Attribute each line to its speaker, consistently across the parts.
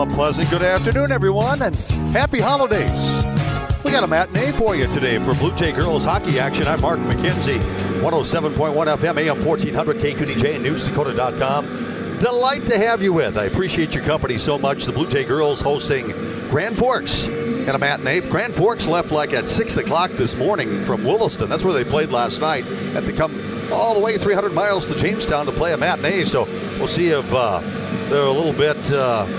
Speaker 1: Well, a pleasant good afternoon, everyone, and happy holidays. We got a matinee for you today for Blue Jay girls hockey action. I'm Mark McKenzie, 107.1 FM, AM 1400, KQDJ, and NewsDakota.com. Delight to have you with. I appreciate your company so much. The Blue Jay girls hosting Grand Forks in a matinee. Grand Forks left like at 6 o'clock this morning from Williston. That's where they played last night. Had to come all the way 300 miles to Jamestown to play a matinee. So we'll see if they're a little bit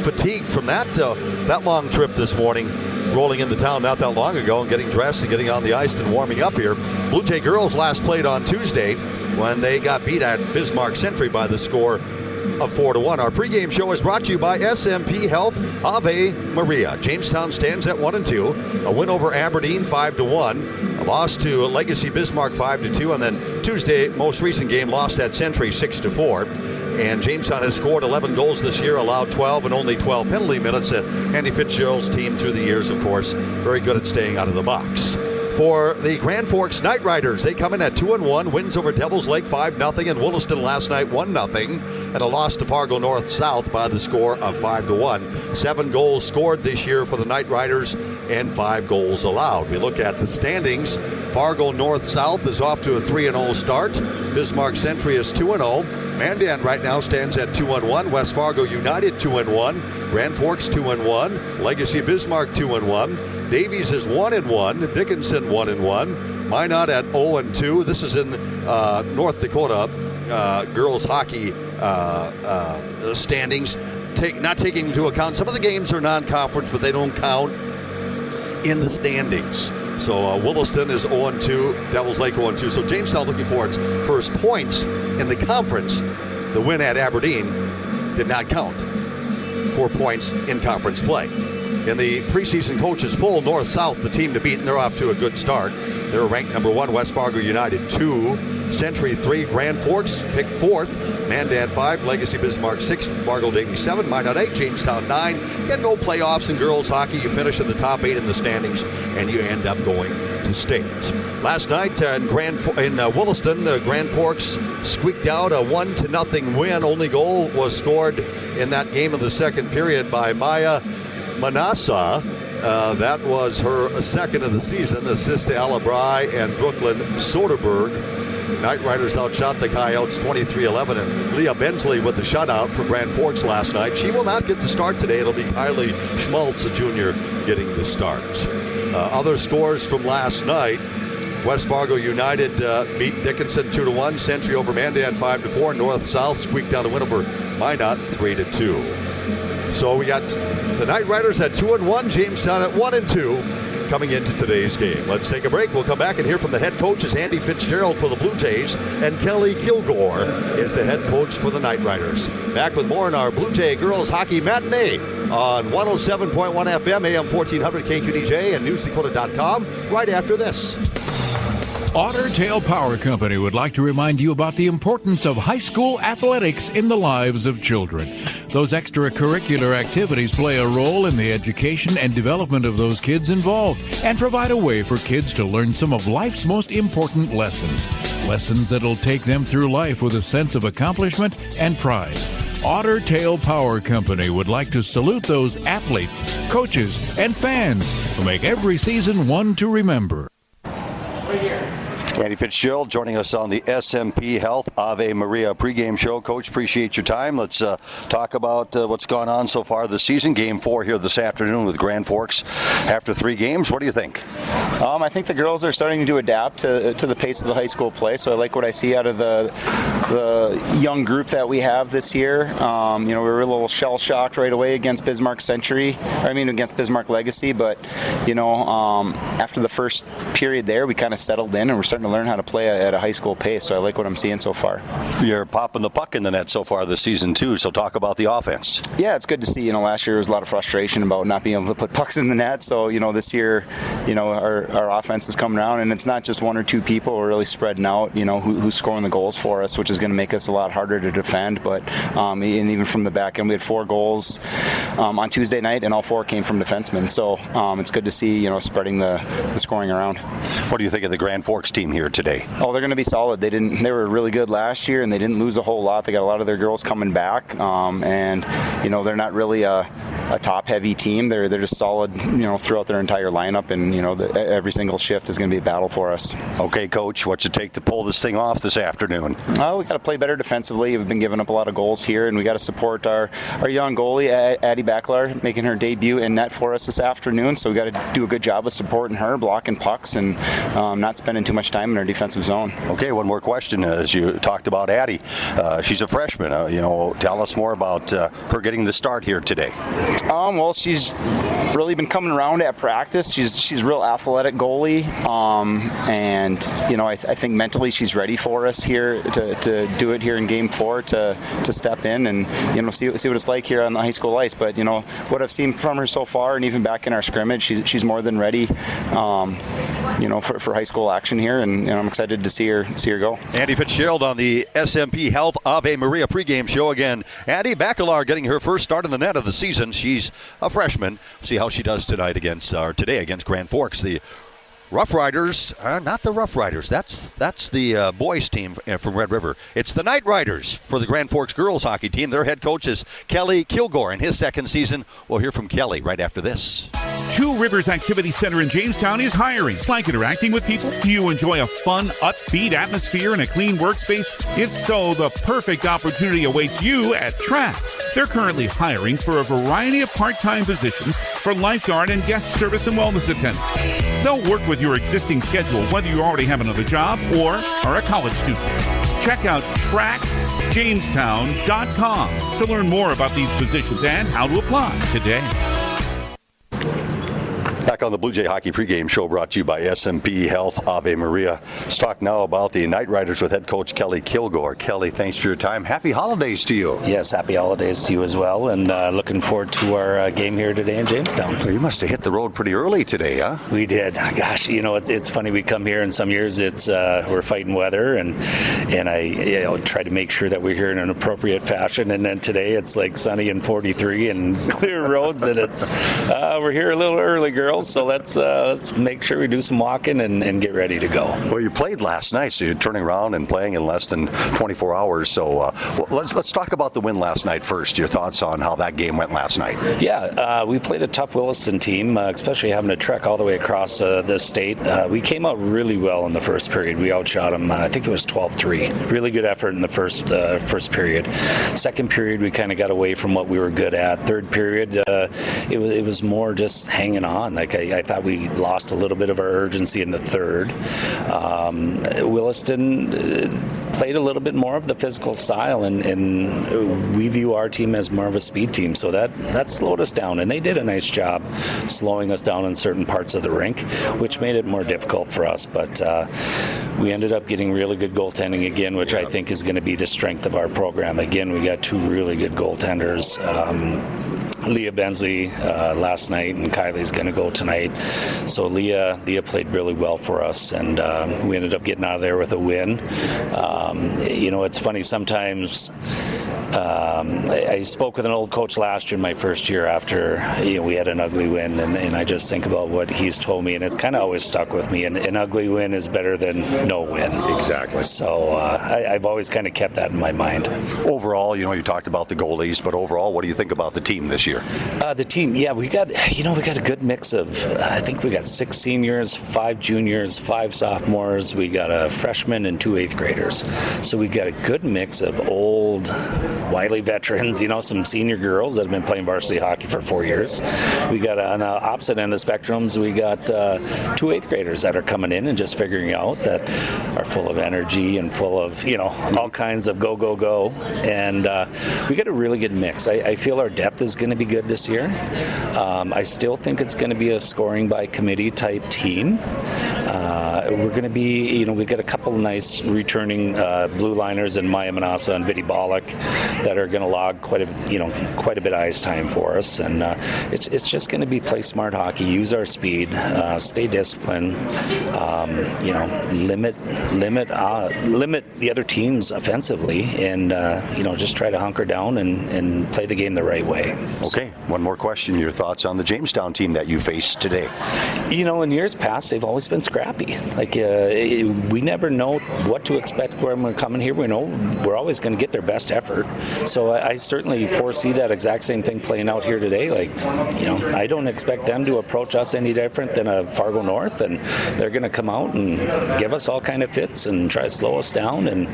Speaker 1: fatigued from that long trip this morning. Rolling into town not that long ago and getting dressed and getting on the ice and warming up here. Blue Jay girls last played on Tuesday when they got beat at Bismarck Century by the score of 4-1. Our pregame show is brought to you by SMP Health Ave Maria. Jamestown stands at 1-2. A win over Aberdeen 5-1. A loss to Legacy Bismarck 5-2. And then Tuesday, most recent game, lost at Century 6-4. And Jamestown has scored 11 goals this year, allowed 12 and only 12 penalty minutes. Andy Fitzgerald's team through the years, of course, very good at staying out of the box. For the Grand Forks Knightriders, they come in at 2-1, wins over Devils Lake 5-0, and Williston last night 1-0, and a loss to Fargo North South by the score of 5-1. 7 goals scored this year for the Knightriders and 5 goals allowed. We look at the standings. Fargo North South is off to a 3-0 start. Bismarck Century is 2-0. Mandan right now stands at 2-1. West Fargo United 2-1. Grand Forks 2-1. Legacy Bismarck 2-1. Davies is 1-1. Dickinson 1-1. Minot at 0-2. This is in North Dakota girls hockey standings. Not taking into account some of the games are non-conference, but they don't count in the standings. So Williston is 0-2, Devils Lake 0-2. So Jamestown looking for its first points in the conference. The win at Aberdeen did not count for points in conference play. In the preseason coaches poll, North-South, the team to beat, and they're off to a good start. They're ranked number 1, West Fargo United 2, Century 3, Grand Forks picked 4th, Mandan 5, Legacy Bismarck 6, Fargo Davies 7, Minot 8, Jamestown 9. Get no playoffs in girls hockey. You finish in the top 8 in the standings, and you end up going to state. Last night in Williston, Grand Forks squeaked out a 1-0 win. Only goal was scored in that game of the second period by Maya Manassa. That was her second of the season. Assist to Ella Bry and Brooklyn Soderberg. Knightriders outshot the Coyotes 23-11, and Leah Bensley with the shutout for Grand Forks last night. She will not get the start today. It'll be Kylie Schmaltz, a junior, getting the start. Other scores from last night. West Fargo United beat Dickinson 2-1. Century over Mandan 5-4. North-South squeaked out a win over Minot 3-2. So we got the Knightriders at 2-1, Jamestown at 1-2 coming into today's game. Let's take a break. We'll come back and hear from the head coaches, Andy Fitzgerald for the Blue Jays, and Kelly Kilgore is the head coach for the Knightriders. Back with more in our Blue Jay girls hockey matinee on 107.1 FM, AM 1400, KQDJ, and NewsDakota.com right after this.
Speaker 2: Otter Tail Power Company would like to remind you about the importance of high school athletics in the lives of children. Those extracurricular activities play a role in the education and development of those kids involved and provide a way for kids to learn some of life's most important lessons. Lessons that'll take them through life with a sense of accomplishment and pride. Otter Tail Power Company would like to salute those athletes, coaches, and fans who make every season one to remember.
Speaker 1: Andy Fitzgerald joining us on the SMP Health Ave Maria pregame show. Coach, appreciate your time. Let's talk about what's gone on so far this season. Game 4 here this afternoon with Grand Forks after 3 games. What do you think?
Speaker 3: I think the girls are starting to adapt to the pace of the high school play. So I like what I see out of the young group that we have this year. We were a little shell-shocked right away against Bismarck against Bismarck Legacy. But, after the first period there, we kind of settled in and we're starting to learn how to play at a high school pace. So I like what I'm seeing so far.
Speaker 1: You're popping the puck in the net so far this season, too. So talk about the offense.
Speaker 3: Yeah, it's good to see. Last year there was a lot of frustration about not being able to put pucks in the net. So, this year, our offense is coming around, and it's not just 1 or 2 people. We're really spreading out, who's scoring the goals for us, which is going to make us a lot harder to defend. But and even from the back end, we had 4 goals on Tuesday night, and all 4 came from defensemen. So it's good to see, spreading the scoring around.
Speaker 1: What do you think of the Grand Forks team here today?
Speaker 3: Oh, they're going to be solid. They were really good last year, and they didn't lose a whole lot. They got a lot of their girls coming back, and they're not really a a top-heavy team. They're just solid, throughout their entire lineup, and every single shift is going to be a battle for us.
Speaker 1: Okay, Coach, what's it take to pull this thing off this afternoon?
Speaker 3: We got to play better defensively. We've been giving up a lot of goals here, and we got to support our young goalie, Addie Backlar, making her debut in net for us this afternoon. So we got to do a good job of supporting her, blocking pucks, and not spending too much time in our defensive zone.
Speaker 1: Okay, one more question. As you talked about Addie, she's a freshman. Tell us more about her getting the start here today.
Speaker 3: Well, she's really been coming around at practice. She's real athletic goalie, and I think mentally she's ready for us here to do it here in Game 4 to step in and see what it's like here on the high school ice. But what I've seen from her so far, and even back in our scrimmage, she's more than ready, for high school action here, and I'm excited to see her go.
Speaker 1: Andy Fitzgerald on the SMP Health Ave Maria pregame show again. Andy Bacalar getting her first start in the net of the season. She's a freshman. See how she does today against Grand Forks. The Rough Riders, not the Rough Riders. That's the boys team from Red River. It's the Knightriders for the Grand Forks girls hockey team. Their head coach is Kelly Kilgore in his second season. We'll hear from Kelly right after this.
Speaker 4: Two Rivers Activity Center in Jamestown is hiring. Like interacting with people? Do you enjoy a fun, upbeat atmosphere and a clean workspace? If so, the perfect opportunity awaits you at Track. They're currently hiring for a variety of part-time positions for lifeguard and guest service and wellness attendants. They'll work with your existing schedule, whether you already have another job or are a college student. Check out trackjamestown.com to learn more about these positions and how to apply today.
Speaker 1: Back on the Blue Jay Hockey pregame show brought to you by SMP Health Ave Maria. Let's talk now about the Knightriders with head coach Kelly Kilgore. Kelly, thanks for your time. Happy holidays to you.
Speaker 5: Yes, happy holidays to you as well, and looking forward to our game here today in Jamestown.
Speaker 1: Well, you must have hit the road pretty early today, huh?
Speaker 5: We did. Gosh, it's funny. We come here, and some years it's we're fighting weather, and I try to make sure that we're here in an appropriate fashion. And then today it's like sunny and 43 and clear roads, and it's we're here a little early, girls. So let's make sure we do some walking and get ready to go.
Speaker 1: Well, you played last night, so you're turning around and playing in less than 24 hours. So let's talk about the win last night first. Your thoughts on how that game went last night?
Speaker 5: Yeah, we played a tough Williston team, especially having to trek all the way across the state. We came out really well in the first period. We outshot them. I think it was 12-3. Really good effort in the first period. Second period, we kind of got away from what we were good at. Third period, it was more just hanging on. Like I thought we lost a little bit of our urgency in the third. Williston played a little bit more of the physical style, and we view our team as more of a speed team, so that slowed us down, and they did a nice job slowing us down in certain parts of the rink, which made it more difficult for us. But we ended up getting really good goaltending again, which I think is going to be the strength of our program. Again, we got two really good goaltenders. Leah Bensley last night, and Kylie's going to go tonight. So Leah played really well for us, and we ended up getting out of there with a win. It's funny sometimes. I spoke with an old coach last year, my first year after we had an ugly win, and I just think about what he's told me, and it's kind of always stuck with me. An ugly win is better than no win.
Speaker 1: Exactly.
Speaker 5: So I've always kind of kept that in my mind.
Speaker 1: Overall, you talked about the goalies, but overall, what do you think about the team this year?
Speaker 5: The team, yeah, we got a good mix of. I think we got 6 seniors, 5 juniors, 5 sophomores. We got a freshman and 2 8th graders. So we got a good mix of old, wily veterans, some senior girls that have been playing varsity hockey for 4 years. We got on the opposite end of the spectrums, we got 2 8th graders that are coming in and just figuring out that are full of energy and full of, all kinds of go. And we got a really good mix. I feel our depth is going to be good this year. I still think it's going to be a scoring by committee type team. We're going to be, we got a couple of nice returning blue liners in Maya Manassa and Biddy Bollock that are going to log quite a bit of ice time for us, and it's just going to be play smart hockey, use our speed, stay disciplined, limit the other teams offensively, and just try to hunker down and play the game the right way.
Speaker 1: Okay,
Speaker 6: one more question. Your thoughts on the Jamestown team that you faced today?
Speaker 5: In years past, they've always been scrappy. We never know what to expect when we're coming here. We know we're always going to get their best effort. So I certainly foresee that exact same thing playing out here today. I don't expect them to approach us any different than a Fargo North, and they're going to come out and give us all kind of fits and try to slow us down, and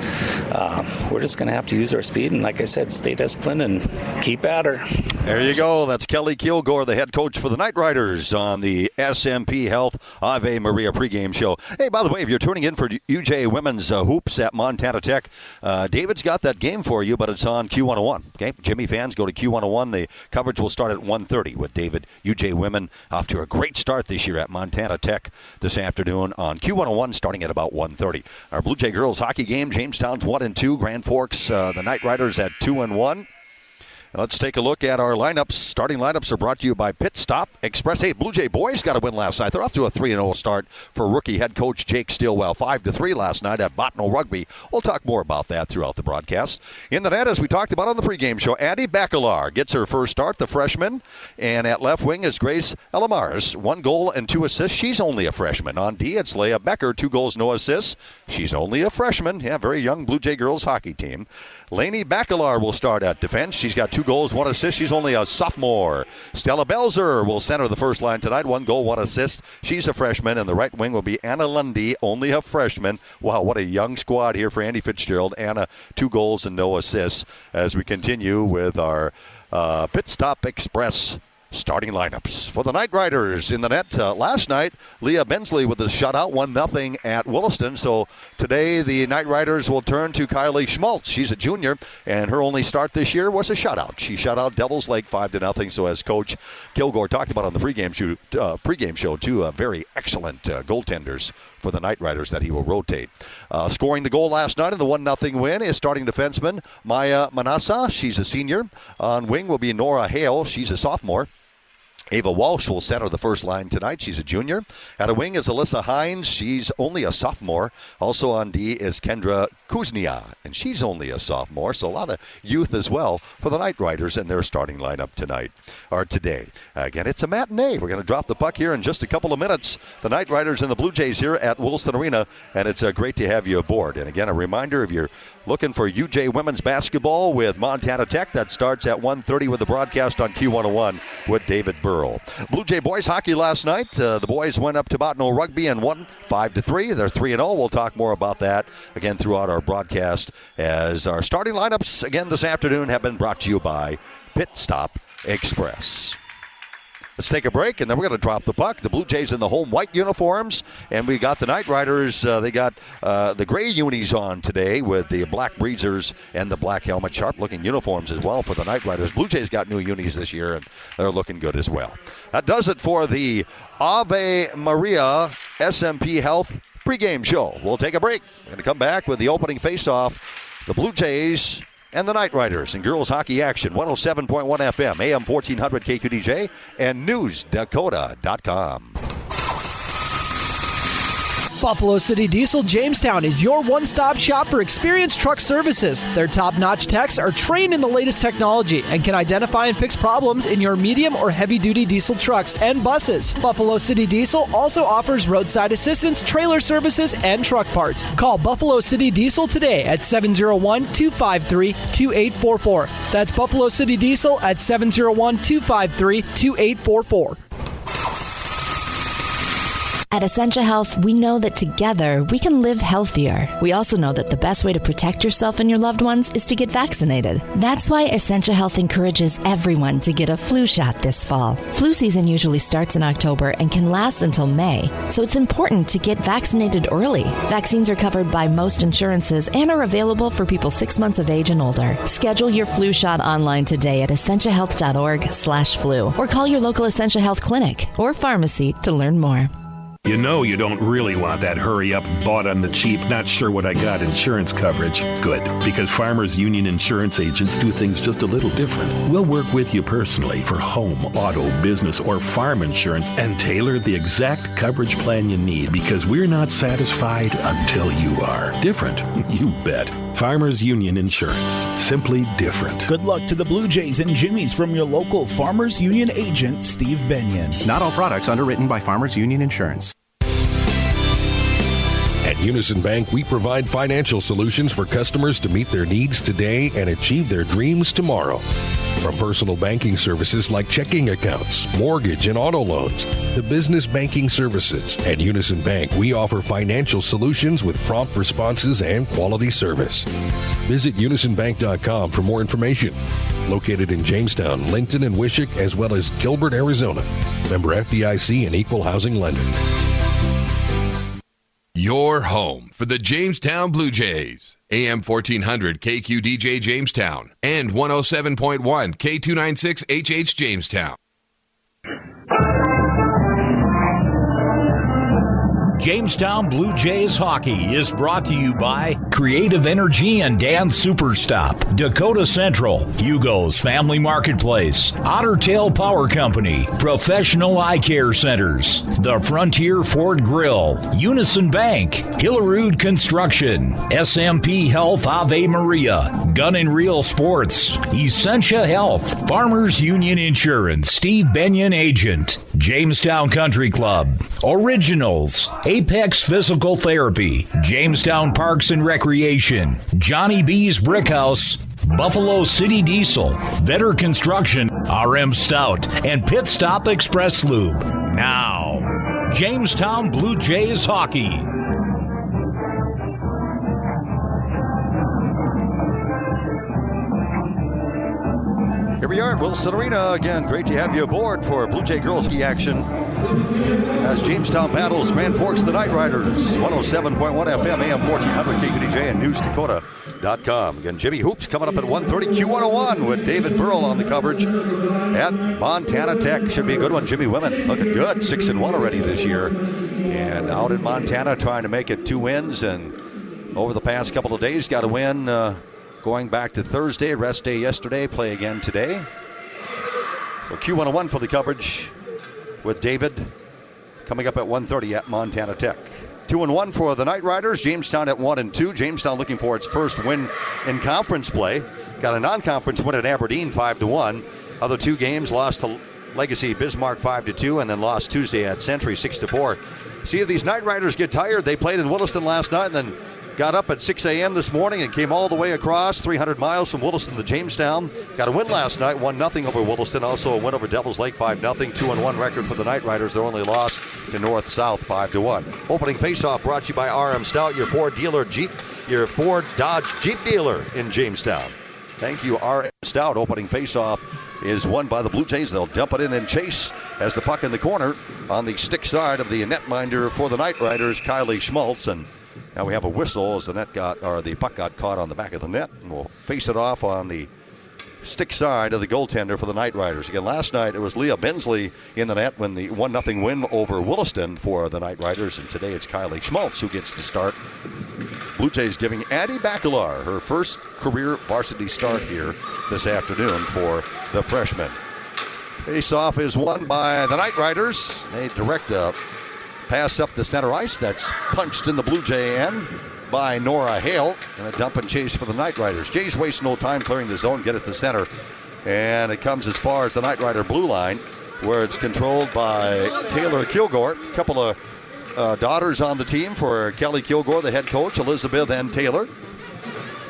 Speaker 5: we're just going to have to use our speed and, like I said, stay disciplined and keep at her.
Speaker 1: There you go. That's Kelly Kilgore, the head coach for the Knightriders on the SMP Health Ave Maria pregame show. Hey, by the way, if you're tuning in for UJ Women's Hoops at Montana Tech, David's got that game for you, but it's on Q101. Okay, Jimmy fans, go to Q101. The coverage will start at 1:30 with David. UJ Women off to a great start this year at Montana Tech this afternoon on Q101, starting at about 1:30. Our Blue Jay girls hockey game, Jamestown's 1-2, Grand Forks, the Knightriders at 2-1. Let's take a look at our lineups. Starting lineups are brought to you by Pit Stop Express. Hey, Blue Jay boys got a win last night. They're off to a 3-0 start for rookie head coach Jake Stilwell. 5-3 last night at Bottineau Rugby. We'll talk more about that throughout the broadcast. In the net, as we talked about on the pregame show, Addie Bacalar gets her first start, the freshman. And at left wing is Grace Elamars. 1 goal and 2 assists. She's only a freshman. On D, it's Leah Becker. 2 goals, no assists. She's only a freshman. Yeah, very young Blue Jay girls hockey team. Lainey Bacalar will start at defense. She's got 2 goals, 1 assist. She's only a sophomore. Stella Belzer will center the first line tonight. 1 goal, 1 assist. She's a freshman. And the right wing will be Anna Lundy, only a freshman. Wow, what a young squad here for Andy Fitzgerald. Anna, 2 goals and no assists. As we continue with our Pit Stop Express starting lineups for the Knightriders. In the net last night, Leah Bensley with a shutout, 1-0 at Williston. So today the Knightriders will turn to Kylie Schmaltz. She's a junior, and her only start this year was a shutout. She shut out Devils Lake 5-0. So as Coach Kilgore talked about on the pregame show, 2 very excellent goaltenders for the Knightriders that he will rotate. Scoring the goal last night in the 1-0 win is starting defenseman Maya Manassa. She's a senior. On wing will be Nora Hale. She's a sophomore. Ava Walsh will center the first line tonight. She's a junior. At a wing is Alyssa Hines. She's only a sophomore. Also on D is Kendra Kuznia, and she's only a sophomore. So a lot of youth as well for the Knightriders in their starting lineup tonight or today. Again, it's a matinee. We're going to drop the puck here in just a couple of minutes. The Knightriders and the Blue Jays here at Williston Arena, and it's great to have you aboard. And again, a reminder, if you're looking for UJ women's basketball with Montana Tech, that starts at 1:30 with the broadcast on Q101 with David Burrell. Blue Jay boys hockey last night. The boys went up to Bottineau Rugby and won 5-3. They're 3-0. We'll talk more about that again throughout our broadcast, as our starting lineups again this afternoon have been brought to you by Pit Stop Express. Let's take a break, and then we're going to drop the puck. The Blue Jays in the home white uniforms, and we got the Knightriders. They got the gray unis on today with the black breezers and the black helmet. Sharp-looking uniforms as well for the Knightriders. Blue Jays got new unis this year, and they're looking good as well. That does it for the Ave Maria SMP Health pregame show. We'll take a break. We're going to come back with the opening face-off. The Blue Jays and the Knightriders in girls hockey action. 107.1 FM, AM 1400 KQDJ, and NewsDakota.com.
Speaker 7: Buffalo City Diesel Jamestown is your one-stop shop for experienced truck services. Their top-notch techs are trained in the latest technology and can identify and fix problems in your medium or heavy-duty diesel trucks and buses. Buffalo City Diesel also offers roadside assistance, trailer services, and truck parts. Call Buffalo City Diesel today at 701-253-2844. That's Buffalo City Diesel at 701-253-2844.
Speaker 8: At Essentia Health, we know that together we can live healthier. We also know that the best way to protect yourself and your loved ones is to get vaccinated. That's why Essentia Health encourages everyone to get a flu shot this fall. Flu season usually starts in October and can last until May, so it's important to get vaccinated early. Vaccines are covered by most insurances and are available for people 6 months of age and older. Schedule your flu shot online today at essentiahealth.org/flu or call your local Essentia Health clinic or pharmacy to learn more.
Speaker 9: You know you don't really want that hurry-up, bought on the cheap, not sure what I got insurance coverage. Good, because Farmers Union insurance agents do things just a little different. We'll work with you personally for home, auto, business, or farm insurance and tailor the exact coverage plan you need, because we're not satisfied until you are. Different, you bet. Farmers Union Insurance. Simply different.
Speaker 10: Good luck to the Blue Jays and Jimmies from your local Farmers Union agent, Steve Benyon.
Speaker 11: Not all products underwritten by Farmers Union Insurance.
Speaker 12: At Unison Bank, we provide financial solutions for customers to meet their needs today and achieve their dreams tomorrow. From personal banking services like checking accounts, mortgage, and auto loans, to business banking services. At Unison Bank, we offer financial solutions with prompt responses and quality service. Visit unisonbank.com for more information. Located in Jamestown, Linton, and Wishick, as well as Gilbert, Arizona. Member FDIC and Equal Housing Lender.
Speaker 13: Your home for the Jamestown Blue Jays. AM 1400 KQDJ Jamestown and 107.1 K296 HH Jamestown.
Speaker 14: Jamestown Blue Jays hockey is brought to you by Creative Energy and Dan Superstop, Dakota Central, Hugo's Family Marketplace, Otter Tail Power Company, Professional Eye Care Centers, The Frontier Ford Grill, Unison Bank, Hillerud Construction, SMP Health Ave Maria, Gun and Reel Sports, Essentia Health, Farmers Union Insurance, Steve Benyon Agent, Jamestown Country Club, Originals, Apex Physical Therapy, Jamestown Parks and Recreation, Johnny B's Brickhouse, Buffalo City Diesel, Vetter Construction, RM Stout, and Pit Stop Express Lube. Now, Jamestown Blue Jays hockey.
Speaker 1: Here we are at Wilson Arena again. Great to have you aboard for Blue Jay girls ski action as Jamestown battles Grand Forks the Knightriders. 107.1 FM, AM 1400 KQDJ, and NewsDakota.com. Again, Jimmy Hoops coming up at 1:30. Q101 with David Burrell on the coverage at Montana Tech. Should be a good one. Jimmy women looking good, 6-1 already this year, and out in Montana trying to make it 2 wins. And over the past couple of days, got a win. Going back to Thursday, rest day yesterday, play again today. So Q101 for the coverage with David coming up at 1:30 at Montana Tech. 2-1 for the Knightriders. Jamestown at 1-2. Jamestown looking for its first win in conference play. Got a non-conference win at Aberdeen, 5-1. Other 2 games, lost to Legacy Bismarck 5-2, and then lost Tuesday at Century 6-4. See if these Knightriders get tired. They played in Williston last night and then got up at 6 a.m. this morning and came all the way across 300 miles from Williston to Jamestown. Got a win last night, 1-0 over Williston. Also a win over Devils Lake, 5-0. 2-1 record for the Knightriders. Their only loss to North-South, 5-1. Opening faceoff brought to you by RM Stout, your Ford Dodge Jeep dealer in Jamestown. Thank you, RM Stout. Opening faceoff is won by the Blue Jays. They'll dump it in and chase as the puck in the corner on the stick side of the netminder for the Knightriders, Kylie Schmaltz. And now we have a whistle as the puck got caught on the back of the net, and we'll face it off on the stick side of the goaltender for the Knightriders. Again, last night it was Leah Bensley in the net when the 1-0 win over Williston for the Knightriders, and today it's Kylie Schmaltz who gets the start. Blue Jays giving Addie Bacalar her first career varsity start here this afternoon for the freshman. Face-off is won by the Knightriders. They direct a pass up the center ice that's punched in the Blue Jay end by Nora Hale, and a dump and chase for the Knightriders. Jays waste no time clearing the zone, get it to center, and it comes as far as the Knightrider blue line, where it's controlled by Taylor Kilgore. A couple of daughters on the team for Kelly Kilgore, the head coach, Elizabeth and Taylor.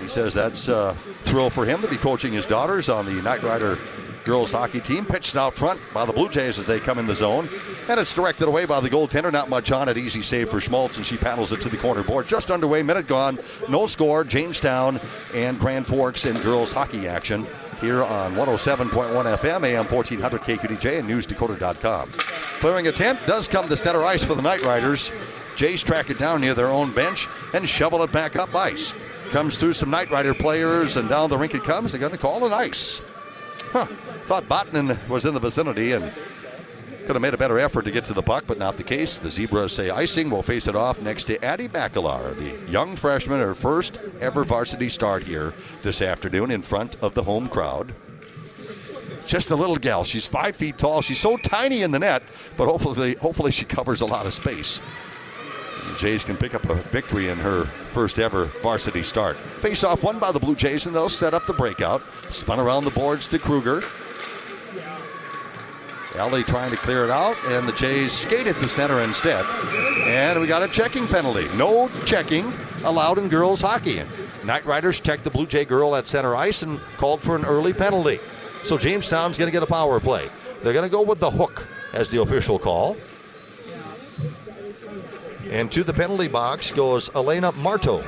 Speaker 1: He says that's a thrill for him to be coaching his daughters on the Knightrider girls hockey team. Pitched out front by the Blue Jays as they come in the zone, and it's directed away by the goaltender. Not much on it. Easy save for Schmaltz, and she paddles it to the corner board. Just underway, minute gone, no score. Jamestown and Grand Forks in girls hockey action here on 107.1 FM, AM 1400 KQDJ, and NewsDakota.com. Clearing attempt does come to center ice for the Knightriders. Jays track it down near their own bench and shovel it back up ice. Comes through some Knightrider players, and down the rink it comes. They're going to call an ice. Thought Botnan was in the vicinity and could have made a better effort to get to the puck, but not the case. The Zebras say icing. Will face it off next to Addie Bacalar, the young freshman, her first ever varsity start here this afternoon in front of the home crowd. Just a little gal. She's 5 feet tall. She's so tiny in the net, but hopefully she covers a lot of space. The Jays can pick up a victory in her first ever varsity start. Face-off won by the Blue Jays, and they'll set up the breakout. Spun around the boards to Kruger. Ellie trying to clear it out, and the Jays skate at the center instead. And we got a checking penalty. No checking allowed in girls hockey. Knightriders checked the Blue Jay girl at center ice and called for an early penalty. So Jamestown's going to get a power play. They're going to go with the hook as the official call. And to the penalty box goes Elena Marto.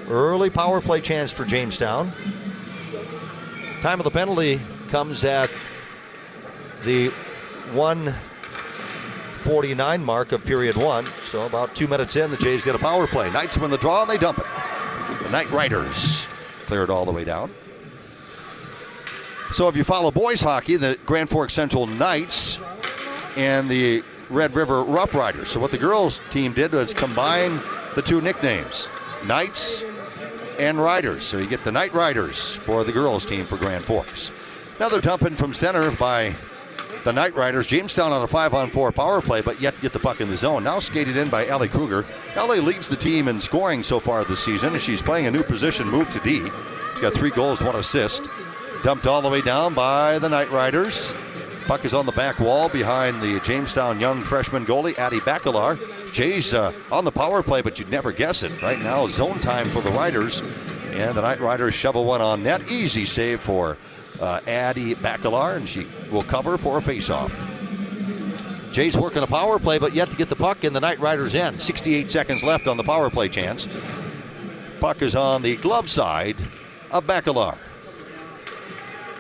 Speaker 1: Early power play chance for Jamestown. Time of the penalty comes at the 1:49 mark of period 1. So about 2 minutes in, the Jays get a power play. Knights win the draw, and they dump it. The Knightriders clear it all the way down. So if you follow boys hockey, the Grand Forks Central Knights and the Red River Rough Riders. So what the girls team did was combine the two nicknames, Knights and Riders. So you get the Knightriders for the girls team for Grand Forks. Now they're dumping from center by the Knightriders. Jamestown on a 5-on-4 power play, but yet to get the puck in the zone. Now skated in by Ellie Kruger. Ellie leads the team in scoring so far this season, as she's playing a new position, move to D. She's got 3 goals, 1 assist. Dumped all the way down by the Knightriders. Puck is on the back wall behind the Jamestown young freshman goalie, Addie Bacalar. Jays on the power play, but you'd never guess it. Right now, zone time for the Riders. And the Knightriders shovel one on net. Easy save for Addie Bacalar, and she will cover for a faceoff. Jays working a power play, but yet to get the puck in the Knightriders' end. 68 seconds left on the power play chance. Puck is on the glove side of Bacalar.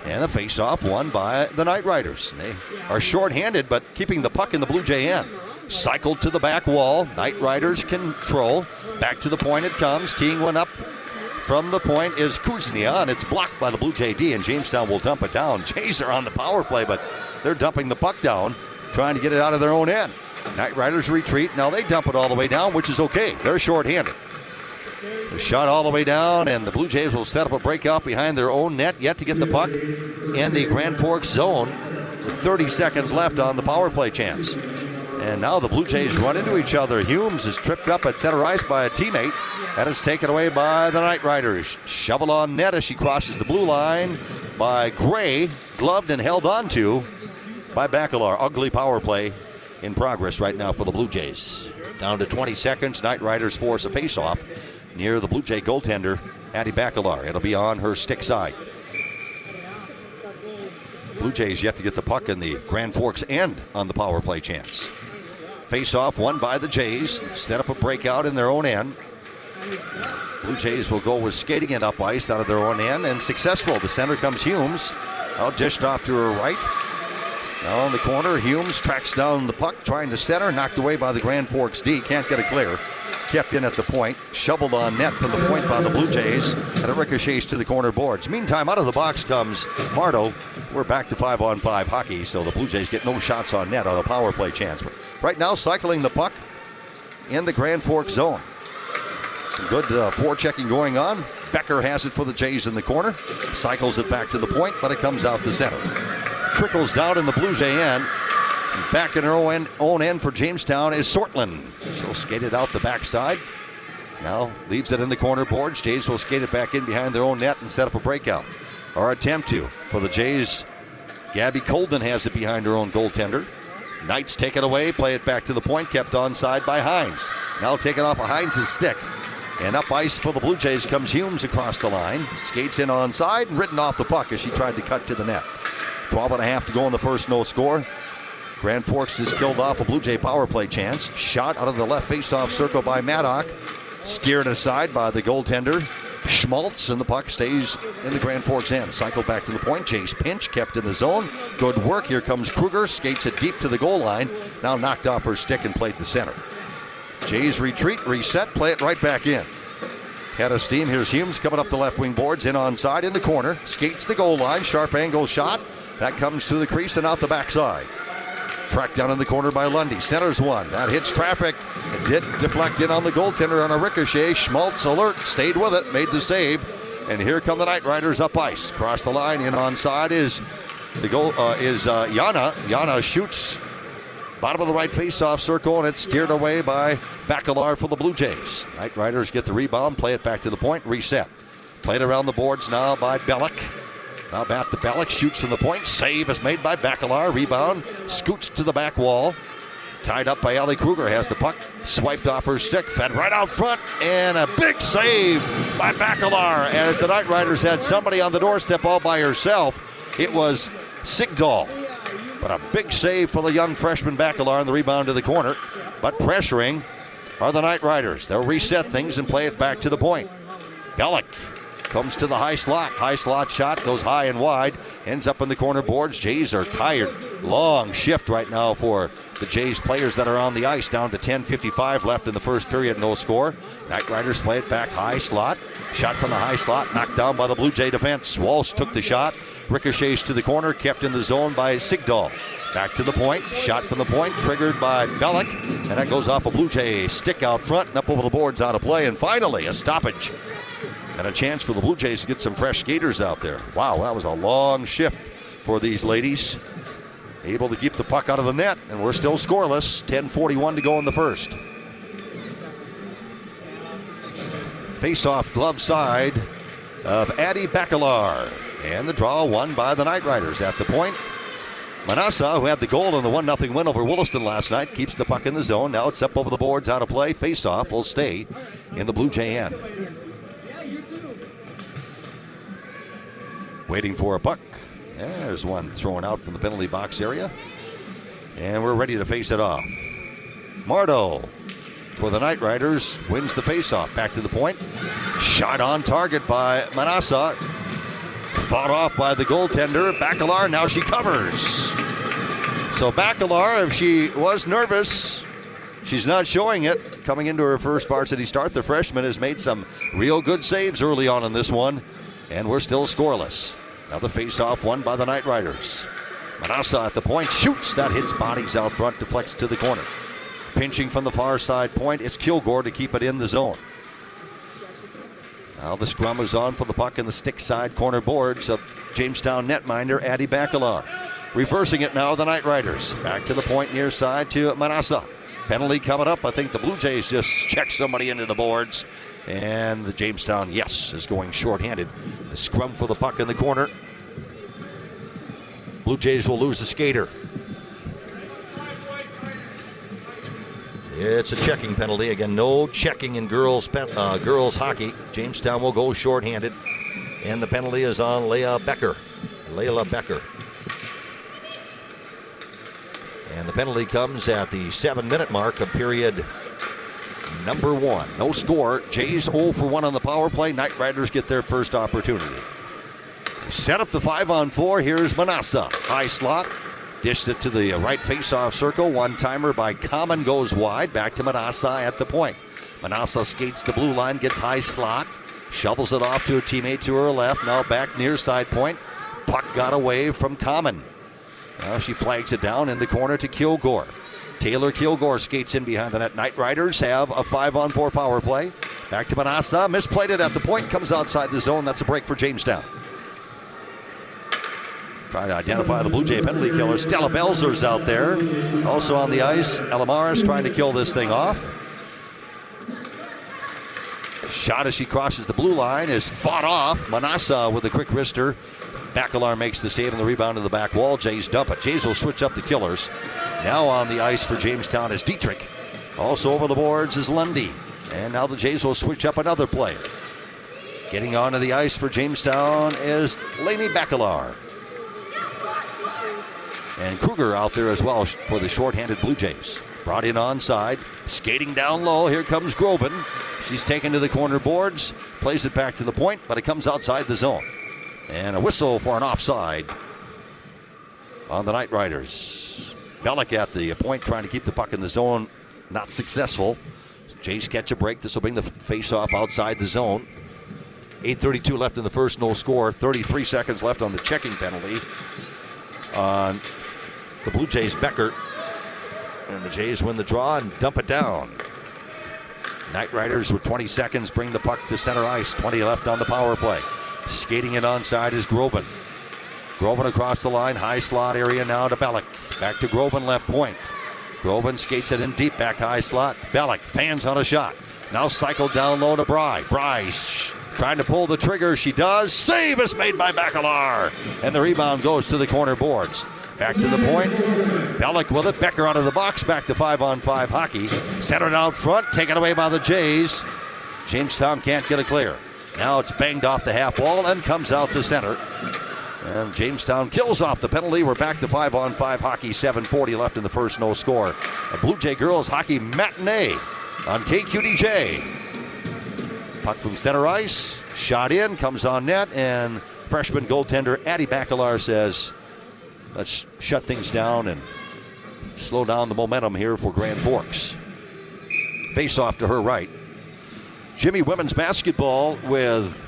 Speaker 1: And a face-off won by the Knightriders. They are short-handed, but keeping the puck in the Blue Jay end. Cycled to the back wall. Knightriders control. Back to the point it comes. Teeing one up from the point is Kuznia, and it's blocked by the Blue Jay D, and Jamestown will dump it down. Jays are on the power play, but they're dumping the puck down, trying to get it out of their own end. Knightriders retreat. Now they dump it all the way down, which is okay. They're short-handed. The shot all the way down, and the Blue Jays will set up a breakout behind their own net, yet to get the puck in the Grand Forks zone with 30 seconds left on the power play chance. And now the Blue Jays run into each other. Humes is tripped up at center ice by a teammate. That is taken away by the Knightriders. Shovel on net as she crosses the blue line by Gray, gloved and held on to by Bacalar. Ugly power play in progress right now for the Blue Jays. Down to 20 seconds, Knightriders force a faceoff near the Blue Jay goaltender, Addie Bacalar. It'll be on her stick side. Blue Jays yet to get the puck in the Grand Forks end on the power play chance. Face-off won by the Jays. Set up a breakout in their own end. Blue Jays will go with skating it up ice out of their own end, and successful. The center comes Humes. Out dished off to her right. Now in the corner, Humes tracks down the puck, trying to center. Knocked away by the Grand Forks D. Can't get it clear. Kept in at the point. Shoveled on net from the point by the Blue Jays. And it ricochets to the corner boards. Meantime, out of the box comes Marto. We're back to 5-on-5 hockey, so the Blue Jays get no shots on net on a power play chance. But right now, cycling the puck in the Grand Forks zone. Some good forechecking going on. Becker has it for the Jays in the corner. Cycles it back to the point, but it comes out the center. Trickles down in the Blue Jay end. Back in her own end for Jamestown is Sortland. She'll skate it out the backside. Now leaves it in the corner boards. Jays will skate it back in behind their own net and set up a breakout. Or attempt to. For the Jays, Gabby Colden has it behind her own goaltender. Knights take it away, play it back to the point, kept onside by Hines. Now taken off of Hines' stick. And up ice for the Blue Jays comes Humes across the line. Skates in onside and written off the puck as she tried to cut to the net. 12.5 to go in the first, no score. Grand Forks has killed off a Blue Jay power play chance. Shot out of the left face-off circle by Maddock. Steered aside by the goaltender, Schmaltz, and the puck stays in the Grand Forks end. Cycle back to the point. Jays pinch, kept in the zone. Good work. Here comes Kruger. Skates it deep to the goal line. Now knocked off her stick and played the center. Jays retreat, reset, play it right back in. Head of steam. Here's Humes coming up the left wing boards. In onside in the corner. Skates the goal line. Sharp angle shot. That comes to the crease and out the backside. Tracked down in the corner by Lundy. Centers one. That hits traffic. It did deflect in on the goaltender on a ricochet. Schmaltz alert. Stayed with it. Made the save. And here come the Knightriders up ice. Across the line. In onside is the goal. Is Yana. Yana shoots Bottom of the right face-off circle, and it's steered away by Bacalar for the Blue Jays. Knightriders get the rebound, play it back to the point, reset. Played around the boards now by Bellick. Now back to Bellick, shoots from the point. Save is made by Bacalar. Rebound, scoots to the back wall. Tied up by Allie Kruger, has the puck. Swiped off her stick, fed right out front, and a big save by Bacalar as the Knightriders had somebody on the doorstep all by herself. It was Sigdahl. But a big save for the young freshman Bacalar on the rebound to the corner. But pressuring are the Knightriders. They'll reset things and play it back to the point. Bellick comes to the high slot. High slot shot goes high and wide. Ends up in the corner boards. Jays are tired. Long shift right now for the Jays players that are on the ice. Down to 10:55 left in the first period. No score. Knightriders play it back high slot. Shot from the high slot. Knocked down by the Blue Jay defense. Walsh took the shot. Ricochets to the corner. Kept in the zone by Sigdahl. Back to the point. Shot from the point. Triggered by Bellick. And that goes off a Blue Jay stick out front and up over the boards out of play. And finally a stoppage. And a chance for the Blue Jays to get some fresh skaters out there. Wow, that was a long shift for these ladies. Able to keep the puck out of the net, and we're still scoreless. 10:41 to go in the first. Face-off glove side of Addie Bacalar. And the draw won by the Knightriders at the point. Manassa, who had the goal in the 1-0 win over Williston last night, keeps the puck in the zone. Now it's up over the boards, out of play. Face-off will stay in the Blue Jay end. Waiting for a puck. There's one thrown out from the penalty box area. And we're ready to face it off. Mardo for the Knightriders wins the faceoff. Back to the point. Shot on target by Manassa. Fought off by the goaltender. Bacalar, now she covers. So Bacalar, if she was nervous, she's not showing it. Coming into her first varsity start, the freshman has made some real good saves early on in this one. And we're still scoreless. Now the face-off won by the Knightriders. Manassa at the point, shoots. That hits bodies out front, deflects to the corner. Pinching from the far side point, it's Kilgore to keep it in the zone. Now the scrum is on for the puck in the stick side corner boards of Jamestown netminder Addie Bacalar. Reversing it now, the Knightriders. Back to the point near side to Manassa. Penalty coming up. I think the Blue Jays just checked somebody into the boards. And the Jamestown, yes, is going shorthanded. The scrum for the puck in the corner. Blue Jays will lose a skater. It's a checking penalty. Again, no checking in girls hockey. Jamestown will go shorthanded. And the penalty is on Layla Becker. And the penalty comes at the 7-minute mark of period number 1. No score. Jays 0 for 1 on the power play. Knightriders get their first opportunity. Set up the 5-on-4. Here's Manassa. High slot. Dished it to the right face-off circle. One-timer by Common goes wide. Back to Manassa at the point. Manassa skates the blue line. Gets high slot. Shovels it off to a teammate to her left. Now back near side point. Puck got away from Common. Now she flags it down in the corner to Kilgore. Taylor Kilgore skates in behind the net. Knightriders have a 5-on-4 power play. Back to Manassa. Misplayed it at the point. Comes outside the zone. That's a break for Jamestown. Trying to identify the Blue Jay penalty killer. Stella Belzer's out there. Also on the ice, Elamaris trying to kill this thing off. Shot as she crosses the blue line is fought off. Manassa with a quick wrister. Bacalar makes the save and the rebound to the back wall. Jays dump it. Jays will switch up the killers. Now on the ice for Jamestown is Dietrich. Also over the boards is Lundy. And now the Jays will switch up another player. Getting onto the ice for Jamestown is Lainey Bacalar. And Kruger out there as well for the shorthanded Blue Jays. Brought in onside. Skating down low. Here comes Groven. She's taken to the corner boards. Plays it back to the point, but it comes outside the zone. And a whistle for an offside on the Knightriders. Bellick at the point trying to keep the puck in the zone. Not successful. Jays catch a break. This will bring the face-off outside the zone. 8:32 left in the first, no score. 33 seconds left on the checking penalty on the Blue Jays' Becker. And the Jays win the draw and dump it down. Knightriders with 20 seconds bring the puck to center ice. 20 left on the power play. Skating it onside is Groven. Groven across the line, high slot area now to Bellick. Back to Groven, left point. Groven skates it in deep, back high slot. Bellick fans on a shot. Now cycled down low to Bry. Bry trying to pull the trigger. She does. Save is made by Bacalar. And the rebound goes to the corner boards. Back to the point. Bellick with it. Becker out of the box. Back to 5-on-5 hockey. Centered out front. Taken away by the Jays. Jamestown can't get a clear. Now it's banged off the half wall and comes out the center. And Jamestown kills off the penalty. We're back to 5-on-5 hockey. 7:40 left in the first, no score. A Blue Jay girls hockey matinee on KQDJ. Puck from center ice. Shot in, comes on net, and freshman goaltender Addie Bacalar says, let's shut things down and slow down the momentum here for Grand Forks. Face off to her right. Jimmy women's basketball with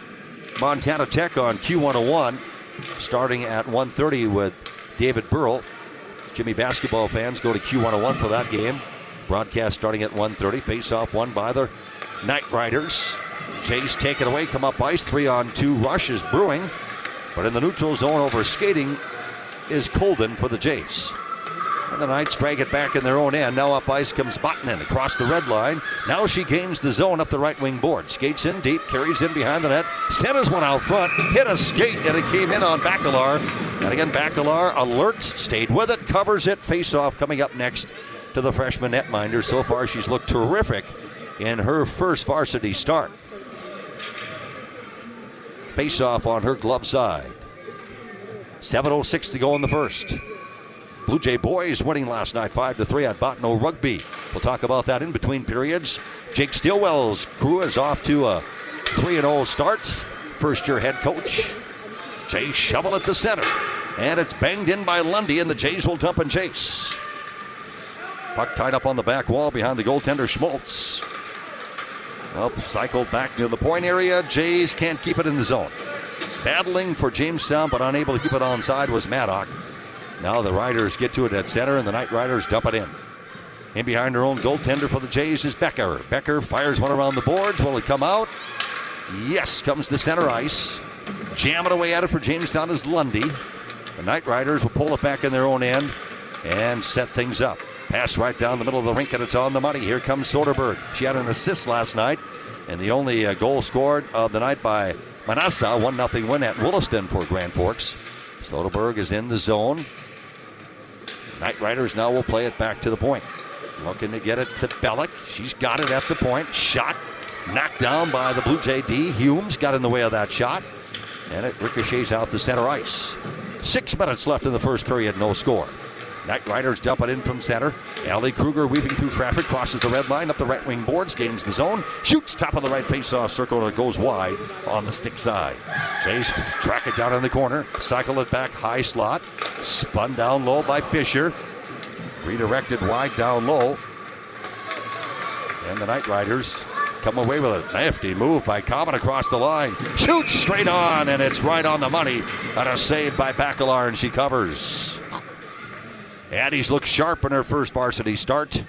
Speaker 1: Montana Tech on Q101. Starting at 1:30 with David Burrell. Jimmy basketball fans go to Q101 for that game. Broadcast starting at 1:30. Face-off won by the Knightriders. Jays take it away, come up ice. 3-on-2 rush is brewing. But in the neutral zone over skating is Colden for the Jays. And the Knights drag it back in their own end. Now up ice comes Botnin across the red line. Now she gains the zone up the right wing board. Skates in deep, carries in behind the net. Centers one out front, hit a skate, and it came in on Bacalar. And again, Bacalar alert, stayed with it, covers it. Face-off coming up next to the freshman netminder. So far, she's looked terrific in her first varsity start. Face-off on her glove side. 7:06 to go in the first. Blue Jay boys winning last night 5-3 at Bottineau Rugby. We'll talk about that in between periods. Jake Stilwell's crew is off to a 3-0 start. First-year head coach. Jays shovel at the center. And it's banged in by Lundy, and the Jays will dump and chase. Puck tied up on the back wall behind the goaltender Schmaltz. Well, cycled back near the point area. Jays can't keep it in the zone. Battling for Jamestown, but unable to keep it onside was Maddock. Now the Riders get to it at center, and the Knightriders dump it in. In behind her own goaltender for the Jays is Becker. Becker fires one around the boards. Will it come out? Yes, comes the center ice. Jamming away at it for Jamestown is Lundy. The Knightriders will pull it back in their own end and set things up. Pass right down the middle of the rink, and it's on the money. Here comes Soderberg. She had an assist last night, and the only goal scored of the night by Manassa. 1-0 win at Williston for Grand Forks. Soderberg is in the zone. Knightriders now will play it back to the point. Looking to get it to Bellick. She's got it at the point. Shot knocked down by the Blue Jay D. Humes got in the way of that shot. And it ricochets out the center ice. 6 minutes left in the first period, no score. Knightriders dump it in from center. Allie Kruger weaving through traffic, crosses the red line up the right wing boards, gains the zone, shoots top of the right face-off circle, and it goes wide on the stick side. Jays track it down in the corner, cycle it back high slot, spun down low by Fisher, redirected wide down low, and the Knightriders come away with a nifty move by Common across the line. Shoots straight on, and it's right on the money. And a save by Bacalar, and she covers. Addie's looked sharp in her first varsity start.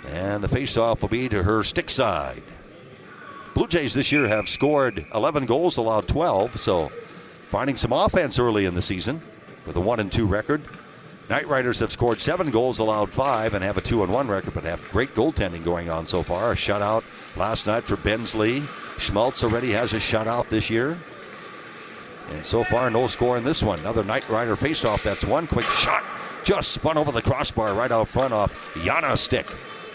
Speaker 1: And the faceoff will be to her stick side. Blue Jays this year have scored 11 goals, allowed 12, so finding some offense early in the season with a 1-2 record. Knightriders have scored 7 goals, allowed 5, and have a 2-1 record, but have great goaltending going on so far. A shutout last night for Bensley. Schmaltz already has a shutout this year. And so far, no score in this one. Another Knightrider faceoff. That's one quick shot. Just spun over the crossbar right out front off Yana's stick.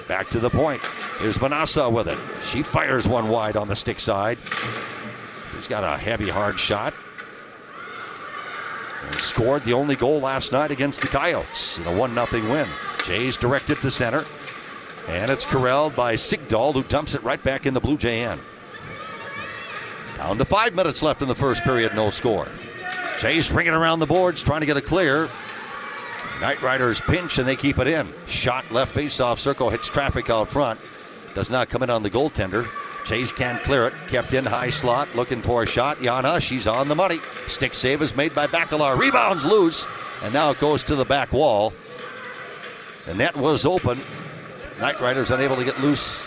Speaker 1: Back to the point. Here's Manassa with it. She fires one wide on the stick side. She's got a heavy, hard shot. And scored the only goal last night against the Coyotes in a 1-0 win. Jays directed to center. And it's corralled by Sigdahl, who dumps it right back in the Blue Jay end. Down to 5 minutes left in the first period, no score. Jays ringing around the boards, trying to get a clear. Knightriders pinch, and they keep it in. Shot left face-off circle, hits traffic out front. Does not come in on the goaltender. Jays can't clear it. Kept in high slot, looking for a shot. Yana, she's on the money. Stick save is made by Bacalar. Rebounds loose, and now it goes to the back wall. The net was open. Knightriders unable to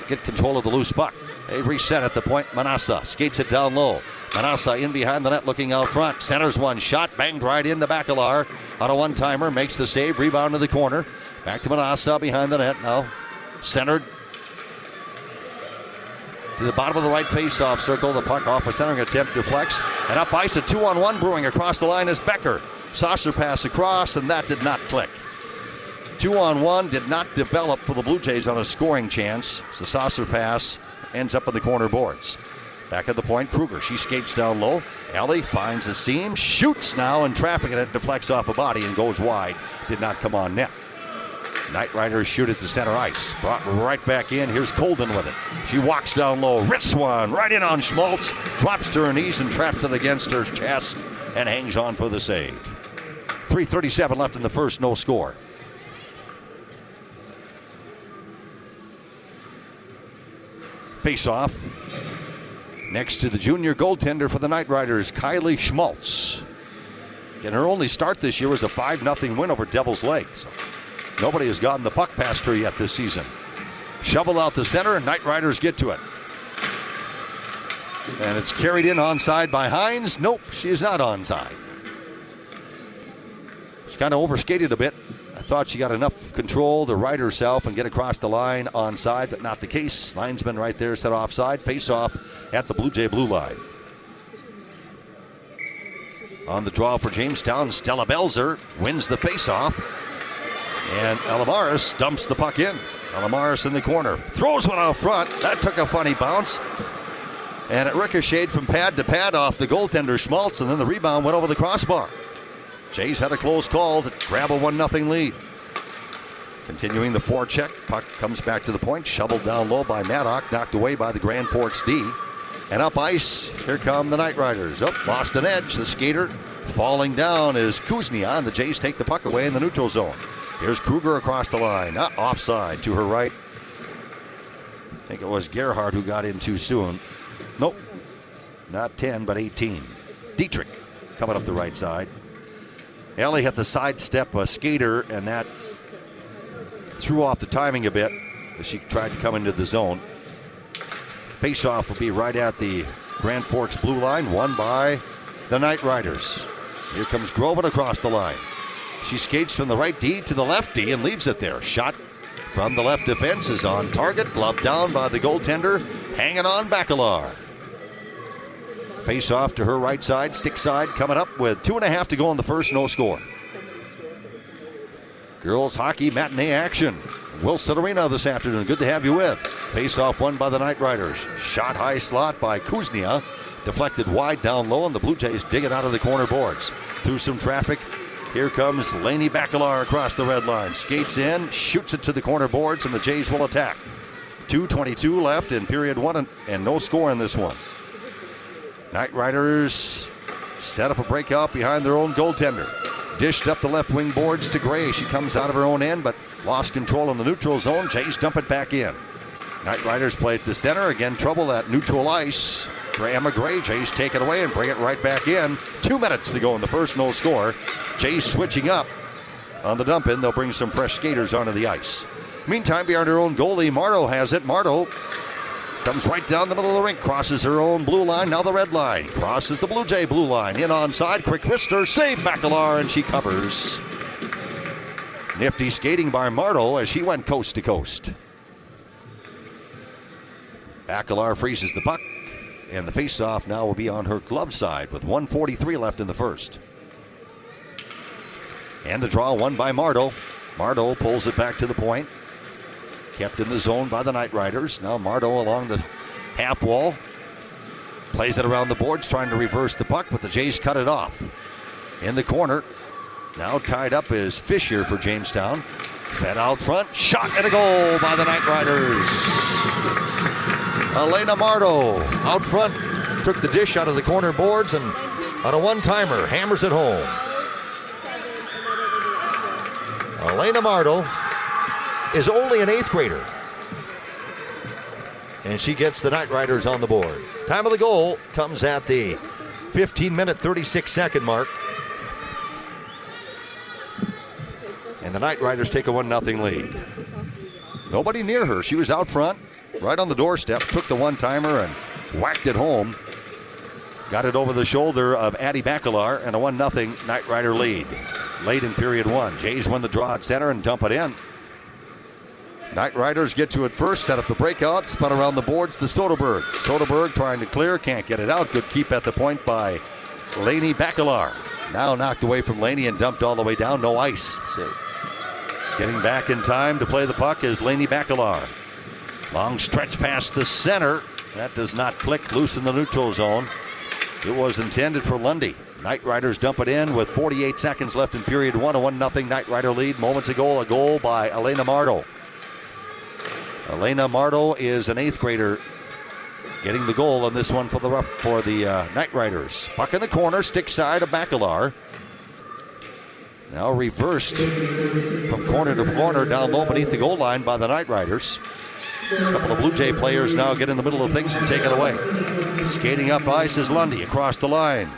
Speaker 1: get control of the loose puck. They reset at the point. Manassa skates it down low. Manassa in behind the net looking out front. Centers one shot, banged right into Bacalar. On a one-timer, makes the save, rebound to the corner. Back to Manassa behind the net now. Centered to the bottom of the right face-off circle. The puck off a centering attempt deflects. And up ice, a 2-on-1 brewing across the line is Becker. Saucer pass across, and that did not click. 2-on-1 did not develop for the Blue Jays on a scoring chance. So the saucer pass ends up in the corner boards. Back at the point, Kruger. She skates down low. Ellie finds a seam, shoots now in traffic, and it deflects off a body and goes wide. Did not come on net. Knightriders shoot it to center ice. Brought right back in. Here's Colden with it. She walks down low. Wrists one right in on Schmaltz. Drops to her knees and traps it against her chest and hangs on for the save. 3:37 left in the first. No score. Face-off. Next to the junior goaltender for the Knightriders, Kylie Schmaltz. And her only start this year was a 5-0 win over Devil's Lake. So nobody has gotten the puck past her yet this season. Shovel out the center, and Knightriders get to it. And it's carried in onside by Hines. Nope, she is not onside. She kind of overskated a bit. I thought she got enough control to right herself and get across the line onside, but not the case. Linesman right there set offside. Face off at the Blue Jay blue line. On the draw for Jamestown, Stella Belzer wins the face-off. And Elamaris dumps the puck in. Elamaris in the corner. Throws one out front. That took a funny bounce. And it ricocheted from pad to pad off the goaltender Schmaltz, and then the rebound went over the crossbar. Jays had a close call to grab a 1-0 lead. Continuing the forecheck, puck comes back to the point, shoveled down low by Maddock, knocked away by the Grand Forks D. And up ice, here come the Knightriders. Oh, lost an edge, the skater falling down is Kuznia, and the Jays take the puck away in the neutral zone. Here's Kruger across the line, not offside to her right. I think it was Gerhardt who got in too soon. Nope, not 10, but 18. Dietrich coming up the right side. Ellie had to sidestep a skater, and that threw off the timing a bit as she tried to come into the zone. Face-off will be right at the Grand Forks blue line, won by the Knightriders. Here comes Groven across the line. She skates from the right D to the left D and leaves it there. Shot from the left defense is on target, gloved down by the goaltender, hanging on Bacalar. Face off to her right side, stick side, coming up with 2.5 to go in the first, no score. Girls hockey matinee action. Wilson Arena this afternoon. Good to have you with. Face off won by the Knightriders. Shot high slot by Kuznia. Deflected wide down low, and the Blue Jays dig it out of the corner boards. Through some traffic, here comes Lainey Bacalar across the red line. Skates in, shoots it to the corner boards, and the Jays will attack. 2:22 left in period one, and no score in this one. Knightriders set up a breakout behind their own goaltender. Dished up the left wing boards to Gray. She comes out of her own end, but lost control in the neutral zone. Jays dump it back in. Knightriders play at the center. Again, trouble at neutral ice. Graham Gray, Jays take it away and bring it right back in. 2 minutes to go in the first, no score. Jays switching up on the dump in. They'll bring some fresh skaters onto the ice. Meantime, behind her own goalie, Marto has it. Marto comes right down the middle of the rink, crosses her own blue line, now the red line. Crosses the Blue Jay blue line, in onside, quick wrister, save Bacalar, and she covers. Nifty skating by Marto as she went coast to coast. Bacalar freezes the puck, and the face-off now will be on her glove side with 1:43 left in the first. And the draw won by Marto. Marto pulls it back to the point. Kept in the zone by the Knightriders. Now Marto along the half wall. Plays it around the boards, trying to reverse the puck, but the Jays cut it off. In the corner. Now tied up is Fisher for Jamestown. Fed out front. Shot and a goal by the Knightriders. Elena Marto out front. Took the dish out of the corner boards and on a one-timer hammers it home. Elena Marto is only an 8th grader. And she gets the Knightriders on the board. Time of the goal comes at the 15-minute, 36-second mark. And the Knightriders take a 1-0 lead. Nobody near her. She was out front, right on the doorstep, took the one-timer and whacked it home. Got it over the shoulder of Addie Bacalar, and a 1-0 Knightrider lead. Late in period one. Jays win the draw at center and dump it in. Knightriders get to it first, set up the breakout, spun around the boards to Soderberg. Soderberg trying to clear, can't get it out. Good keep at the point by Laney Bacalar. Now knocked away from Laney and dumped all the way down, no ice. So getting back in time to play the puck is Laney Bacalar. Long stretch past the center. That does not click, loose in the neutral zone. It was intended for Lundy. Knightriders dump it in with 48 seconds left in period one. A 1-0 Knightrider lead. Moments ago, a goal by Elena Mardo. Elena Mardo is an 8th grader getting the goal on this one for the Knightriders. Puck in the corner, stick side of Bacalar. Now reversed from corner to corner down low beneath the goal line by the Knightriders. A couple of Blue Jay players now get in the middle of things and take it away. Skating up ice is Lundy across the line.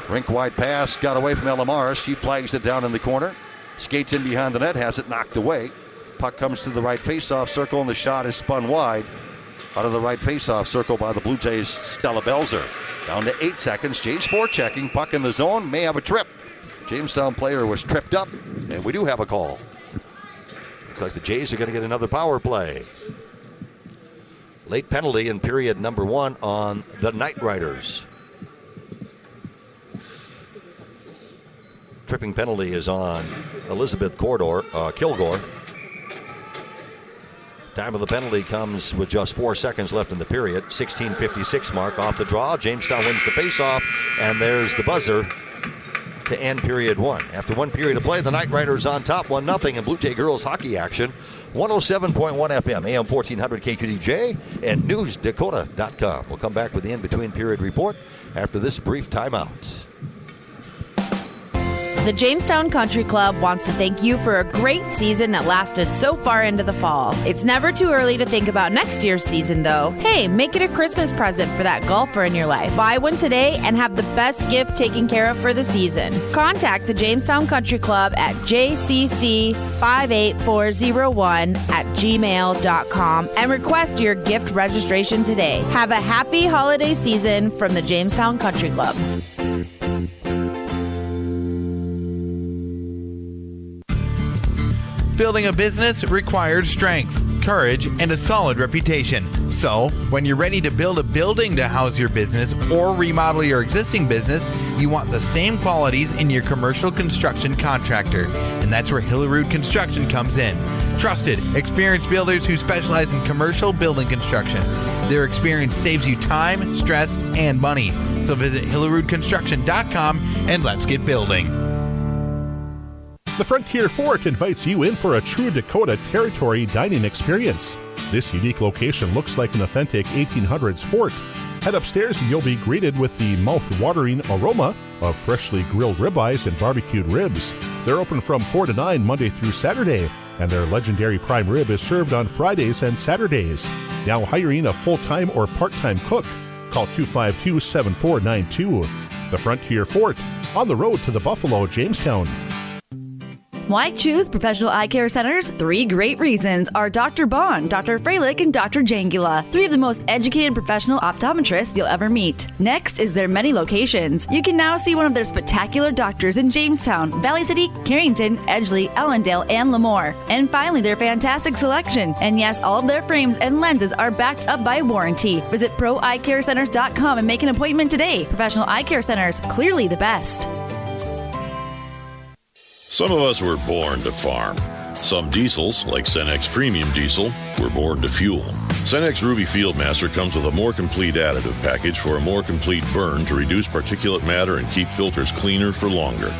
Speaker 1: Rink-wide pass got away from Ella Morris. She flags it down in the corner. Skates in behind the net, has it knocked away. Puck comes to the right face-off circle, and the shot is spun wide out of the right face-off circle by the Blue Jays' Stella Belzer. Down to 8 seconds. Jays forechecking. Puck in the zone. May have a trip. Jamestown player was tripped up, and we do have a call. Looks like the Jays are going to get another power play. Late penalty in period number 1 on the Knightriders. Tripping penalty is on Elizabeth Kilgore. Time of the penalty comes with just 4 seconds left in the period. 16:56 mark off the draw. Jamestown wins the faceoff, and there's the buzzer to end period 1. After 1 period of play, the Knightriders on top 1-0 in Blue Jay girls hockey action. 107.1 FM, AM 1400 KQDJ, and NewsDakota.com. We'll come back with the in-between period report after this brief timeout.
Speaker 15: The Jamestown Country Club wants to thank you for a great season that lasted so far into the fall. It's never too early to think about next year's season, though. Hey, make it a Christmas present for that golfer in your life. Buy one today and have the best gift taken care of for the season. Contact the Jamestown Country Club at jcc58401@gmail.com and request your gift registration today. Have a happy holiday season from the Jamestown Country Club.
Speaker 16: Building a business requires strength, courage, and a solid reputation. So, when you're ready to build a building to house your business or remodel your existing business, you want the same qualities in your commercial construction contractor. And that's where Hillerud Construction comes in. Trusted, experienced builders who specialize in commercial building construction. Their experience saves you time, stress, and money. So visit HillerudConstruction.com and let's get building.
Speaker 17: The Frontier Fort invites you in for a true Dakota Territory dining experience. This unique location looks like an authentic 1800s fort. Head upstairs and you'll be greeted with the mouth-watering aroma of freshly grilled ribeyes and barbecued ribs. They're open from 4 to 9 Monday through Saturday, and their legendary prime rib is served on Fridays and Saturdays. Now hiring a full-time or part-time cook. Call 252-7492. The Frontier Fort, on the road to the Buffalo, Jamestown.
Speaker 18: Why choose Professional Eye Care Centers? 3 great reasons are Dr. Bond, Dr. Freilich, and Dr. Jangula, 3 of the most educated professional optometrists you'll ever meet. Next is their many locations. You can now see one of their spectacular doctors in Jamestown, Valley City, Carrington, Edgeley, Ellendale, and Lemoore. And finally, their fantastic selection. And yes, all of their frames and lenses are backed up by warranty. Visit ProEyeCareCenters.com and make an appointment today. Professional Eye Care Centers, clearly the best.
Speaker 19: Some of us were born to farm. Some diesels, like Cenex Premium Diesel, were born to fuel. Cenex Ruby Fieldmaster comes with a more complete additive package for a more complete burn to reduce particulate matter and keep filters cleaner for longer.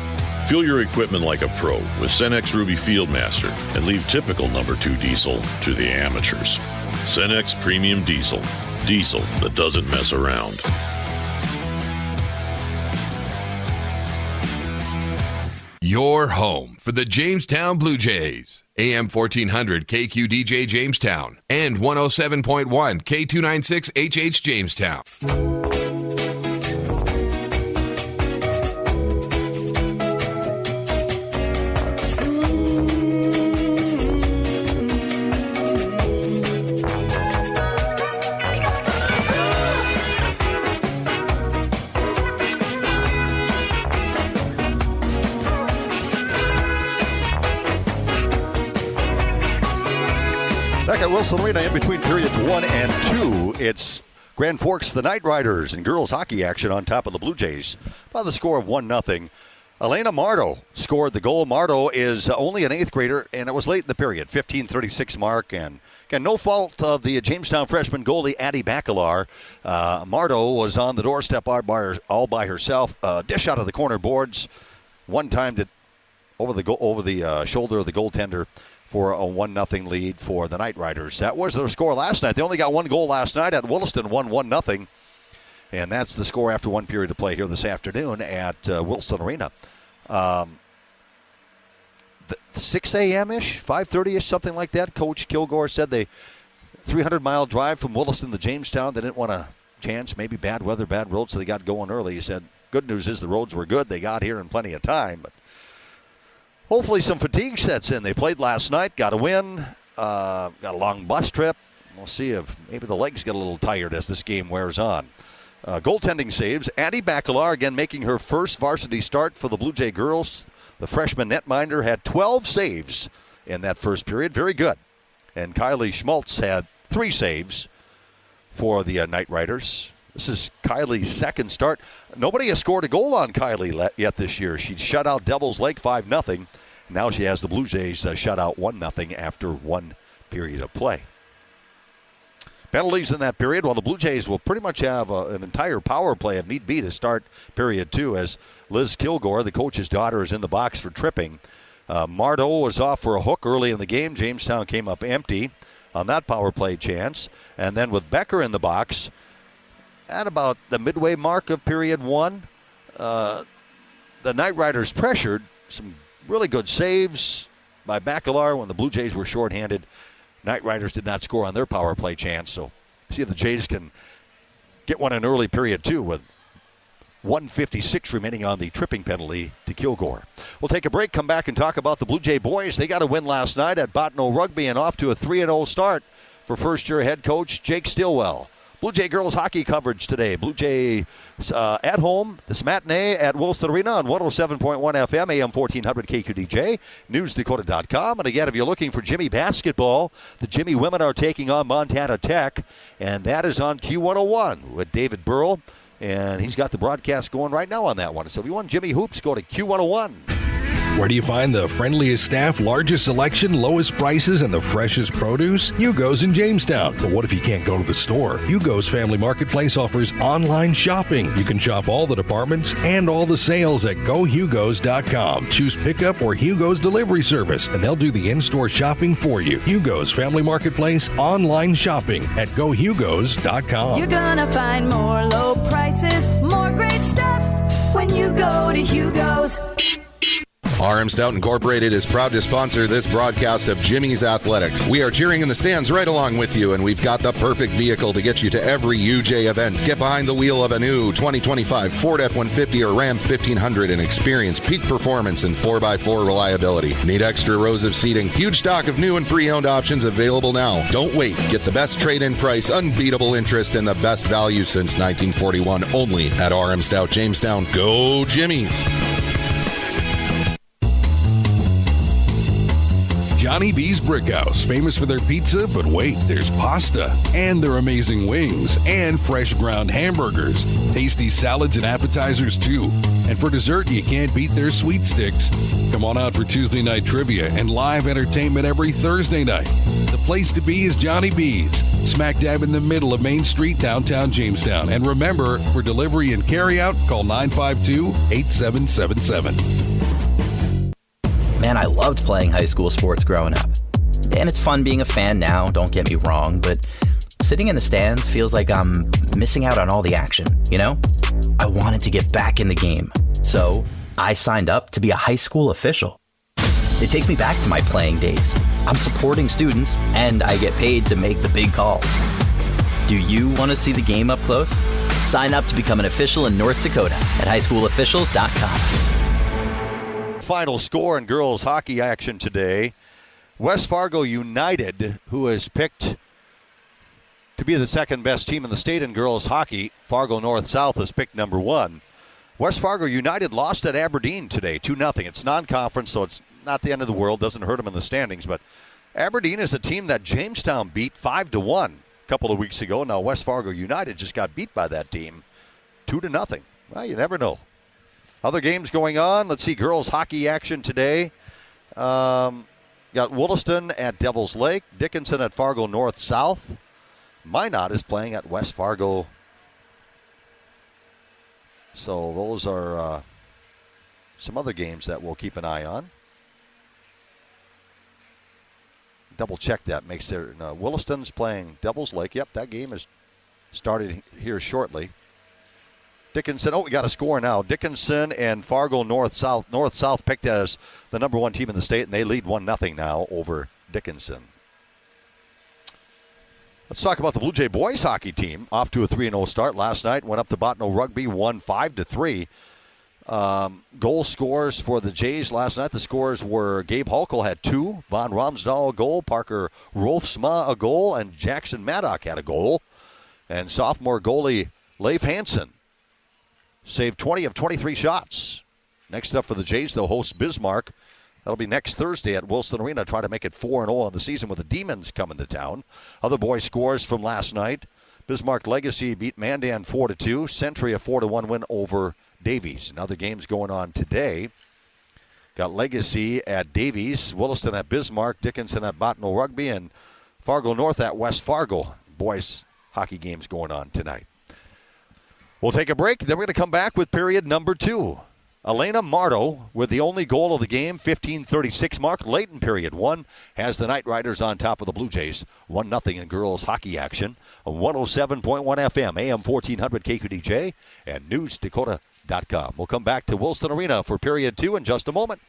Speaker 19: Fuel your equipment like a pro with Cenex Ruby Fieldmaster and leave typical number 2 diesel to the amateurs. Cenex Premium Diesel. Diesel that doesn't mess around.
Speaker 13: Your home for the Jamestown Blue Jays. AM 1400 KQDJ Jamestown and 107.1 K296 HH Jamestown.
Speaker 1: at Wilson Arena in between periods 1 and 2. It's Grand Forks, the Knightriders, and girls hockey action on top of the Blue Jays by the score of 1-0. Elena Marto scored the goal. Marto is only an 8th grader, and it was late in the period, 15:36 mark, and again, no fault of the Jamestown freshman goalie, Addie Bacalar. Marto was on the doorstep all by herself. Dish out of the corner boards. One time that over the shoulder of the goaltender for a 1-0 lead for the Knightriders. That was their score last night. They only got one goal last night at Williston, won 1-0. And that's the score after one period of play here this afternoon at Wilson Arena. 6 a.m.-ish, 5:30-ish, something like that. Coach Kilgore said they 300-mile drive from Williston to Jamestown. They didn't want a chance, maybe bad weather, bad roads, so they got going early. He said, good news is the roads were good. They got here in plenty of time. But hopefully some fatigue sets in. They played last night, got a win, got a long bus trip. We'll see if maybe the legs get a little tired as this game wears on. Goaltending saves. Addie Bacalar, again, making her first varsity start for the Blue Jay girls. The freshman netminder had 12 saves in that first period. Very good. And Kylie Schmaltz had 3 saves for the Knightriders. This is Kylie's second start. Nobody has scored a goal on Kylie yet this year. She shut out Devils Lake 5-0. Now she has the Blue Jays shut out 1-0 after one period of play. Penalties in that period, while the Blue Jays will pretty much have an entire power play if need be to start period 2, as Liz Kilgore, the coach's daughter, is in the box for tripping. Marto was off for a hook early in the game. Jamestown came up empty on that power play chance. And then with Becker in the box, at about the midway mark of period 1, the Knightriders pressured. Some really good saves by Bacalar when the Blue Jays were shorthanded. Knightriders did not score on their power play chance, so see if the Jays can get one in early period 2 with 1:56 remaining on the tripping penalty to Kilgore. We'll take a break, come back and talk about the Blue Jay boys. They got a win last night at Bottineau Rugby and off to a 3-0 start for first-year head coach Jake Stillwell. Blue Jay girls hockey coverage today. Blue Jays at home, this matinee at Wilson Arena on 107.1 FM, AM 1400 KQDJ, newsdakota.com. And again, if you're looking for Jimmy basketball, the Jimmy women are taking on Montana Tech, and that is on Q101 with David Burrell, and he's got the broadcast going right now on that one. So if you want Jimmy Hoops, go to Q101.
Speaker 12: Where do you find the friendliest staff, largest selection, lowest prices, and the freshest produce? Hugo's in Jamestown. But what if you can't go to the store? Hugo's Family Marketplace offers online shopping. You can shop all the departments and all the sales at GoHugos.com. Choose pickup or Hugo's delivery service, and they'll do the in-store shopping for you. Hugo's Family Marketplace online shopping at GoHugos.com.
Speaker 18: You're gonna find more low prices, more great stuff when you go to Hugo's.
Speaker 20: RM Stout Incorporated is proud to sponsor this broadcast of Jimmy's Athletics. We are cheering in the stands right along with you, and we've got the perfect vehicle to get you to every UJ event. Get behind the wheel of a new 2025 Ford F-150 or Ram 1500 and experience peak performance and 4x4 reliability. Need extra rows of seating? Huge stock of new and pre-owned options available now. Don't wait. Get the best trade-in price, unbeatable interest, and the best value since 1941 only at RM Stout Jamestown. Go Jimmy's!
Speaker 12: Johnny B's Brickhouse, famous for their pizza, but wait, there's pasta, and their amazing wings, and fresh ground hamburgers, tasty salads and appetizers too. And for dessert, you can't beat their sweet sticks. Come on out for Tuesday night trivia and live entertainment every Thursday night. The place to be is Johnny B's, smack dab in the middle of Main Street, downtown Jamestown. And remember, for delivery and carryout, call 952-8777.
Speaker 21: Man, I loved playing high school sports growing up. And it's fun being a fan now, don't get me wrong, but sitting in the stands feels like I'm missing out on all the action, you know? I wanted to get back in the game, so I signed up to be a high school official. It takes me back to my playing days. I'm supporting students, and I get paid to make the big calls. Do you want to see the game up close? Sign up to become an official in North Dakota at highschoolofficials.com.
Speaker 1: Final score in girls hockey action today. West Fargo United, who is picked to be the second best team in the state in girls hockey. Fargo North-South is picked number 1. West Fargo United lost at Aberdeen today, 2-0. It's non-conference, so it's not the end of the world. Doesn't hurt them in the standings, but Aberdeen is a team that Jamestown beat 5-1 a couple of weeks ago. Now West Fargo United just got beat by that team 2-0. Well, you never know. Other games going on. Let's see girls hockey action today. Got Williston at Devil's Lake, Dickinson at Fargo North South. Minot is playing at West Fargo. So those are some other games that we'll keep an eye on. Double check that. Makes there. Williston's playing Devil's Lake. Yep, that game is started here shortly. Dickinson, we got a score now. Dickinson and Fargo North South. North South picked as the number one team in the state, and they lead 1-0 now over Dickinson. Let's talk about the Blue Jay boys hockey team. Off to a 3-0 start last night. Went up to Bottineau Rugby, won 5-3. Goal scores for the Jays last night. The scores were Gabe Hulkel had 2, Von Romsdahl a goal, Parker Rolfsma a goal, and Jackson Maddock had a goal. And sophomore goalie Leif Hansen saved 20 of 23 shots. Next up for the Jays, they'll host Bismarck. That'll be next Thursday at Wilson Arena. Try to make it 4-0 on the season with the Demons coming to town. Other boys scores from last night. Bismarck Legacy beat Mandan 4-2. Century a 4-1 win over Davies. And other games going on today. Got Legacy at Davies, Williston at Bismarck, Dickinson at Bottineau Rugby, and Fargo North at West Fargo. Boys hockey games going on tonight. We'll take a break. Then we're going to come back with period number 2. Elena Marto with the only goal of the game, 15:36 mark. Late in period 1 has the Knightriders on top of the Blue Jays. 1-0 in girls hockey action. 107.1 FM, AM 1400 KQDJ, and NewsDakota.com. We'll come back to Wilson Arena for period 2 in just a moment.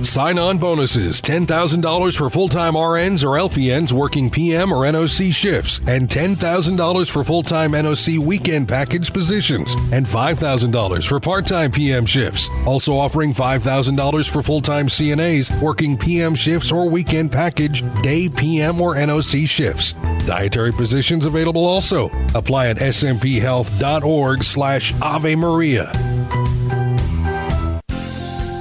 Speaker 12: Sign-on bonuses, $10,000 for full-time RNs or LPNs working PM or NOC shifts, and $10,000 for full-time NOC weekend package positions, and $5,000 for part-time PM shifts. Also offering $5,000 for full-time CNAs working PM shifts or weekend package, day, PM, or NOC shifts. Dietary positions available also. Apply at smphhealth.org/Ave Maria.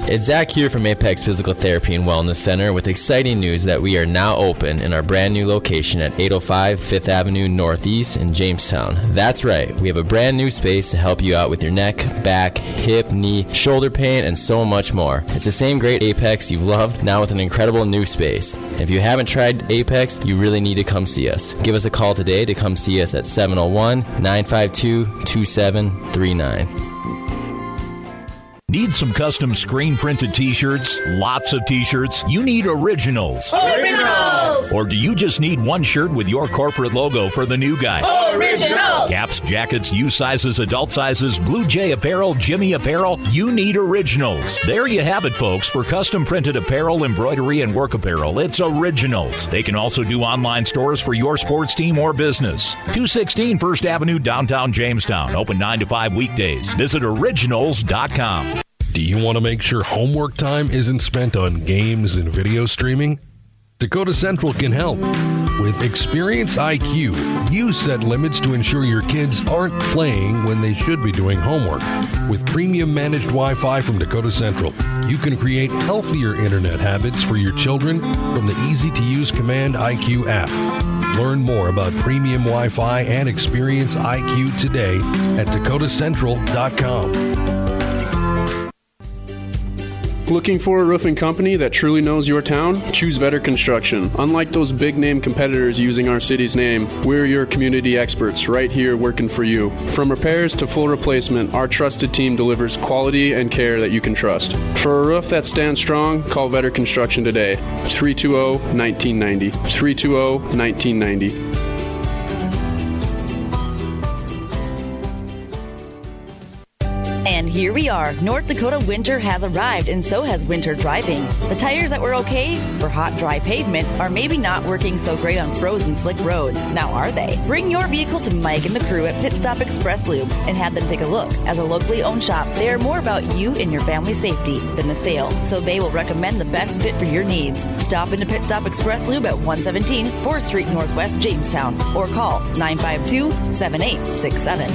Speaker 2: It's Zach here from Apex Physical Therapy and Wellness Center with exciting news that we are now open in our brand new location at 805 5th Avenue Northeast in Jamestown. That's right, we have a brand new space to help you out with your neck, back, hip, knee, shoulder pain, and so much more. It's the same great Apex you've loved, now with an incredible new space. If you haven't tried Apex, you really need to come see us. Give us a call today to come see us at 701-952-2739.
Speaker 14: Need some custom screen-printed t-shirts? Lots of t-shirts? You need originals.
Speaker 22: Originals!
Speaker 14: Or do you just need one shirt with your corporate logo for the new guy?
Speaker 22: Originals!
Speaker 14: Caps, jackets, U sizes, adult sizes, Blue Jay apparel, Jimmy apparel. You need originals. There you have it, folks. For custom-printed apparel, embroidery, and work apparel, it's Originals. They can also do online stores for your sports team or business. 216 First Avenue, downtown Jamestown. Open 9 to 5 weekdays. Visit originals.com.
Speaker 12: Do you want to make sure homework time isn't spent on games and video streaming? Dakota Central can help. With Experience IQ, you set limits to ensure your kids aren't playing when they should be doing homework. With premium managed Wi-Fi from Dakota Central, you can create healthier internet habits for your children from the easy-to-use Command IQ app. Learn more about premium Wi-Fi and Experience IQ today at dakotacentral.com.
Speaker 23: Looking for a roofing company that truly knows your town? Choose Vetter Construction. Unlike those big-name competitors using our city's name, we're your community experts right here working for you. From repairs to full replacement, our trusted team delivers quality and care that you can trust. For a roof that stands strong, call Vetter Construction today. 320-1990. 320-1990.
Speaker 18: And here we are. North Dakota winter has arrived, and so has winter driving. The tires that were okay for hot, dry pavement are maybe not working so great on frozen, slick roads. Now, are they? Bring your vehicle to Mike and the crew at Pit Stop Express Lube and have them take a look. As a locally owned shop, they are more about you and your family's safety than the sale, so they will recommend the best fit for your needs. Stop into Pit Stop Express Lube at 117 4th Street Northwest, Jamestown, or call 952-7867.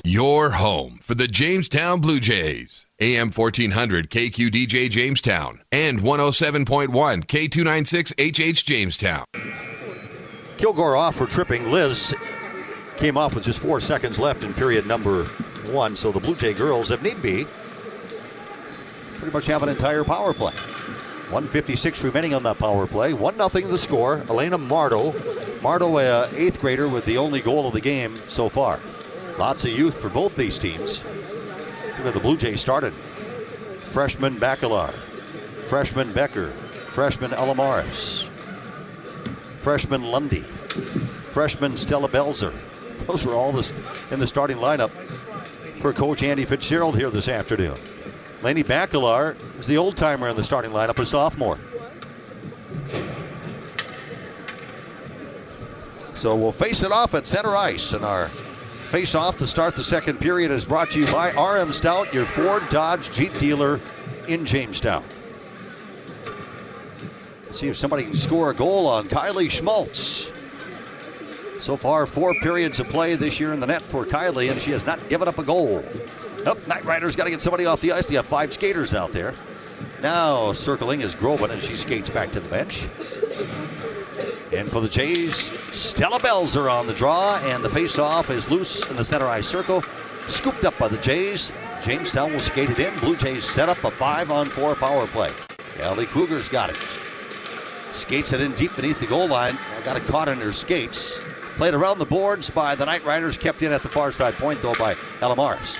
Speaker 13: Your home for the Jamestown Blue Jays. AM 1400 KQDJ Jamestown and 107.1 K296HH Jamestown.
Speaker 1: Kilgore off for tripping. Liz came off with just 4 seconds left in period number 1. So the Blue Jay girls, if need be, pretty much have an entire power play. 1:56 remaining on that power play. 1-0 the score. Elena Mardo. Mardo, a 8th grader, with the only goal of the game so far. Lots of youth for both these teams. Look at the Blue Jays started. Freshman Bacalar. Freshman Becker. Freshman Elamaris. Freshman Lundy. Freshman Stella Belzer. Those were all in the starting lineup for Coach Andy Fitzgerald here this afternoon. Lainey Bacalar is the old-timer in the starting lineup, a sophomore. So we'll face it off at center ice, and our face-off to start the second period is brought to you by RM Stout, your Ford Dodge Jeep dealer in Jamestown. Let's see if somebody can score a goal on Kylie Schmaltz. So far, 4 periods of play this year in the net for Kylie, and she has not given up a goal. Knightriders got to get somebody off the ice. They have 5 skaters out there. Now circling is Groban as she skates back to the bench. And for the Jays, Stella Belzer on the draw, and the face-off is loose in the center ice circle. Scooped up by the Jays. Jamestown will skate it in. Blue Jays set up a 5-on-4 power play. Ellie Kruger's got it. Skates it in deep beneath the goal line. Got it caught in her skates. Played around the boards by the Knightriders. Kept in at the far side point, though, by Elamaris.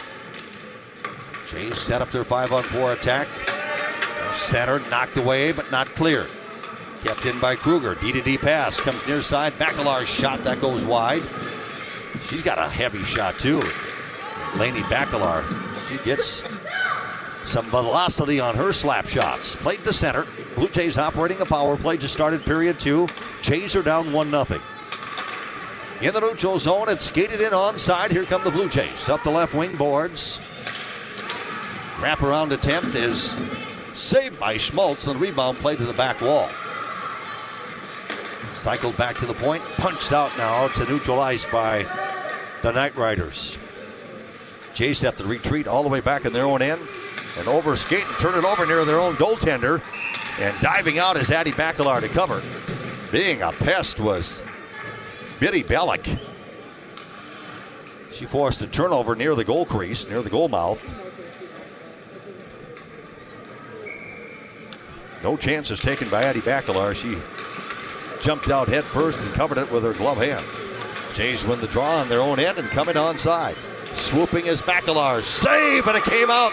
Speaker 1: Jays set up their 5-on-4 attack. Center knocked away, but not cleared. Kept in by Kruger. D-to-D pass comes near side. Bacalar's shot that goes wide. She's got a heavy shot too. Lainey Bacalar. She gets some velocity on her slap shots. Played to center. Blue Jays operating a power play. Just started period 2. Jays are down 1-0. In the neutral zone, it's skated in onside. Here come the Blue Jays. Up the left wing boards. Wraparound attempt is saved by Schmaltz, and the rebound played to the back wall. Cycled back to the point, punched out now to neutral ice by the Knightriders. Jays have to retreat all the way back in their own end and over skate and turn it over near their own goaltender. And diving out is Addie Bacalar to cover. Being a pest was Biddy Bellick. She forced a turnover near the goal crease, near the goal mouth. No chances taken by Addie Bacalar. She jumped out head first and covered it with her glove hand. Jays win the draw on their own end and coming onside. Swooping is Bacalar. Save, and it came out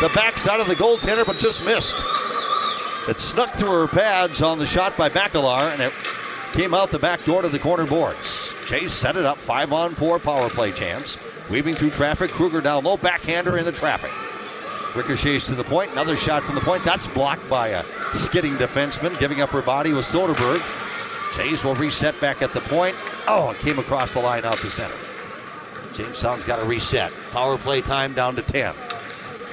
Speaker 1: the backside of the goaltender, but just missed. It snuck through her pads on the shot by Bacalar, and it came out the back door to the corner boards. Jays set it up, 5-on-4 power play chance. Weaving through traffic, Kruger down low, backhander in the traffic. Ricochets to the point, another shot from the point. That's blocked by a skidding defenseman. Giving up her body was Soderberg. Jays will reset back at the point. Oh, it came across the line out to center. Jamestown's got to reset. Power play time down to 10.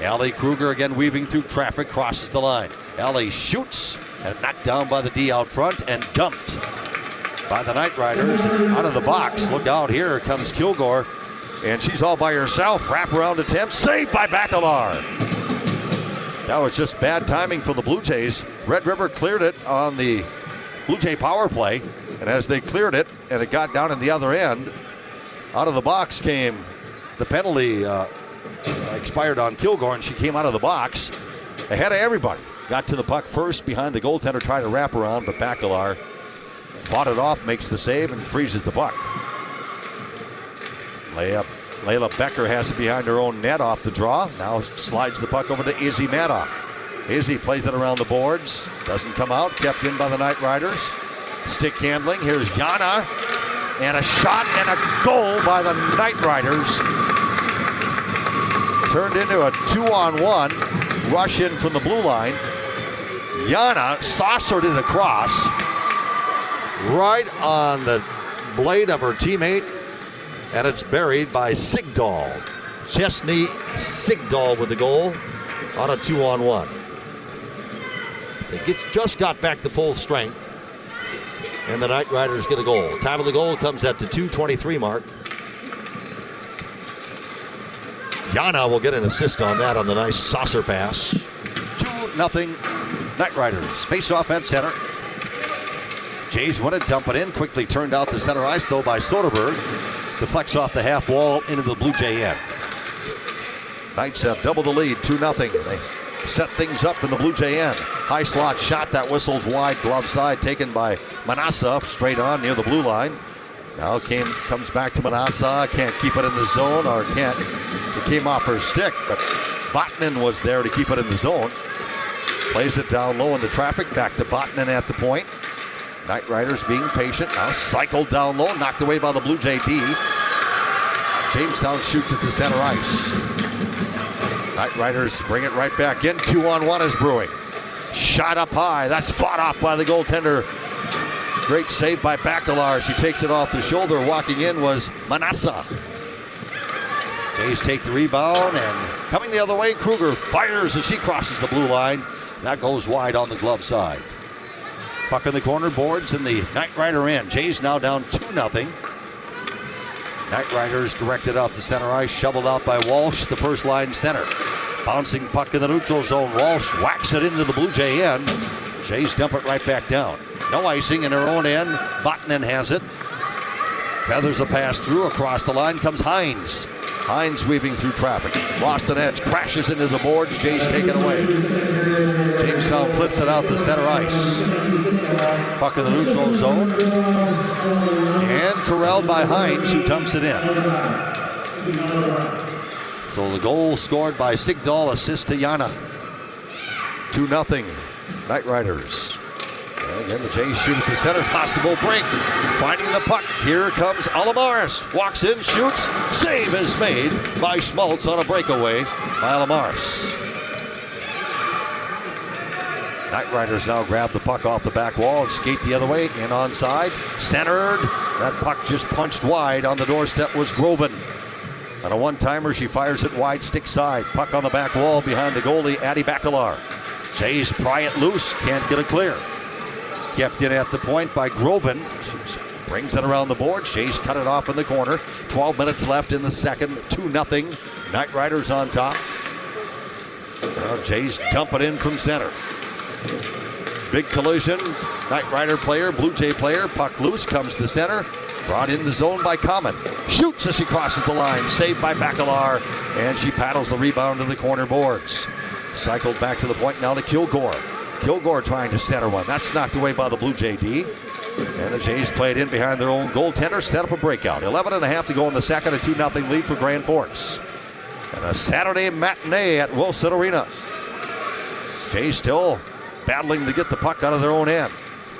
Speaker 1: Allie Kruger again weaving through traffic, crosses the line. Allie shoots and knocked down by the D out front and dumped by the Knightriders out of the box. Look out, here comes Kilgore, and she's all by herself. Wraparound attempt, saved by Bacalar. That was just bad timing for the Blue Jays. Red River cleared it on the Blue Jay power play, and as they cleared it and it got down in the other end, out of the box came the penalty expired on Kilgore, and she came out of the box ahead of everybody. Got to the puck first behind the goaltender, tried to wrap around, but Bacalar fought it off, makes the save, and freezes the puck. Layla Becker has it behind her own net off the draw. Now slides the puck over to Izzy Maddock. Izzy plays it around the boards. Doesn't come out. Kept in by the Knightriders. Stick handling. Here's Yana. And a shot and a goal by the Knightriders. Turned into a 2-on-1. Rush in from the blue line. Yana saucered it across. Right on the blade of her teammate. And it's buried by Sigdahl. Chesney Sigdahl with the goal on a 2-on-1. They just got back to full strength. And the Knightriders get a goal. Time of the goal comes at the 2:23 mark. Yana will get an assist on that on the nice saucer pass. 2-0 Knightriders. Face off at center. Jays want to dump it in. Quickly turned out the center ice, though, by Soderberg. Deflects off the half wall into the Blue Jay end. Knights have double the lead, 2-0. They set things up in the Blue Jay end. High slot shot that whistled wide, glove side, taken by Manassa, straight on near the blue line. Now comes back to Manassa, can't keep it in the zone, or can't. It came off her stick, but Botnin was there to keep it in the zone. Plays it down low into traffic, back to Botnin at the point. Knightriders being patient, now cycled down low, knocked away by the Blue Jay D. Jamestown shoots at the center ice. Knightriders bring it right back in, 2-on-1 is brewing. Shot up high, that's fought off by the goaltender. Great save by Bacalar. She takes it off the shoulder. Walking in was Manassa. Jays take the rebound, and coming the other way, Kruger fires as she crosses the blue line. That goes wide on the glove side. Puck in the corner, boards in the Knightrider end. Jays now down 2-0. Knightriders directed out the center ice, shoveled out by Walsh, the first line center. Bouncing puck in the neutral zone. Walsh whacks it into the Blue Jay end. Jays dump it right back down. No icing in her own end. Botnin has it. Feathers a pass through. Across the line comes Hines. Hines weaving through traffic. Lost an edge. Crashes into the boards. Jays take it away. Jamestown flips it out the center ice. Puck in the neutral zone. And corralled by Hines, who dumps it in. So the goal scored by Sigdahl, assist to Yana. 2-0 Knightriders. And again, the Jays shoot at the center. Possible break. Finding the puck. Here comes Alamaris. Walks in, shoots. Save is made by Schmaltz on a breakaway by Alamaris. Knightriders now grab the puck off the back wall and skate the other way. In onside. Centered. That puck just punched wide. On the doorstep was Groven. On a one-timer, she fires it wide, stick side. Puck on the back wall behind the goalie, Addie Bacalar. Jays pry it loose. Can't get it clear. Kept in at the point by Groven. She brings it around the board. Jays cut it off in the corner. 12 minutes left in the second. 2-0. Knightriders on top. Now Jays dump it in from center. Big collision. Knightrider player, Blue Jay player. Puck loose, comes to center. Brought in the zone by Common. Shoots as she crosses the line. Saved by Bacalar. And she paddles the rebound to the corner boards. Cycled back to the point now to Kilgore. Kilgore trying to center one. That's knocked away by the Blue Jay D. And the Jays played in behind their own goaltender, set up a breakout. 11.5 to go in the second, a 2-0 lead for Grand Forks. And a Saturday matinee at Wilson Arena. Jays still battling to get the puck out of their own end.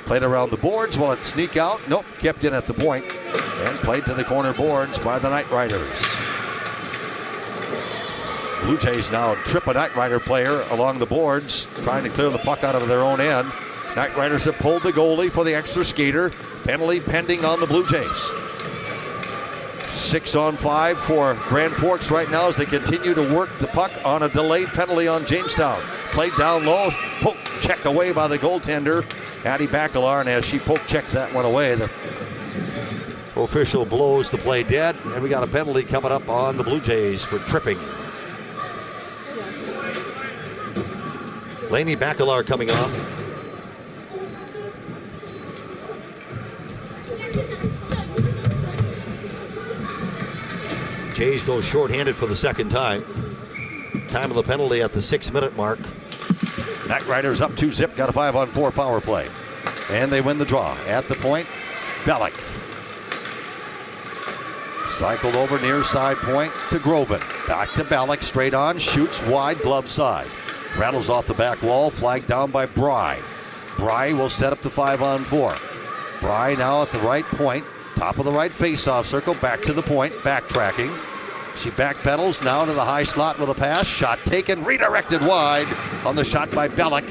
Speaker 1: Played around the boards. Will it sneak out? Nope, kept in at the point. And played to the corner boards by the Knightriders. Blue Jays now trip a Knightrider player along the boards, trying to clear the puck out of their own end. Knightriders have pulled the goalie for the extra skater. Penalty pending on the Blue Jays. 6-on-5 for Grand Forks right now as they continue to work the puck on a delayed penalty on Jamestown. Played down low, poke check away by the goaltender, Addie Bacalar, and as she poke checks that one away, the official blows the play dead, and we got a penalty coming up on the Blue Jays for tripping. Lainey Bacalar coming off. Jays go shorthanded for the second time. Time of the penalty at the 6-minute mark. Knightriders up 2-0, got a 5-on-4 power play. And they win the draw. At the point, Bellick. Cycled over near side point to Groven. Back to Bellick, straight on, shoots wide, glove side. Rattles off the back wall, flagged down by Bry. Bry will set up the 5-on-4. Bry now at the right point, top of the right face-off circle, back to the point, backtracking. She backpedals now to the high slot with a pass. Shot taken, redirected wide on the shot by Bellick.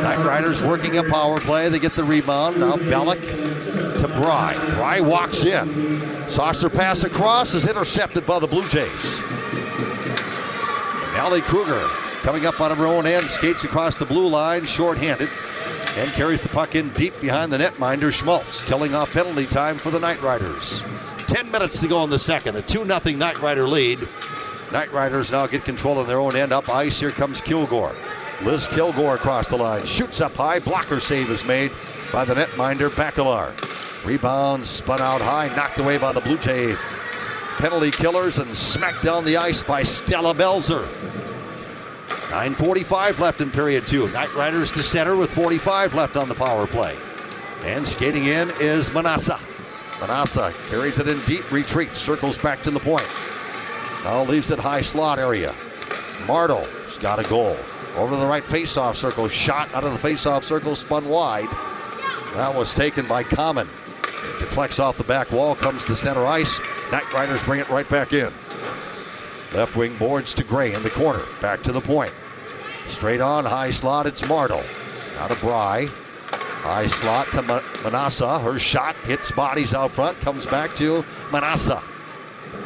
Speaker 1: Knightriders working a power play. They get the rebound. Now Bellick to Bry. Bry walks in. Saucer pass across is intercepted by the Blue Jays. Allie Kruger coming up out of her own end, skates across the blue line, short-handed, and carries the puck in deep behind the netminder, Schmaltz, killing off penalty time for the Knightriders. 10 minutes to go in the second, a 2-0 Knightrider lead. Knightriders now get control of their own end. Up ice, here comes Kilgore. Liz Kilgore across the line. Shoots up high. Blocker save is made by the netminder, Bacalar. Rebound spun out high. Knocked away by the Blue Jay penalty killers and smacked down the ice by Stella Belzer. 9:45 left in period 2. Knightriders to center with 45 left on the power play. And skating in is Manassa. Manassa carries it in deep, retreats, circles back to the point. Now leaves it high slot area. Mardo's got a goal. Over to the right faceoff circle. Shot out of the faceoff circle, spun wide. That was taken by Common. Deflects off the back wall, comes to center ice. Knightriders bring it right back in. Left wing boards to Gray in the corner. Back to the point. Straight on, high slot, it's Mardo. Out of Bry. High slot to Manassa. Her shot hits bodies out front, comes back to Manassa.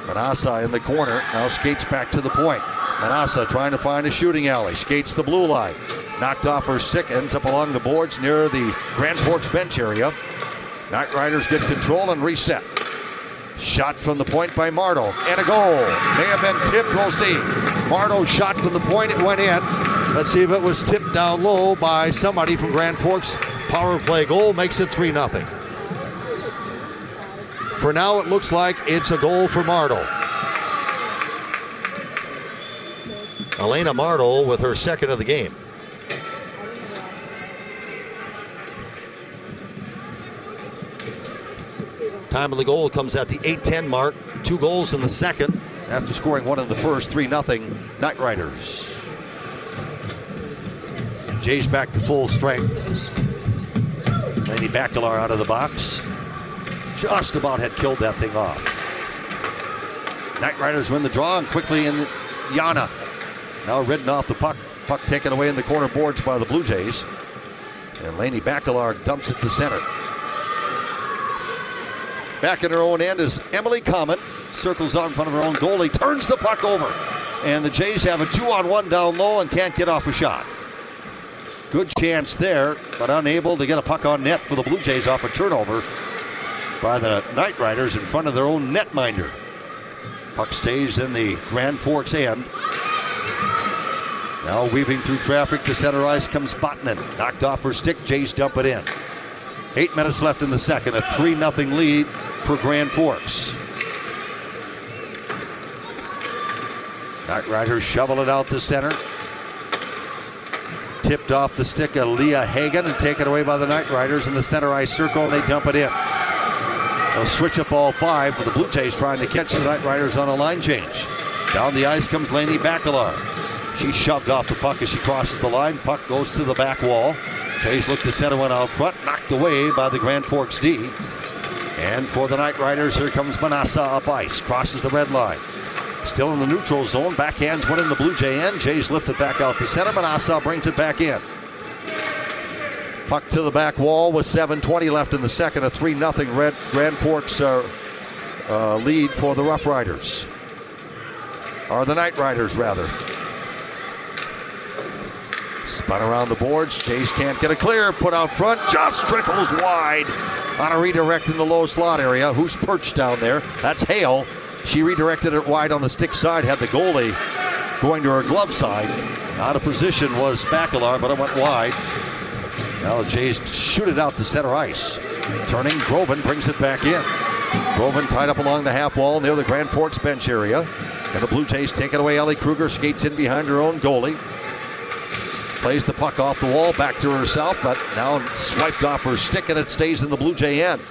Speaker 1: Manassa in the corner, now skates back to the point. Manassa trying to find a shooting alley, skates the blue line. Knocked off her stick, ends up along the boards near the Grand Forks bench area. Knightriders get control and reset. Shot from the point by Mardo, and a goal. May have been tipped, we'll see. Mardo shot from the point, it went in. Let's see if it was tipped down low by somebody from Grand Forks. Power play goal makes it 3-0. For now, it looks like it's a goal for Mardo. Elena Mardo with her second of the game. Time of the goal comes at the 8:10 mark. 2 goals in the second after scoring 1 in the first. 3-0 Knightriders. Jays back to full strength. Lady Bacalar out of the box. Just about had killed that thing off. Knightriders win the draw and quickly in Yana. Now ridden off the puck. Puck taken away in the corner boards by the Blue Jays. And Laney Bacalar dumps it to center. Back in her own end is Emily Common. Circles out in front of her own goalie. Turns the puck over. And the Jays have a 2-on-1 down low and can't get off a shot. Good chance there, but unable to get a puck on net for the Blue Jays off a turnover by the Knightriders in front of their own netminder. Puck stays in the Grand Forks end. Now weaving through traffic to center ice comes Botnan. Knocked off her stick, Jays dump it in. 8 minutes left in the second, a 3-0 lead for Grand Forks. Knightriders shovel it out the center. Tipped off the stick of Leah Hagan and taken away by the Knightriders in the center ice circle, and they dump it in. They'll switch up all 5 with the Blue Jays trying to catch the Knightriders on a line change. Down the ice comes Laney Bacalar. She shoved off the puck as she crosses the line. Puck goes to the back wall. Jays look to center one out front, knocked away by the Grand Forks D. And for the Knightriders, here comes Manassa up ice, crosses the red line. Still in the neutral zone, backhands one in the Blue Jay end. Jays lift it back out the center. Manassa brings it back in. Puck to the back wall with 7:20 left in the second. A 3-0 Red Grand Forks lead for the Rough Riders. Or the Knightriders, rather. Spun around the boards. Jays can't get a clear. Put out front. Just trickles wide on a redirect in the low slot area. Who's perched down there? That's Hale. She redirected it wide on the stick side. Had the goalie going to her glove side. Out of position was Bacalar, but it went wide. Now the Jays shoot it out to center ice. Turning, Groven brings it back in. Groven tied up along the half wall near the Grand Forks bench area. And the Blue Jays take it away. Ellie Kruger skates in behind her own goalie. Plays the puck off the wall back to herself, but now swiped off her stick and it stays in the Blue Jay end.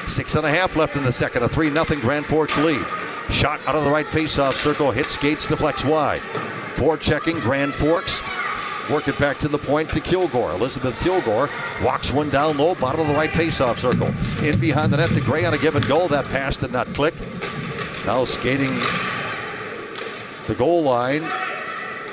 Speaker 1: 6.5 left in the second, a 3-0 Grand Forks lead. Shot out of the right faceoff circle, hits skates, deflects wide. Forechecking Grand Forks. Work it back to the point to Kilgore. Elizabeth Kilgore walks one down low, bottom of the right faceoff circle. In behind the net to Gray on a give and go. That pass did not click. Now skating the goal line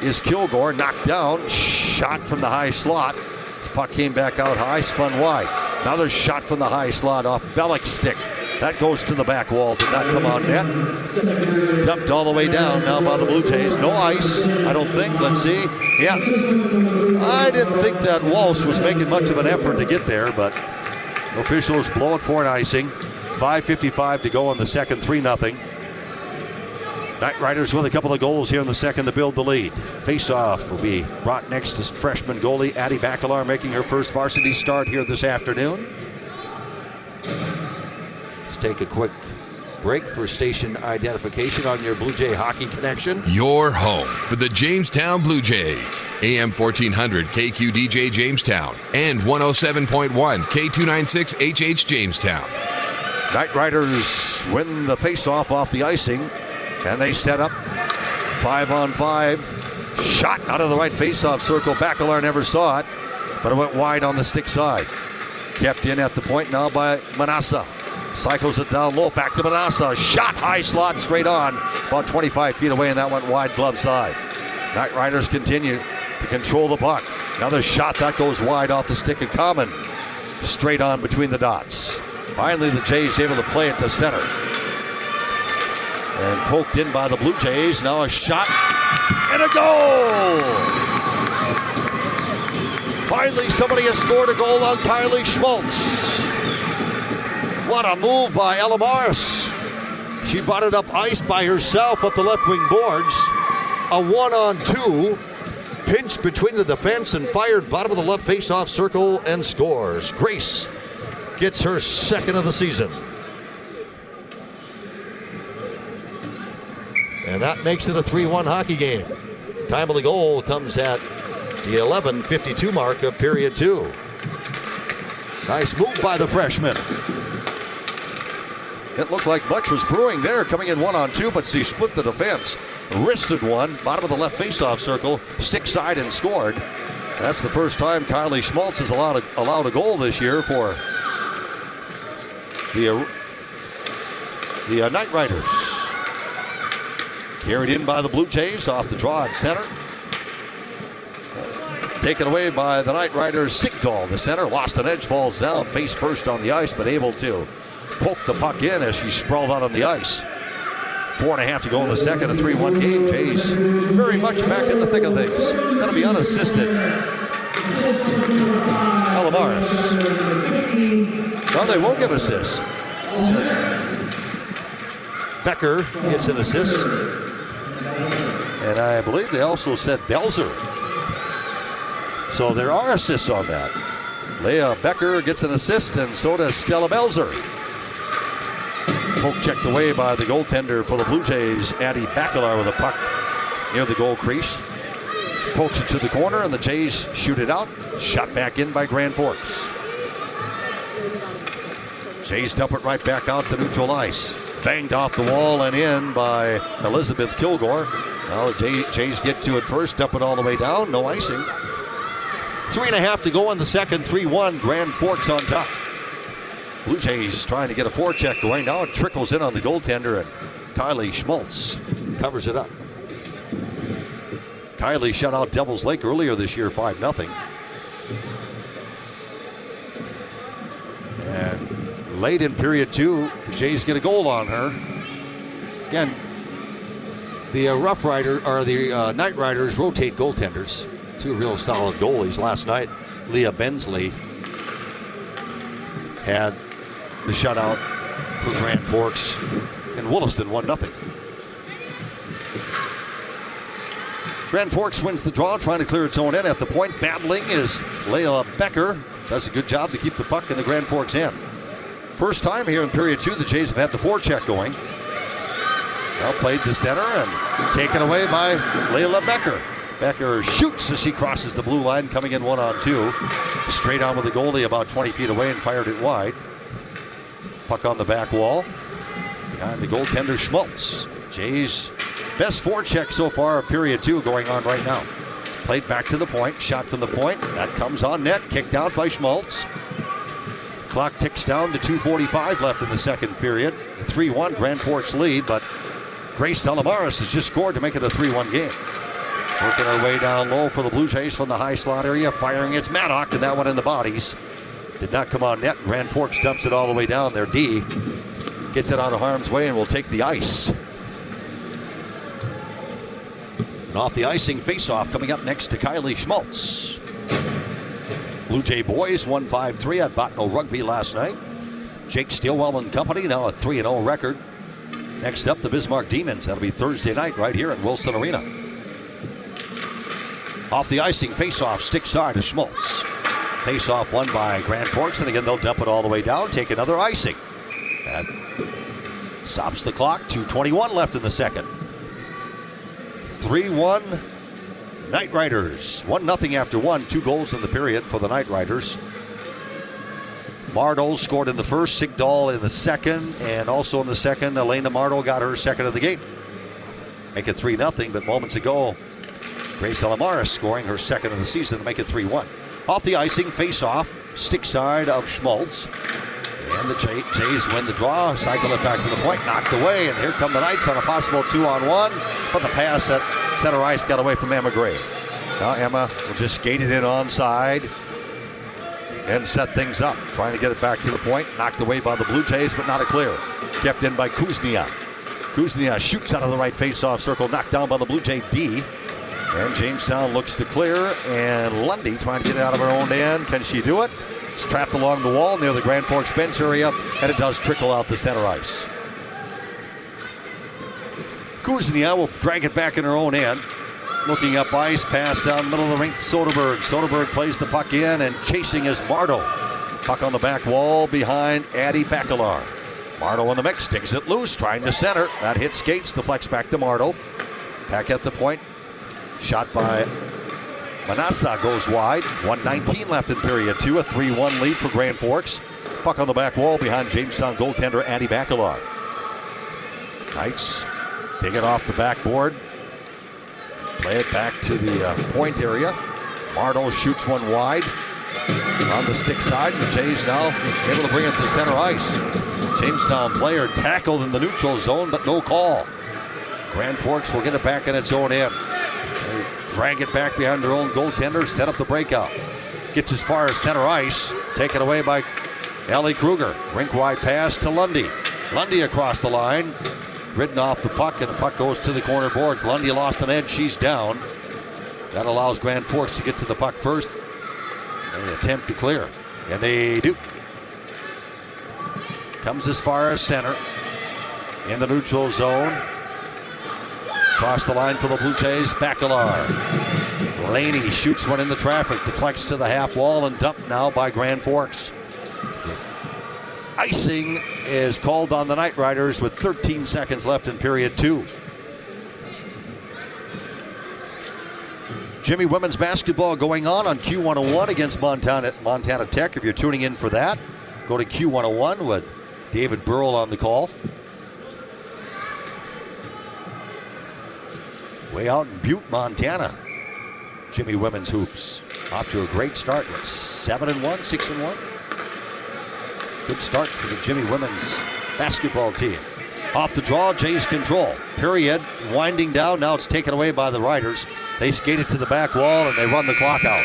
Speaker 1: is Kilgore, knocked down, shot from the high slot. This puck came back out high, spun wide. Another shot from the high slot off Bellick's stick. That goes to the back wall, did not come on net. Dumped all the way down now by the Blue Jays. No ice, I don't think. Let's see. Yeah, I didn't think that Walsh was making much of an effort to get there, but officials blow it for an icing. 5:55 to go in the second, 3-0. Knightriders with a couple of goals here in the second to build the lead. Face-off will be brought next to freshman goalie Addie Bacalar, making her first varsity start here this afternoon. Let's take a quick break for station identification on your Blue Jay Hockey Connection.
Speaker 13: Your home for the Jamestown Blue Jays. AM 1400 KQDJ Jamestown and 107.1 K296HH Jamestown.
Speaker 1: Knightriders win the face-off off the icing, and they set up 5-on-5. Shot out of the right face-off circle. Bacalar never saw it, but it went wide on the stick side. Kept in at the point now by Manassa. Cycles it down low, back to Manassa. Shot high slot straight on, about 25 feet away, and that went wide glove side. Knightriders continue to control the puck. Another shot that goes wide off the stick of Common. Straight on between the dots. Finally, the Jays able to play it to center. And poked in by the Blue Jays. Now a shot and a goal! Finally, somebody has scored a goal on Kylie Schmaltz. What a move by Ella Morris. She brought it up ice by herself up the left wing boards. A 1-on-2. Pinched between the defense and fired bottom of the left face-off circle and scores. Grace gets her second of the season. And that makes it a 3-1 hockey game. Time of the goal comes at the 11:52 mark of period 2. Nice move by the freshman. It looked like much was brewing there, coming in 1-on-2, but she split the defense. Wristed one, bottom of the left face-off circle, stick side and scored. That's the first time Kylie Schmaltz has allowed a goal this year for the Knightriders. Carried in by the Blue Jays off the draw at center. Taken away by the Knightriders. Sigdahl, the center, lost an edge, falls down, face first on the ice, but able to poke the puck in as she sprawled out on the ice. 4.5 to go in the second, a 3-1 game. Jays very much back in the thick of things. Going to be unassisted. Alamaris. Well, they won't give assists. Becker gets an assist. And I believe they also said Belzer. So there are assists on that. Leah Becker gets an assist, and so does Stella Belzer. Poke checked away by the goaltender for the Blue Jays, Addie Bacalar, with a puck near the goal crease. Pokes it to the corner, and the Jays shoot it out. Shot back in by Grand Forks. Jays dump it right back out to neutral ice. Banged off the wall and in by Elizabeth Kilgore. Now the Jays get to it first, dump it all the way down, no icing. 3.5 to go in the second, 3-1, Grand Forks on top. Blue Jays trying to get a forecheck going. Now it trickles in on the goaltender, and Kylie Schmaltz covers it up. Kylie shut out Devils Lake earlier this year, 5-0. And late in period 2, the Jays get a goal on her. Again, the Knightriders rotate goaltenders. Two real solid goalies. Last night, Leah Bensley had the shutout for Grand Forks, and Williston 1-0. Grand Forks wins the draw, trying to clear its own end at the point. Battling is Leila Becker. Does a good job to keep the puck in the Grand Forks end. First time here in period 2, the Jays have had the forecheck going. Now played to center and taken away by Leila Becker. Becker shoots as she crosses the blue line, coming in 1-on-2. Straight on with the goalie about 20 feet away and fired it wide. Puck on the back wall. Behind the goaltender, Schmaltz. Jays' best forecheck so far of period 2 going on right now. Played back to the point, shot from the point. That comes on net, kicked out by Schmaltz. Clock ticks down to 2:45 left in the second period. 3-1 Grand Forks lead, but Grace Telemaris has just scored to make it a 3-1 game. Working her way down low for the Blue Jays from the high slot area, firing its Maddock, and that one in the bodies. Did not come on net. Grand Forks dumps it all the way down. Their D gets it out of harm's way and will take the ice. And off the icing face-off coming up next to Kylie Schmaltz. Blue Jay boys won 5-3 at Botno Rugby last night. Jake Stilwell and company now a 3-0 record. Next up, the Bismarck Demons. That'll be Thursday night right here at Wilson Arena. Off the icing, face-off, stick side to Schmaltz. Face-off won by Grand Forks, and again, they'll dump it all the way down, take another icing. That stops the clock. 2:21 left in the second. 3-1 Knightriders. 1-0 after one. 2 goals in the period for the Knightriders. Mardo scored in the first, Sigdahl in the second, and also in the second, Elena Mardo got her second of the game. Make it 3-0, but moments ago, Grace Alamaris scoring her second of the season to make it 3-1. Off the icing, face-off, stick side of Schmaltz. And the Jays win the draw, cycle it back to the point, knocked away, and here come the Knights on a possible 2-on-1, but the pass at center ice got away from Emma Gray. Now Emma will just skate it in onside and set things up, trying to get it back to the point, knocked away by the Blue Jays, but not a clear. Kept in by Kuznia. Kuznia shoots out of the right face-off circle, knocked down by the Blue Jay D. And Jamestown looks to clear, and Lundy trying to get it out of her own end. Can she do it? It's trapped along the wall near the Grand Forks bench area, and it does trickle out the center ice. Kuznia will drag it back in her own end. Looking up ice, pass down the middle of the rink to Soderberg. Soderberg plays the puck in, and chasing is Mardo. Puck on the back wall behind Addie Bacalar. Mardo in the mix, sticks it loose, trying to center. That hits skates, deflects back to Mardo. Back at the point. Shot by Manassa goes wide. 1:19 left in period 2. A 3-1 lead for Grand Forks. Puck on the back wall behind Jamestown goaltender Addie Bacalar. Knights dig it off the backboard. Play it back to the point area. Mardo shoots one wide on the stick side. The Jays now able to bring it to center ice. Jamestown player tackled in the neutral zone, but no call. Grand Forks will get it back in its own end. They drag it back behind their own goaltender, set up the breakout. Gets as far as center ice. Taken away by Ellie Kruger. Rink-wide pass to Lundy. Lundy across the line. Ridden off the puck, and the puck goes to the corner boards. Lundy lost an edge. She's down. That allows Grand Forks to get to the puck first. They attempt to clear, and they do. Comes as far as center. In the neutral zone. Across the line for the Blue Jays, Bacalar. Laney shoots one in the traffic, deflects to the half wall, and dumped now by Grand Forks. Icing is called on the Knightriders with 13 seconds left in period 2. Jimmy women's basketball going on Q101 against Montana Tech. If you're tuning in for that, go to Q101 with David Burrell on the call. Way out in Butte, Montana. Jimmy women's hoops off to a great start with 7-1, 6-1. Good start for the Jimmy women's basketball team. Off the draw, Jays control. Period. Winding down. Now it's taken away by the Riders. They skate it to the back wall and they run the clock out.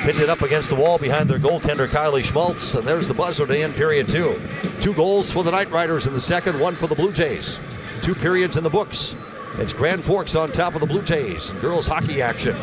Speaker 1: Pinned it up against the wall behind their goaltender, Kylie Schmaltz. And there's the buzzer to end period 2. 2 goals for the Knightriders in the second, 1 for the Blue Jays. 2 periods in the books. It's Grand Forks on top of the Blue Jays. Girls hockey action.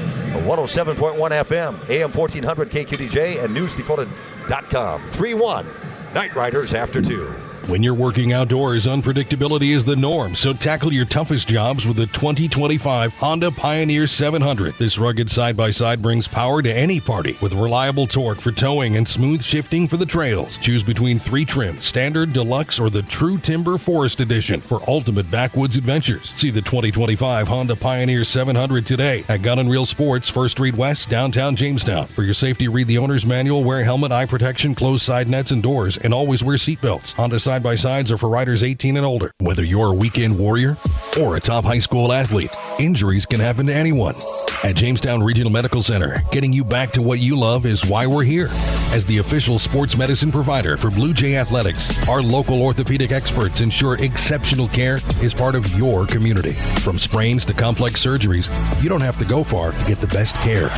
Speaker 1: 107.1 FM, AM 1400 KQDJ, and NewsDakota.com. 3-1. Knightriders after 2.
Speaker 12: When you're working outdoors, unpredictability is the norm, so tackle your toughest jobs with the 2025 Honda Pioneer 700. This rugged side-by-side brings power to any party with reliable torque for towing and smooth shifting for the trails. Choose between 3 trims, Standard, Deluxe, or the True Timber Forest Edition for ultimate backwoods adventures. See the 2025 Honda Pioneer 700 today at Gun & Reel Sports, 1st Street West, downtown Jamestown. For your safety, read the owner's manual, wear helmet, eye protection, close side nets and doors, and always wear seatbelts. Honda side-by-sides are for riders 18 and older. Whether you're a weekend warrior or a top high school athlete, injuries can happen to anyone. At Jamestown Regional Medical Center, getting you back to what you love is why we're here. As the official sports medicine provider for Blue Jay Athletics, our local orthopedic experts ensure exceptional care is part of your community. From sprains to complex surgeries, you don't have to go far to get the best care.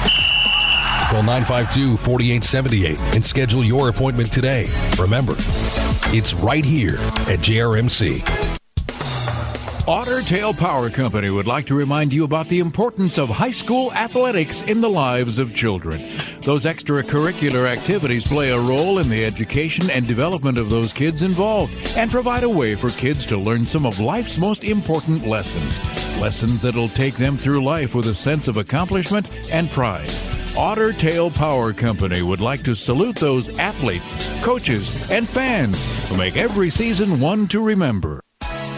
Speaker 12: Call 952-4878 and schedule your appointment today. Remember, it's right here at JRMC.
Speaker 3: Otter Tail Power Company would like to remind you about the importance of high school athletics in the lives of children. Those extracurricular activities play a role in the education and development of those kids involved and provide a way for kids to learn some of life's most important lessons. Lessons that'll take them through life with a sense of accomplishment and pride. Otter Tail Power Company would like to salute those athletes, coaches, and fans who make every season one to remember.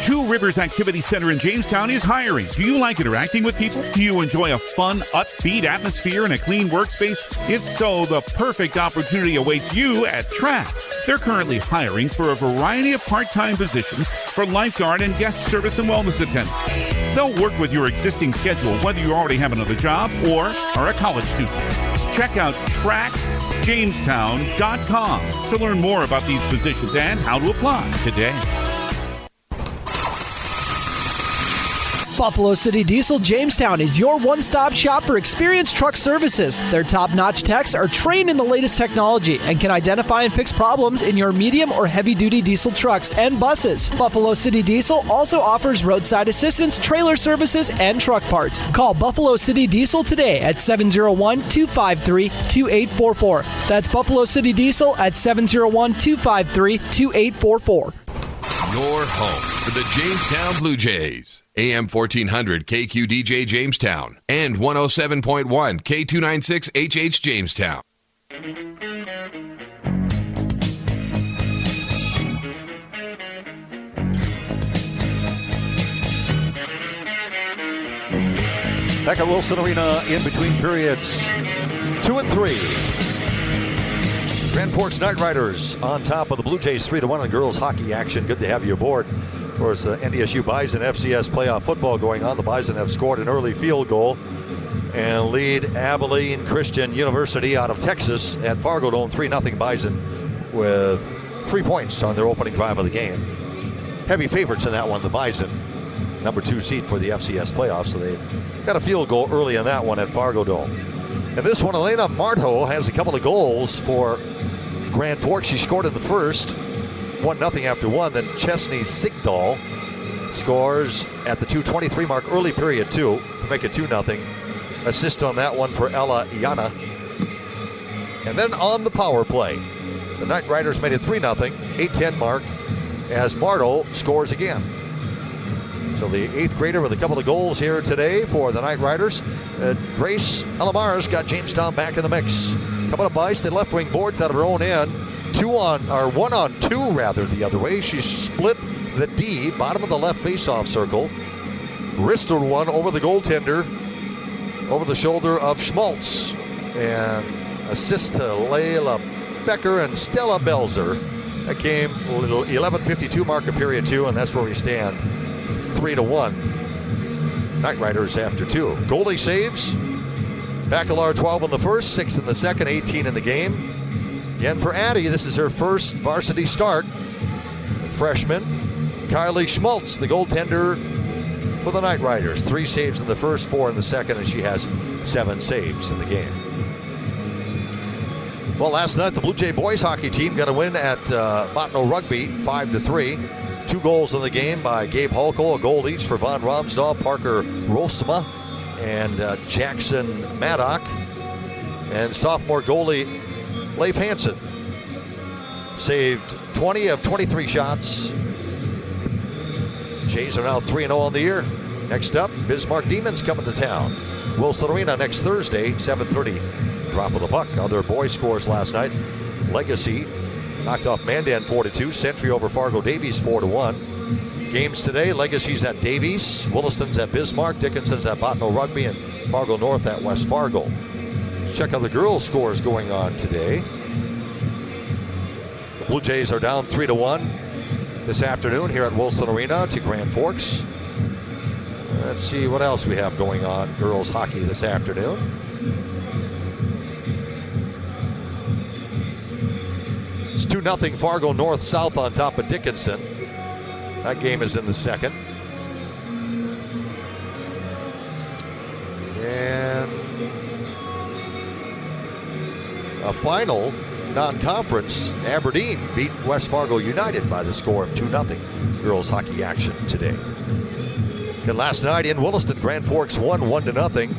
Speaker 4: Two Rivers Activity Center in Jamestown is hiring. Do you like interacting with people? Do you enjoy a fun, upbeat atmosphere and a clean workspace? If so, the perfect opportunity awaits you at TRAC. They're currently hiring for a variety of part-time positions for lifeguard and guest service and wellness attendants. They'll work with your existing schedule, whether you already have another job or are a college student. Check out TRACJamestown.com to learn more about these positions and how to apply today.
Speaker 7: Buffalo City Diesel Jamestown is your one-stop shop for experienced truck services. Their top-notch techs are trained in the latest technology and can identify and fix problems in your medium or heavy-duty diesel trucks and buses. Buffalo City Diesel also offers roadside assistance, trailer services, and truck parts. Call Buffalo City Diesel today at 701-253-2844. That's Buffalo City Diesel at 701-253-2844.
Speaker 13: Your home for the Jamestown Blue Jays. AM 1400 KQDJ Jamestown and 107.1 K296 HH Jamestown.
Speaker 1: Back at Wilson Arena in between periods 2 and 3. Grand Forks Knightriders on top of the Blue Jays 3-1 in girls hockey action. Good to have you aboard. Of course, NDSU Bison FCS playoff football going on. The Bison have scored an early field goal and lead Abilene Christian University out of Texas at Fargo Dome 3-0 Bison with 3 points on their opening drive of the game. Heavy favorites in that one, the Bison. Number 2 seed for the FCS playoffs, so they got a field goal early in that one at Fargo Dome. And this one, Elena Marto has a couple of goals for Grand Forks. She scored in the first, 1-0 after one. Then Chesney Sigdahl scores at the 2:23 mark, early period 2, to make it 2-0. Assist on that one for Ella Iana. And then on the power play, the Knightriders made it 3-0, 8:10 mark, as Marto scores again. So the 8th grader with a couple of goals here today for the Knightriders. Grace Alamar's got Jamestown back in the mix. Coming up ice, the left wing boards out of her own end. 1 on 2 rather the other way. She split the D, bottom of the left faceoff circle. Wristed one over the goaltender, over the shoulder of Schmaltz. And assist to Layla Becker and Stella Belzer. That came 11:52 mark of period 2, and that's where we stand. 3-1. Knightriders after 2. Goalie saves. Bacalar 12 in the first, 6 in the second, 18 in the game. Again for Addie, this is her first varsity start. Freshman Kylie Schmaltz, the goaltender for the Knightriders. 3 saves in the first, 4 in the second, and she has 7 saves in the game. Well, last night the Blue Jay boys hockey team got a win at Botno Rugby, 5-3. 2 goals in the game by Gabe Holko, a goal each for Von Romsdahl, Parker Rolfsma, and Jackson Maddock. And sophomore goalie Leif Hansen saved 20 of 23 shots. Jays are now 3-0 on the year. Next up, Bismarck Demons coming to town. Wilson Arena next Thursday, 7:30. Drop of the puck. Other boys scores last night. Legacy knocked off Mandan 4-2. Century over Fargo Davies 4-1. Games today, Legacy's at Davies, Williston's at Bismarck, Dickinson's at Botno Rugby, and Fargo North at West Fargo. Check out the girls' scores going on today. The Blue Jays are down 3-1 this afternoon here at Wilson Arena to Grand Forks. Let's see what else we have going on girls hockey this afternoon. It's 2-0 Fargo North South on top of Dickinson. That game is in the second. And a final non-conference, Aberdeen beat West Fargo United by the score of 2-0. Girls hockey action today. And last night in Williston, Grand Forks won 1-0.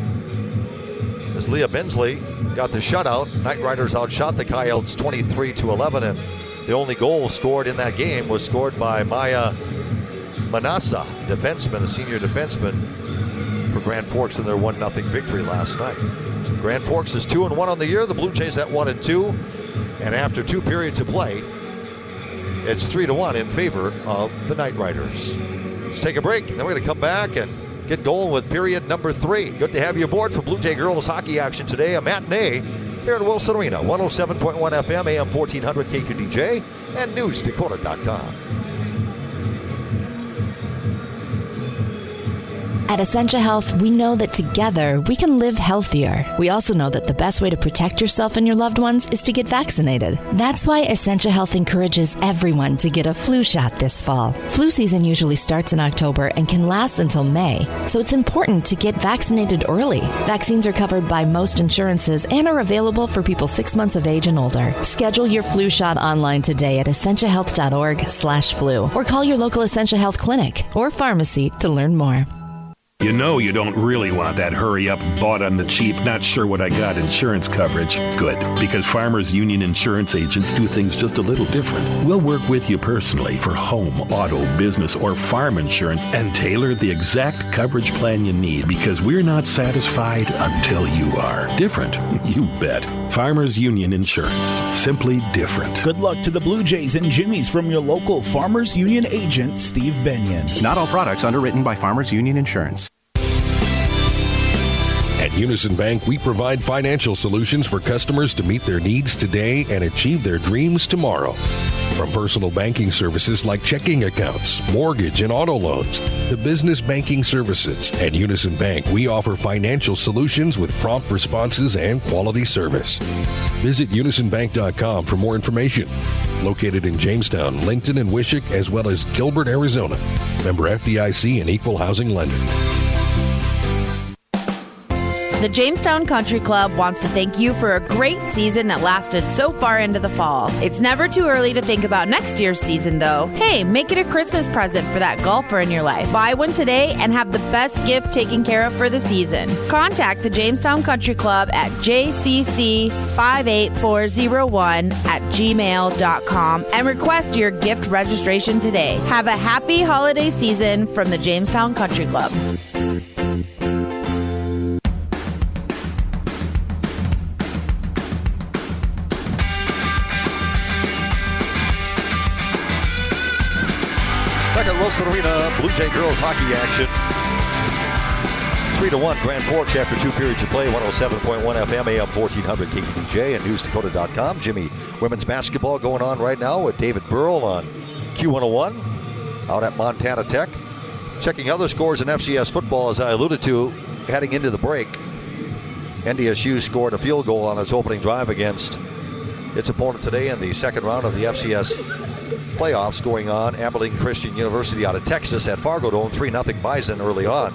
Speaker 1: as Leah Bensley got the shutout. Knightriders outshot the Coyotes 23-11, and the only goal scored in that game was scored by Maya Manassa, defenseman, a senior defenseman for Grand Forks in their 1-0 victory last night. So Grand Forks is 2-1 on the year. The Blue Jays at 1-2, and after 2 periods of play, it's 3-1 in favor of the Knightriders. Let's take a break, and then we're going to come back and get going with period number 3. Good to have you aboard for Blue Jay girls hockey action today. A matinee here at Wilson Arena, 107.1 FM, AM 1400 KQDJ, and NewsDakota.com.
Speaker 5: At Essentia Health, we know that together we can live healthier. We also know that the best way to protect yourself and your loved ones is to get vaccinated. That's why Essentia Health encourages everyone to get a flu shot this fall. Flu season usually starts in October and can last until May, so it's important to get vaccinated early. Vaccines are covered by most insurances and are available for people 6 months of age and older. Schedule your flu shot online today at essentiahealth.org/flu or call your local Essentia Health clinic or pharmacy to learn more.
Speaker 9: You know you don't really want that hurry-up, bought on the cheap, not sure what I got insurance coverage. Good, because Farmers Union insurance agents do things just a little different. We'll work with you personally for home, auto, business, or farm insurance and tailor the exact coverage plan you need because we're not satisfied until you are. Different? You bet. Farmers Union Insurance. Simply different.
Speaker 10: Good luck to the Blue Jays and Jimmys from your local Farmers Union agent, Steve Benyon.
Speaker 11: Not all products underwritten by Farmers Union Insurance.
Speaker 12: At Unison Bank, we provide financial solutions for customers to meet their needs today and achieve their dreams tomorrow. From personal banking services like checking accounts, mortgage, and auto loans, to business banking services. At Unison Bank, we offer financial solutions with prompt responses and quality service. Visit unisonbank.com for more information. Located in Jamestown, Lincoln, and Wishick, as well as Gilbert, Arizona. Member FDIC and Equal Housing Lender.
Speaker 15: The Jamestown Country Club wants to thank you for a great season that lasted so far into the fall. It's never too early to think about next year's season, though. Hey, make it a Christmas present for that golfer in your life. Buy one today and have the best gift taken care of for the season. Contact the Jamestown Country Club at jcc58401@gmail.com and request your gift registration today. Have a happy holiday season from the Jamestown Country Club.
Speaker 1: Back at Wilson Arena, Blue Jay girls hockey action. 3-1 Grand Forks after 2 periods of play. 107.1 FM, AM 1400 KQDJ, and NewsDakota.com. Jimmy women's basketball going on right now with David Burrell on Q101 out at Montana Tech. Checking other scores in FCS football, as I alluded to, heading into the break. NDSU scored a field goal on its opening drive against its opponent today in the second round of the FCS playoffs going on. Abilene Christian University out of Texas at Fargo Dome, 3-0 Bison early on.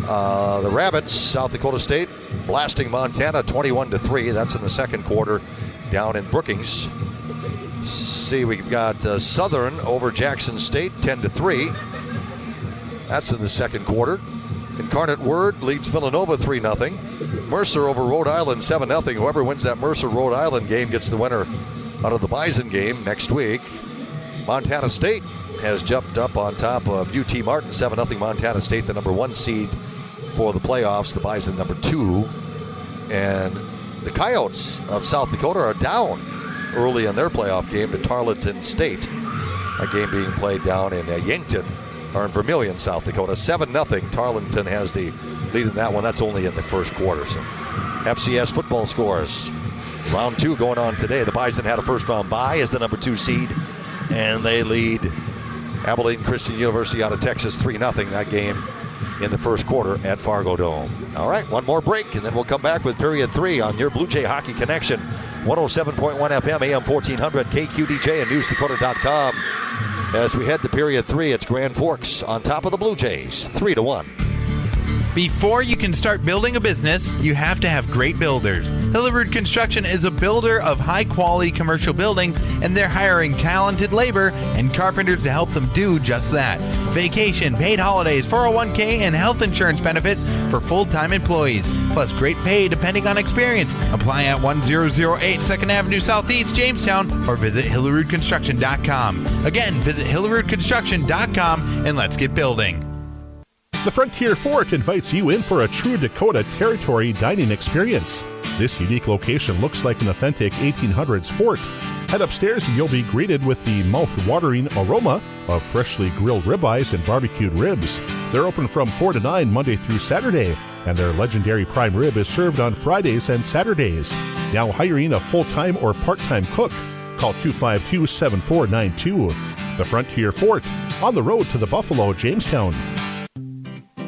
Speaker 1: The Rabbits, South Dakota State, blasting Montana 21-3. That's in the second quarter down in Brookings. See, we've got Southern over Jackson State 10-3. That's in the second quarter. Incarnate Word leads Villanova 3-0. Mercer over Rhode Island 7-0. Whoever wins that Mercer-Rhode Island game gets the winner out of the Bison game next week. Montana State has jumped up on top of UT Martin, 7-0 Montana State, the number 1 seed for the playoffs. The Bison number 2. And the Coyotes of South Dakota are down early in their playoff game to Tarleton State. A game being played down in Yankton, or in Vermilion, South Dakota. 7-0. Tarleton has the lead in that one. That's only in the first quarter. So FCS football scores. Round 2 going on today. The Bison had a first-round bye as the number 2 seed, and they lead Abilene Christian University out of Texas 3-0. That game in the first quarter at Fargo Dome. All right, one more break, and then we'll come back with period 3 on your Blue Jay Hockey Connection. 107.1 FM, AM 1400, KQDJ, and NewsDakota.com. As we head to period 3, it's Grand Forks on top of the Blue Jays, 3-1.
Speaker 16: Before you can start building a business, you have to have great builders. Hilliard Construction is a builder of high-quality commercial buildings, and they're hiring talented labor and carpenters to help them do just that. Vacation, paid holidays, 401k, and health insurance benefits for full-time employees. plus great pay depending on experience. Apply at 1008 2nd Avenue Southeast, Jamestown, or visit HillyroodConstruction.com. Again, visit HillyroodConstruction.com and let's get building.
Speaker 6: The Frontier Fort invites you in for a true Dakota Territory dining experience. This unique location looks like an authentic 1800s fort. Head upstairs and you'll be greeted with the mouth-watering aroma of freshly grilled ribeyes and barbecued ribs. They're open from 4 to 9 Monday through Saturday, and their legendary prime rib is served on Fridays and Saturdays. Now hiring a full-time or part-time cook. Call 252-7492. The Frontier Fort, on the road to the Buffalo, Jamestown.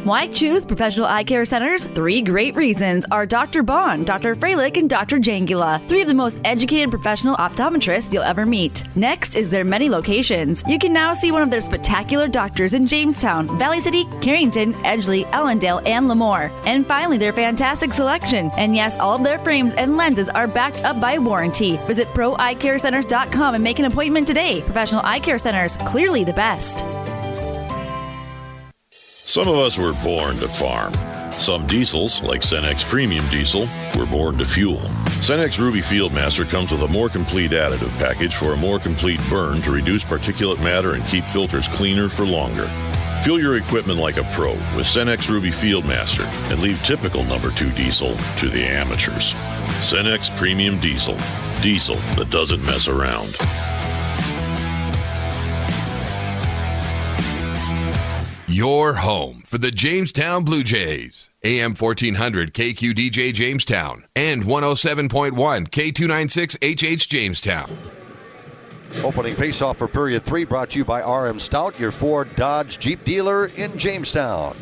Speaker 18: Why choose Professional Eye Care Centers? 3 great reasons are Dr. Bond, Dr. Freilich, and Dr. Jangula, 3 of the most educated professional optometrists you'll ever meet. Next is their many locations. You can now see one of their spectacular doctors in Jamestown, Valley City, Carrington, Edgeley, Ellendale, and Lemoore. And finally, their fantastic selection. And yes, all of their frames and lenses are backed up by warranty. Visit ProEyeCareCenters.com and make an appointment today. Professional Eye Care Centers, clearly the best.
Speaker 19: Some of us were born to farm. Some diesels, like Cenex Premium Diesel, were born to fuel. Cenex Ruby Fieldmaster comes with a more complete additive package for a more complete burn to reduce particulate matter and keep filters cleaner for longer. Fuel your equipment like a pro with Cenex Ruby Fieldmaster and leave typical number 2 diesel to the amateurs. Cenex Premium Diesel. Diesel that doesn't mess around.
Speaker 13: Your home for the Jamestown Blue Jays. AM 1400 KQDJ Jamestown and 107.1 K296HH Jamestown.
Speaker 1: Opening faceoff for period 3 brought to you by RM Stout, your Ford Dodge Jeep dealer in Jamestown.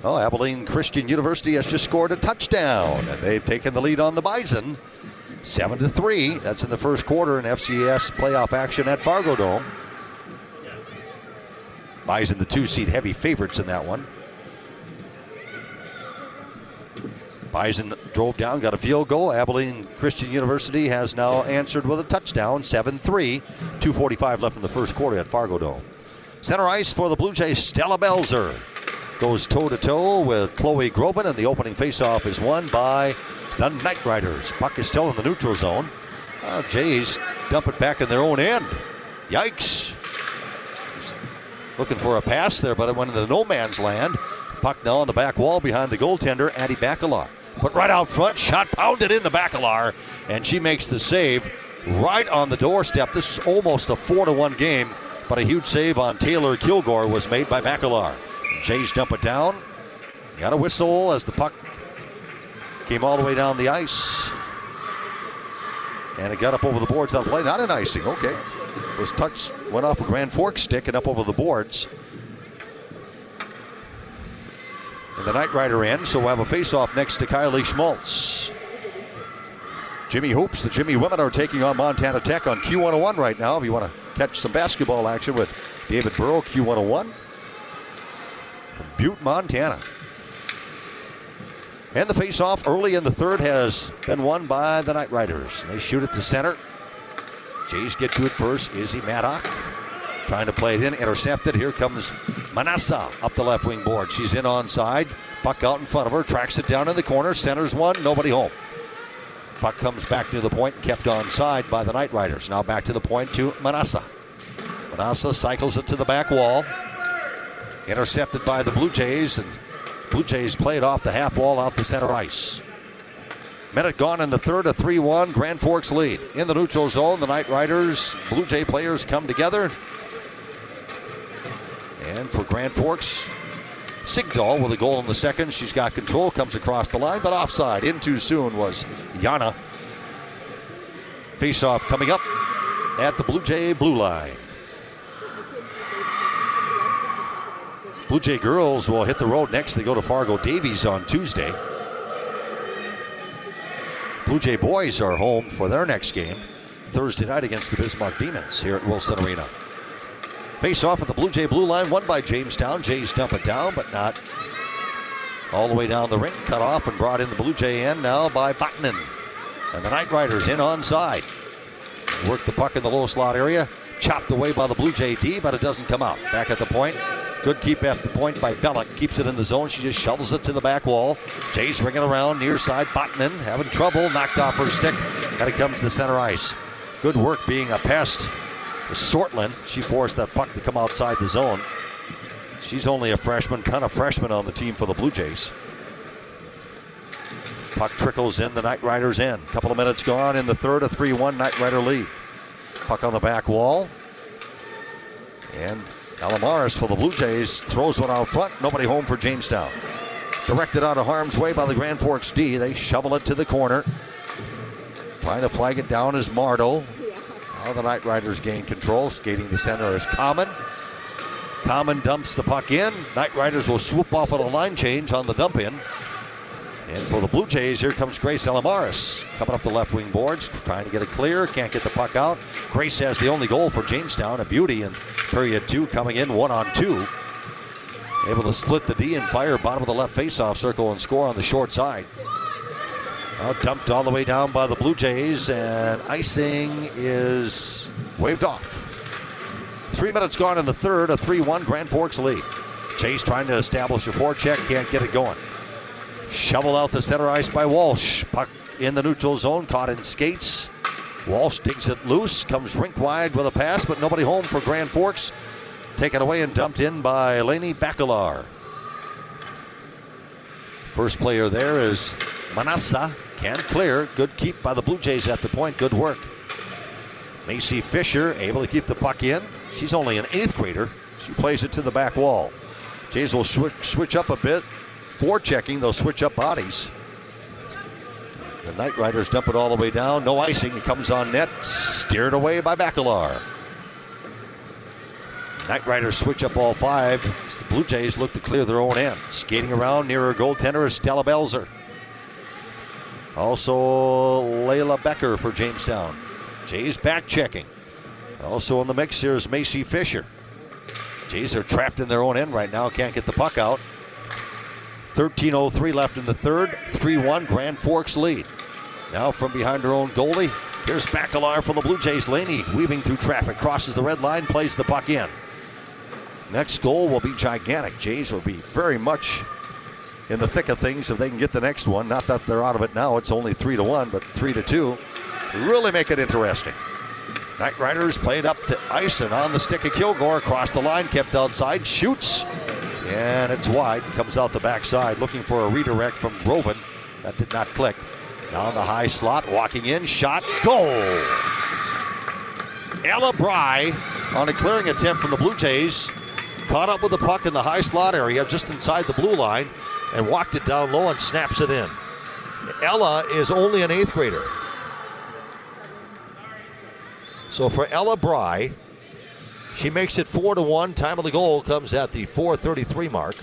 Speaker 1: Well, Abilene Christian University has just scored a touchdown, and they've taken the lead on the Bison, 7-3. That's in the first quarter in FCS playoff action at Fargo Dome. Bison, the 2-seed heavy favorites in that one. Bison drove down, got a field goal. Abilene Christian University has now answered with a touchdown, 7-3. 2:45 left in the first quarter at Fargo Dome. Center ice for the Blue Jays, Stella Belzer goes toe-to-toe with Chloe Groban, and the opening faceoff is won by the Knightriders. Puck is still in the neutral zone. Jays dump it back in their own end. Yikes. Looking for a pass there, but it went into no man's land. Puck now on the back wall behind the goaltender, Addie Bacalar. Put right out front, shot pounded in the Bacalar, and she makes the save right on the doorstep. This is almost a 4-1 game, but a huge save on Taylor Kilgore was made by Bacalar. Jays dump it down. Got a whistle as the puck came all the way down the ice. And it got up over the boards on play. Not an icing, okay. Was touched, went off a Grand Forks stick and up over the boards. And the Knightrider end, so we'll have a face-off next to Kylie Schmaltz. Jimmy Hoops, the Jimmy women are taking on Montana Tech on Q101 right now. If you want to catch some basketball action with David Burrow, Q101 from Butte, Montana. And the face-off early in the third has been won by the Knightriders. They shoot it to center. Jays get to it first. Izzy Maddock trying to play it in. Intercepted. Here comes Manassa up the left wing board. She's in onside. Puck out in front of her. Tracks it down in the corner. Centers one. Nobody home. Puck comes back to the point and kept onside by the Knightriders. Now back to the point to Manassa. Manassa cycles it to the back wall. Intercepted by the Blue Jays. And Blue Jays play it off the half wall off the center ice. Minute gone in the third, a 3-1 Grand Forks lead. In the neutral zone, the Knightriders, Blue Jay players come together. And for Grand Forks, Sigdahl with a goal in the second. She's got control, comes across the line, but offside. In too soon was Yana. Face-off coming up at the Blue Jay blue line. Blue Jay girls will hit the road next. They go to Fargo Davies on Tuesday. Blue Jay boys are home for their next game Thursday night against the Bismarck Demons here at Wilson Arena. Face off at the Blue Jay blue line, won by Jamestown. Jays dump it down, but not all the way down the ring. Cut off and brought in the Blue Jay end now by Botnan. And the Knightriders in onside. Work the puck in the low slot area. Chopped away by the Blue Jay D, but it doesn't come out. Back at the point, Good keep at the point by Bellick. Keeps it in the zone. She just shovels it to the back wall. Jays ringing around near side. Botman having trouble. Knocked off her stick. And it comes to center ice. Good work being a pest. Sortland, she forced that puck to come outside the zone. She's only a freshman. Ton of freshmen on the team for the Blue Jays. Puck trickles in the Knightriders end. Couple of minutes gone in the third. A 3-1 Knightrider lead. Puck on the back wall. And Alamaris for the Blue Jays throws one out front. Nobody home for Jamestown. Directed out of harm's way by the Grand Forks D. They shovel it to the corner. Trying to flag it down is Mardo. Now the Knightriders gain control. Skating the center is Common. Common dumps the puck in. Knightriders will swoop off on a line change on the dump in. And for the Blue Jays, here comes Grace Alamaris. Coming up the left wing boards, trying to get it clear. Can't get the puck out. Grace has the only goal for Jamestown. A beauty in period 2, coming in 1-on-2. Able to split the D and fire bottom of the left faceoff circle and score on the short side. Now dumped all the way down by the Blue Jays, and icing is waved off. 3 minutes gone in the third, a 3-1 Grand Forks lead. Chase trying to establish a forecheck, can't get it going. Shovel out the center ice by Walsh. Puck in the neutral zone, caught in skates. Walsh digs it loose, comes rink wide with a pass, but nobody home for Grand Forks. Taken away and dumped in by Lainey Bacalar. First player there is Manassa. Can't clear. Good keep by the Blue Jays at the point. Good work. Macy Fisher able to keep the puck in. She's only an 8th grader. She plays it to the back wall. Jays will switch up a bit. Forechecking, they'll switch up bodies. The Knightriders dump it all the way down. No icing. It comes on net. Steered away by Bacalar. Knightriders switch up all 5. The Blue Jays look to clear their own end. Skating around near her goaltender is Stella Belzer. Also Layla Becker for Jamestown. Jays back checking. Also in the mix here is Macy Fisher. Jays are trapped in their own end right now. Can't get the puck out. 13:03 left in the third. 3-1 Grand Forks lead. Now from behind her own goalie, here's Bacalar for the Blue Jays. Laney weaving through traffic, crosses the red line, plays the puck in. Next goal will be gigantic. Jays will be very much in the thick of things if they can get the next one. Not that they're out of it now. It's only 3-1, but 3-2. Really make it interesting. Knightriders played up to ice and on the stick of Kilgore. Across the line, kept outside, shoots. And it's wide, comes out the backside, looking for a redirect from Groven. That did not click. Now in the high slot, walking in, shot, goal! Ella Bry on a clearing attempt from the Blue Jays. Caught up with the puck in the high slot area, just inside the blue line, and walked it down low and snaps it in. Ella is only an 8th grader. So for Ella Bry, she makes it 4-1. Time of the goal comes at the 4:33 mark.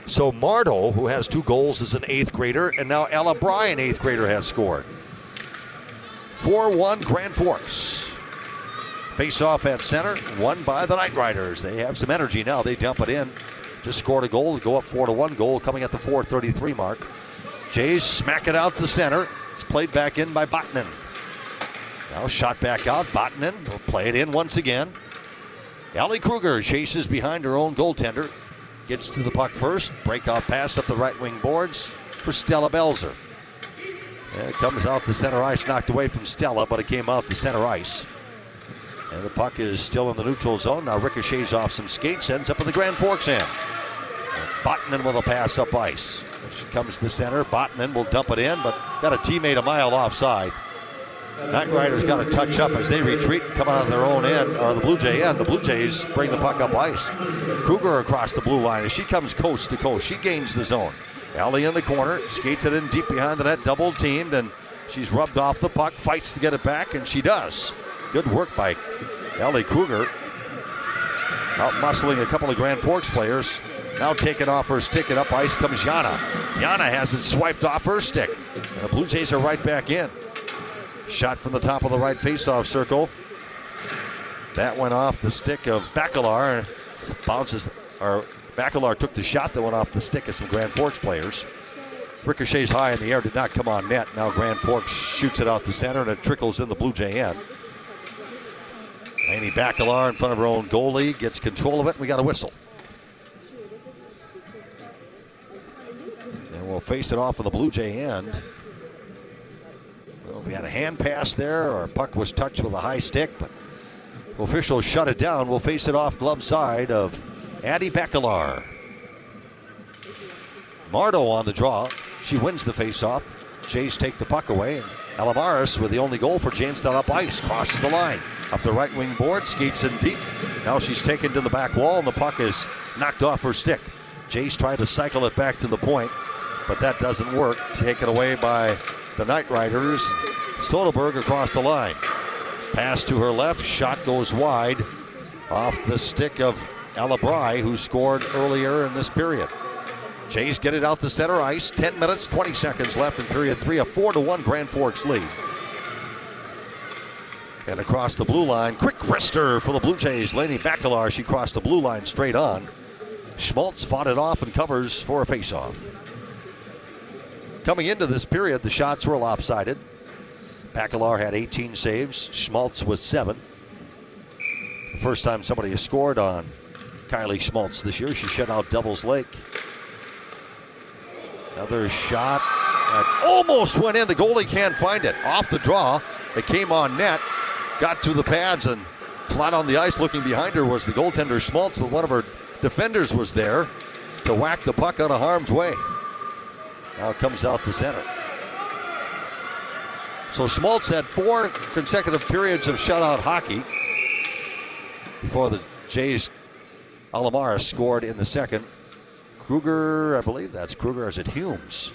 Speaker 1: So Mardo, who has 2 goals, is an 8th grader, and now Ella Bry, an 8th grader, has scored. 4-1 Grand Forks. Face-off at center, won by the Knightriders. They have some energy now. They dump it in. Just scored a goal to go up 4-1. Goal coming at the 4:33 mark. Jays smack it out to center. It's played back in by Botnan. Now shot back out. Botnan will play it in once again. Allie Kruger chases behind her own goaltender. Gets to the puck first. Breakout pass up the right wing boards for Stella Belzer. And it comes out to center ice, knocked away from Stella, but it came out to center ice. And the puck is still in the neutral zone. Now ricochets off some skates, ends up in the Grand Forks end. Botnan with a pass up ice. She comes to center. Botnan will dump it in, but got a teammate a mile offside. Knightriders got to touch up as they retreat, come out of their own end, or the Blue Jay end. The Blue Jays bring the puck up ice. Kruger across the blue line as she comes coast to coast. She gains the zone. Allie in the corner, skates it in deep behind the net, double teamed, and she's rubbed off the puck, fights to get it back, and she does. Good work by Allie Kruger. Out muscling a couple of Grand Forks players. Now taking off her stick and up ice comes Yana. Yana has it swiped off her stick. And the Blue Jays are right back in. Shot from the top of the right faceoff circle. That went off the stick of Bacalar. Bounces, or Bacalar took the shot that went off the stick of some Grand Forks players. Ricochets high in the air, did not come on net. Now Grand Forks shoots it out the center and it trickles in the Blue Jay end. Laney Bacalar in front of her own goalie, gets control of it, and we got a whistle. And we'll face it off on the Blue Jay end. Well, we had a hand pass there, or puck was touched with a high stick, but officials shut it down. We'll face it off glove side of Addie Bacalar. Mardo on the draw. She wins the faceoff. Jays take the puck away, and Alamaris with the only goal for Jamestown up ice. Crosses the line. Up the right wing board, skates in deep. Now she's taken to the back wall, and the puck is knocked off her stick. Jays try to cycle it back to the point, but that doesn't work. Taken away by the Knightriders. Soderberg across the line. Pass to her left. Shot goes wide off the stick of Alabrai, who scored earlier in this period. Jays get it out to center ice. 10 minutes, 20 seconds left in period 3. A 4-1 Grand Forks lead. And across the blue line, quick wrister for the Blue Jays. Laney Bacalar, she crossed the blue line straight on. Schmaltz fought it off and covers for a faceoff. Coming into this period, the shots were lopsided. Bacalar had 18 saves. Schmaltz was 7. The first time somebody has scored on Kylie Schmaltz this year. She shut out Devil's Lake. Another shot that almost went in. The goalie can't find it. Off the draw. It came on net. Got through the pads and flat on the ice. Looking behind her was the goaltender Schmaltz, but one of her defenders was there to whack the puck out of harm's way. Now it comes out the center. So Schmaltz had 4 consecutive periods of shutout hockey before the Jays. Alamaris scored in the second. Kruger, I believe that's Kruger. Is it Humes?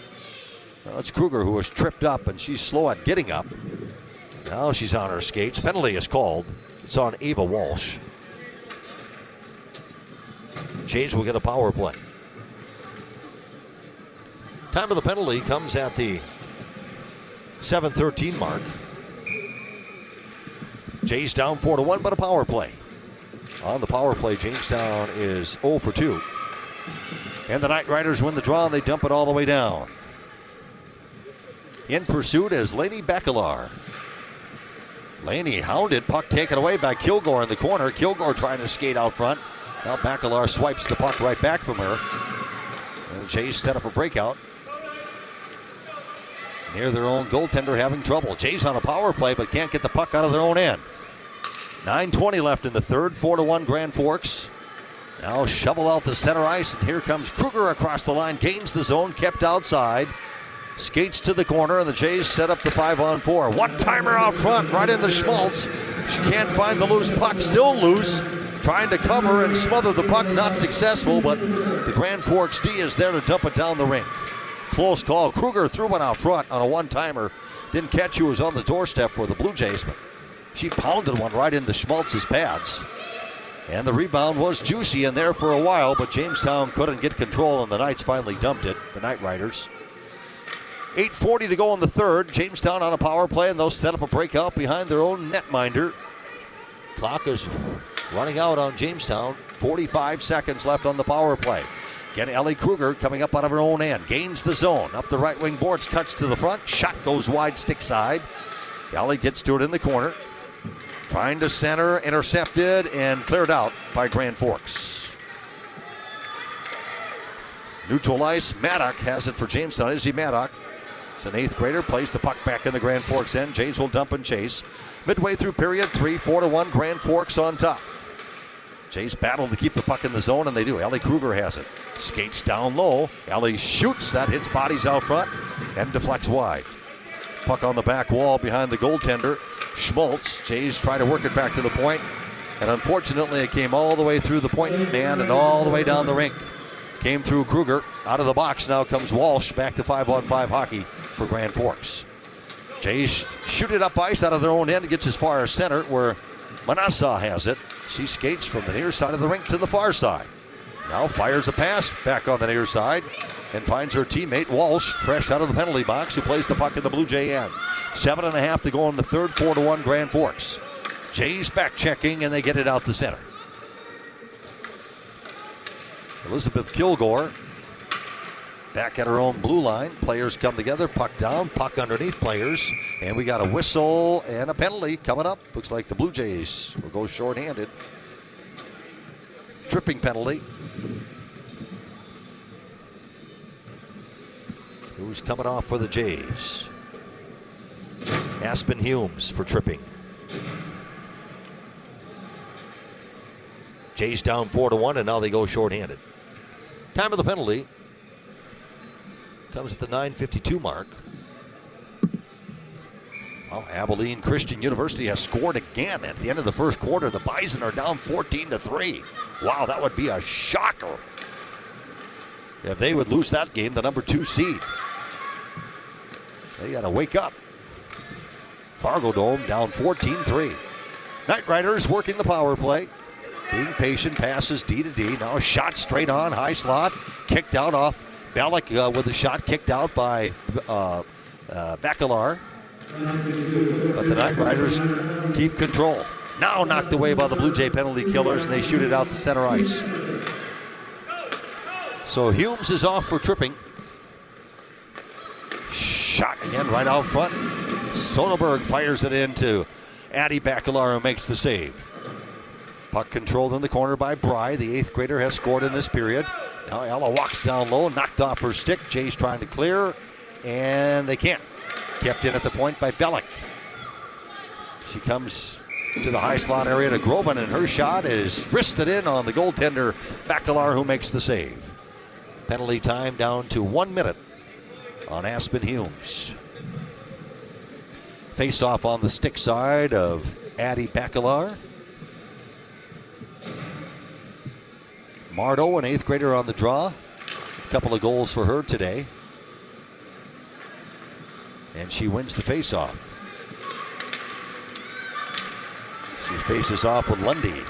Speaker 1: No, it's Kruger who was tripped up, and she's slow at getting up. Now she's on her skates. Penalty is called. It's on Ava Walsh. Jays will get a power play. Time of the penalty comes at the 7:13 mark. Jays down 4-1, but a power play. On the power play, Jamestown is 0 for 2. And the Knightriders win the draw, and they dump it all the way down. In pursuit is Laney Bacalar. Laney hounded, puck taken away by Kilgore in the corner. Kilgore trying to skate out front. Now Bacalar swipes the puck right back from her. And the Jays set up a breakout. Near their own goaltender having trouble. Jays on a power play, but can't get the puck out of their own end. 9:20 left in the third. 4-1 Grand Forks. Now shovel out the center ice, and here comes Kruger across the line. Gains the zone, kept outside. Skates to the corner, and the Jays set up the 5-on-4. One-timer out front, right into Schmaltz. She can't find the loose puck, still loose. Trying to cover and smother the puck, not successful, but the Grand Forks D is there to dump it down the rink. Close call. Kruger threw one out front on a one-timer. Didn't catch who was on the doorstep for the Blue Jays, but she pounded one right into Schmaltz's pads. And the rebound was juicy in there for a while, but Jamestown couldn't get control, and the Knights finally dumped it, the Knightriders. 8:40 to go in the third. Jamestown on a power play, and they'll set up a breakout behind their own netminder. Clock is running out on Jamestown. 45 seconds left on the power play. Again, Ellie Kruger coming up out of her own end. Gains the zone. Up the right wing boards, cuts to the front. Shot goes wide, stick side. Ellie gets to it in the corner. Trying to center, intercepted, and cleared out by Grand Forks. Neutral ice, Maddock has it for Jamestown. Izzy Maddock, it's an 8th grader, plays the puck back in the Grand Forks end. Jays will dump and chase. Midway through period 3, 4-1, Grand Forks on top. Jays battle to keep the puck in the zone, and they do. Ellie Kruger has it. Skates down low. Ellie shoots, that hits bodies out front, and deflects wide. Puck on the back wall behind the goaltender. Schmaltz. Jays try to work it back to the point, and unfortunately it came all the way through the point man and all the way down the rink. Came through Kruger. Out of the box now comes Walsh. Back to 5-on-5 hockey for Grand Forks. Jays shoot it up ice out of their own end. It gets as far as center where Manasseh has it. She skates from the near side of the rink to the far side. Now fires a pass back on the near side and finds her teammate Walsh fresh out of the penalty box, who plays the puck in the Blue Jay end. 7.5 to go in the third. 4-1 Grand Forks. Jays back checking, and they get it out to center. Elizabeth Kilgore Back at our own blue line. Players come together. Puck down. Puck underneath players. And we got a whistle and a penalty coming up. Looks like the Blue Jays will go shorthanded. Tripping penalty. Who's coming off for the Jays? Aspen Humes for tripping. Jays down 4-1, and now they go shorthanded. Time of the penalty comes at the 9:52 mark. Well, Abilene Christian University has scored again at the end of the first quarter. The Bison are down 14-3. Wow, that would be a shocker if they would lose that game, the number 2 seed. They got to wake up. Fargo Dome down 14-3. Knightriders working the power play. Being patient, passes D to D. Now a shot straight on, high slot. Kicked out off Bellick with a shot kicked out by Bacalar. But the Knightriders keep control. Now knocked away by the Blue Jay penalty killers, and they shoot it out to center ice. So Humes is off for tripping. Shot again right out front. Soderberg fires it into Addie Bacalar, who makes the save. Puck controlled in the corner by Bry. The 8th grader has scored in this period. Now Ella walks down low, knocked off her stick. Jay's trying to clear, and they can't. Kept in at the point by Bellick. She comes to the high slot area to Groban, and her shot is wristed in on the goaltender Bacalar, who makes the save. Penalty time down to 1 minute on Aspen Humes. Face off on the stick side of Addie Bacalar. Mardo, an 8th grader on the draw. A couple of goals for her today. And she wins the face-off. She faces off with Lundy.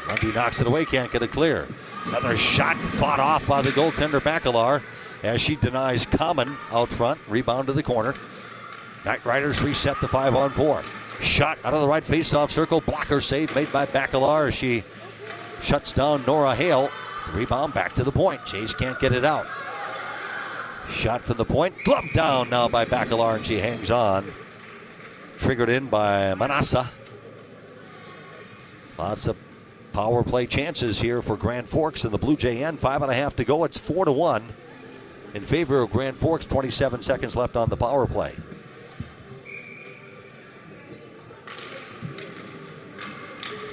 Speaker 1: Lundy knocks it away, can't get it clear. Another shot fought off by the goaltender Bacalar as she denies Common out front. Rebound to the corner. Knightriders reset the 5-on-4. Shot out of the right face-off circle. Blocker save made by Bacalar as she shuts down Nora Hale. Rebound back to the point. Jays can't get it out. Shot from the point. Glove down now by Bacalar, and she hangs on. Triggered in by Manassa. Lots of power play chances here for Grand Forks and the Blue Jay end. 5.5 to go. It's 4-1 in favor of Grand Forks. 27 seconds left on the power play.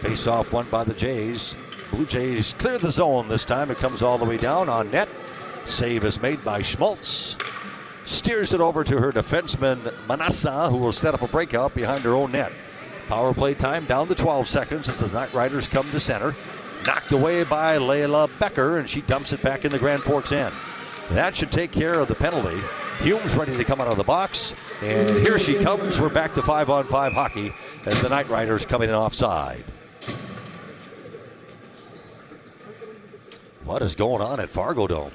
Speaker 1: Face off won by the Jays. Blue Jays clear the zone this time. It comes all the way down on net. Save is made by Schmaltz. Steers it over to her defenseman Manassa, who will set up a breakout behind her own net. Power play time down to 12 seconds as the Knightriders come to center. Knocked away by Layla Becker, and she dumps it back in the Grand Forks end. That should take care of the penalty. Humes ready to come out of the box, and here she comes. We're back to 5-on-5 hockey as the Knightriders coming in offside. What is going on at Fargo Dome?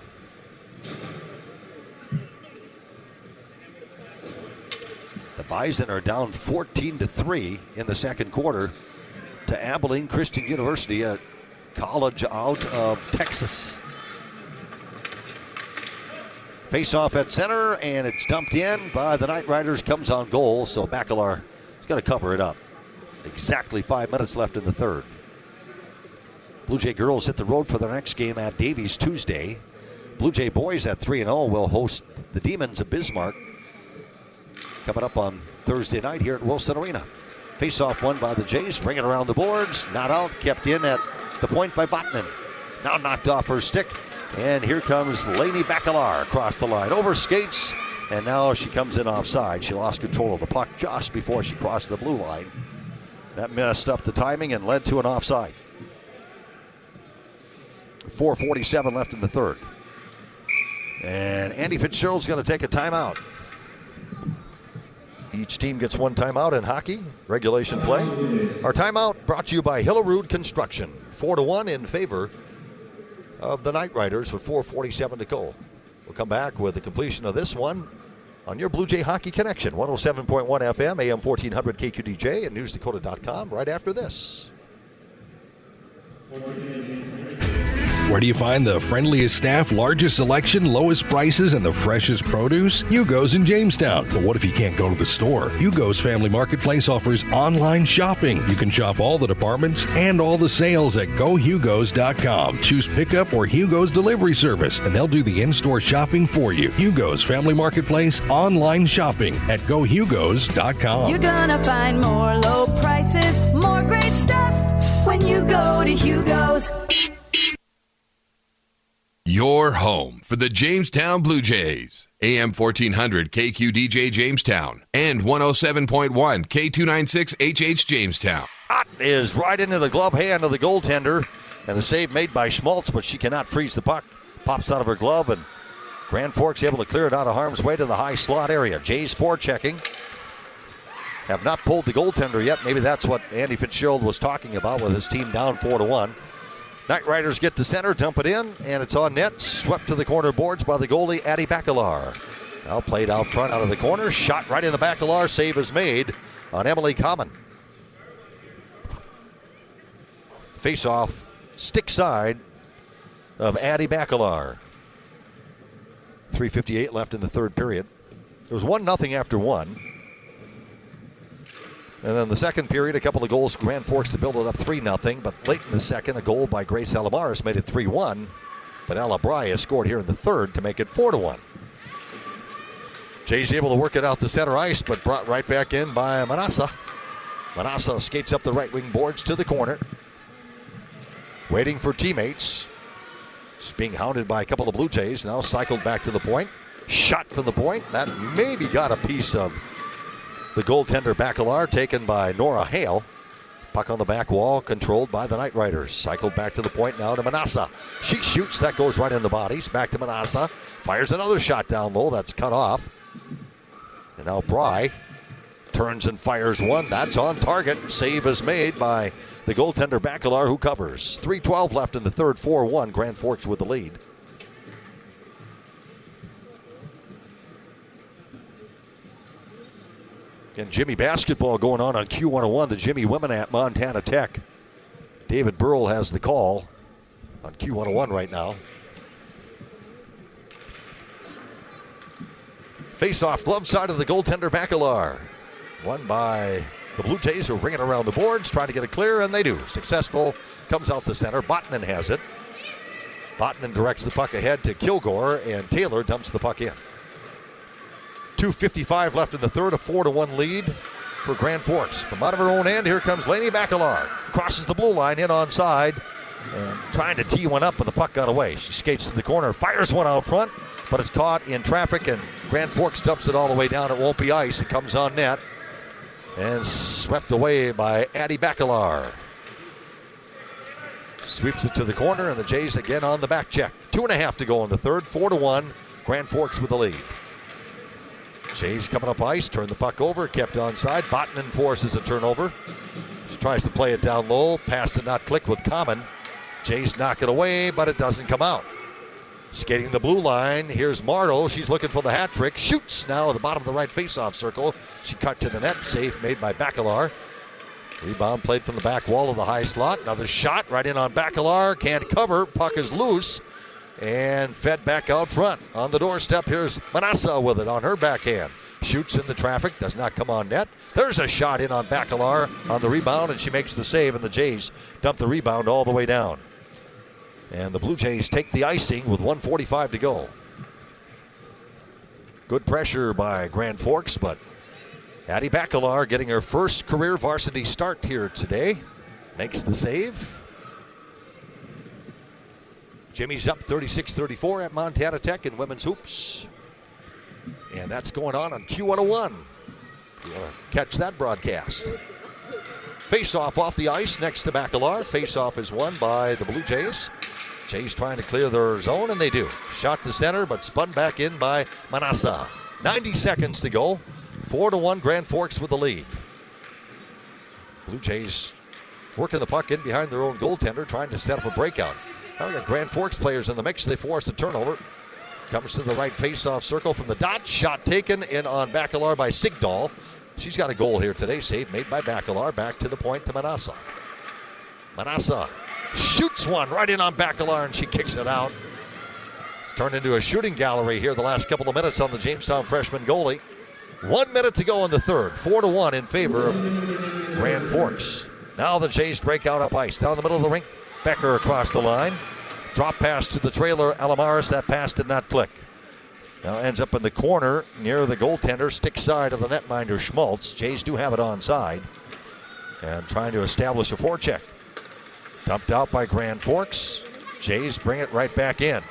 Speaker 1: The Bison are down 14-3 in the second quarter to Abilene Christian University, a college out of Texas. Face off at center, and it's dumped in by the Knightriders. Comes on goal, so Bacalar is going to cover it up. Exactly 5 minutes left in the third. Blue Jay girls hit the road for their next game at Davies Tuesday. Blue Jay boys at 3-0 will host the Demons of Bismarck coming up on Thursday night here at Wilson Arena. Face-off won by the Jays. Bring it around the boards. Not out. Kept in at the point by Botman. Now knocked off her stick. And here comes Lainey Bacalar across the line. Over skates. And now she comes in offside. She lost control of the puck just before she crossed the blue line. That messed up the timing and led to an offside. 4:47 left in the third. And Andy Fitzgerald's going to take a timeout. Each team gets one timeout in hockey, regulation play. Our timeout brought to you by Hillerud Construction. 4-1 in favor of the Knightriders with 4:47 to go. We'll come back with the completion of this one on your Blue Jay Hockey Connection. 107.1 FM, AM 1400 KQDJ, and NewsDakota.com right after this.
Speaker 12: Where do you find the friendliest staff, largest selection, lowest prices, and the freshest produce? Hugo's in Jamestown. But what if you can't go to the store? Hugo's Family Marketplace offers online shopping. You can shop all the departments and all the sales at GoHugos.com. Choose pickup or Hugo's delivery service, and they'll do the in-store shopping for you. Hugo's Family Marketplace online shopping at GoHugos.com.
Speaker 8: You're gonna find more low prices, more great stuff when you go to Hugo's.
Speaker 13: Your home for the Jamestown Blue Jays. AM 1400 KQDJ Jamestown and 107.1 K296HH Jamestown.
Speaker 1: Shot is right into the glove hand of the goaltender, and a save made by Schmaltz, but she cannot freeze the puck. Pops out of her glove, and Grand Forks able to clear it out of harm's way to the high slot area. Jays forechecking. Have not pulled the goaltender yet. Maybe that's what Andy Fitzgerald was talking about with his team down 4-1. Knightriders get the center, dump it in, and it's on net. Swept to the corner boards by the goalie, Addie Bacalar. Now played out front out of the corner. Shot right in the Bacalar. Save is made on Emily Common. Face-off, stick side of Addie Bacalar. 3:58 left in the third period. There was 1-0 after one. And then the second period, a couple of goals, Grand Forks to build it up 3-0. But late in the second, a goal by Grace Alamaris made it 3-1. But Ella Bry has scored here in the third to make it 4-1. Jay's able to work it out the center ice, but brought right back in by Manassa. Manassa skates up the right wing boards to the corner. Waiting for teammates. She's being hounded by a couple of Blue Jays. Now cycled back to the point. Shot from the point. That maybe got a piece of the goaltender Bacalar, taken by Nora Hale. Puck on the back wall, controlled by the Knightriders. Cycled back to the point now to Manassa. She shoots, that goes right in the bodies. Back to Manassa. Fires another shot down low, that's cut off. And now Bry turns and fires one. That's on target. Save is made by the goaltender Bacalar, who covers. 3:12 left in the third, 4-1. Grand Forks with the lead. And Jimmy basketball going on Q101, the Jimmy women at Montana Tech. David Burrell has the call on Q101 right now. Face-off glove side of the goaltender Bacalar. Won by the Blue Jays, who are ringing around the boards, trying to get it clear, and they do. Successful, comes out the center. Botnan has it. Botnan directs the puck ahead to Kilgore, and Taylor dumps the puck in. 2:55 left in the third, a 4-1 lead for Grand Forks. From out of her own end, here comes Lainey Bacalar. Crosses the blue line, in onside, and trying to tee one up, but the puck got away. She skates to the corner, fires one out front, but it's caught in traffic, and Grand Forks dumps it all the way down. It won't be ice. It comes on net, and swept away by Addie Bacalar. Sweeps it to the corner, and the Jays again on the back check. 2.5 to go in the third, 4-1. Grand Forks with the lead. Jays coming up ice, turn the puck over, kept onside. Botnan forces a turnover. She tries to play it down low. Pass did not click with Common. Jays knock it away, but it doesn't come out. Skating the blue line, here's Martle. She's looking for the hat trick. Shoots now at the bottom of the right faceoff circle. She cut to the net. Safe made by Bacalar. Rebound played from the back wall of the high slot. Another shot right in on Bacalar. Can't cover. Puck is loose. And fed back out front. On the doorstep, here's Manassa with it on her backhand. Shoots in the traffic, does not come on net. There's a shot in on Bacalar on the rebound, and she makes the save, and the Jays dump the rebound all the way down. And the Blue Jays take the icing with 1:45 to go. Good pressure by Grand Forks, but Addie Bacalar getting her first career varsity start here today. Makes the save. Jimmy's up 36-34 at Montana Tech in women's hoops. And that's going on Q101. You want to catch that broadcast. Face-off off the ice next to Bacalar. Face-off is won by the Blue Jays. Jays trying to clear their zone, and they do. Shot to center, but spun back in by Manassa. 90 seconds to go. 4-1, Grand Forks with the lead. Blue Jays working the puck in behind their own goaltender, trying to set up a breakout. Now we got Grand Forks players in the mix. They force a turnover. Comes to the right face-off circle from the dot. Shot taken in on Bacalar by Sigdahl. She's got a goal here today. Save made by Bacalar. Back to the point to Manassa. Manassa Shoots one right in on Bacalar, and she kicks it out. It's turned into a shooting gallery here the last couple of minutes on the Jamestown freshman goalie. 1 minute to go in the third. 4-1 in favor of Grand Forks. Now the Jays break out up ice. Down the middle of the rink, Becker across the line. Drop pass to the trailer, Alamaris. That pass did not click. Now ends up in the corner near the goaltender, stick side of the netminder Schmaltz. Jays do have it onside. And trying to establish a forecheck. Dumped out by Grand Forks. Jays bring it right back in.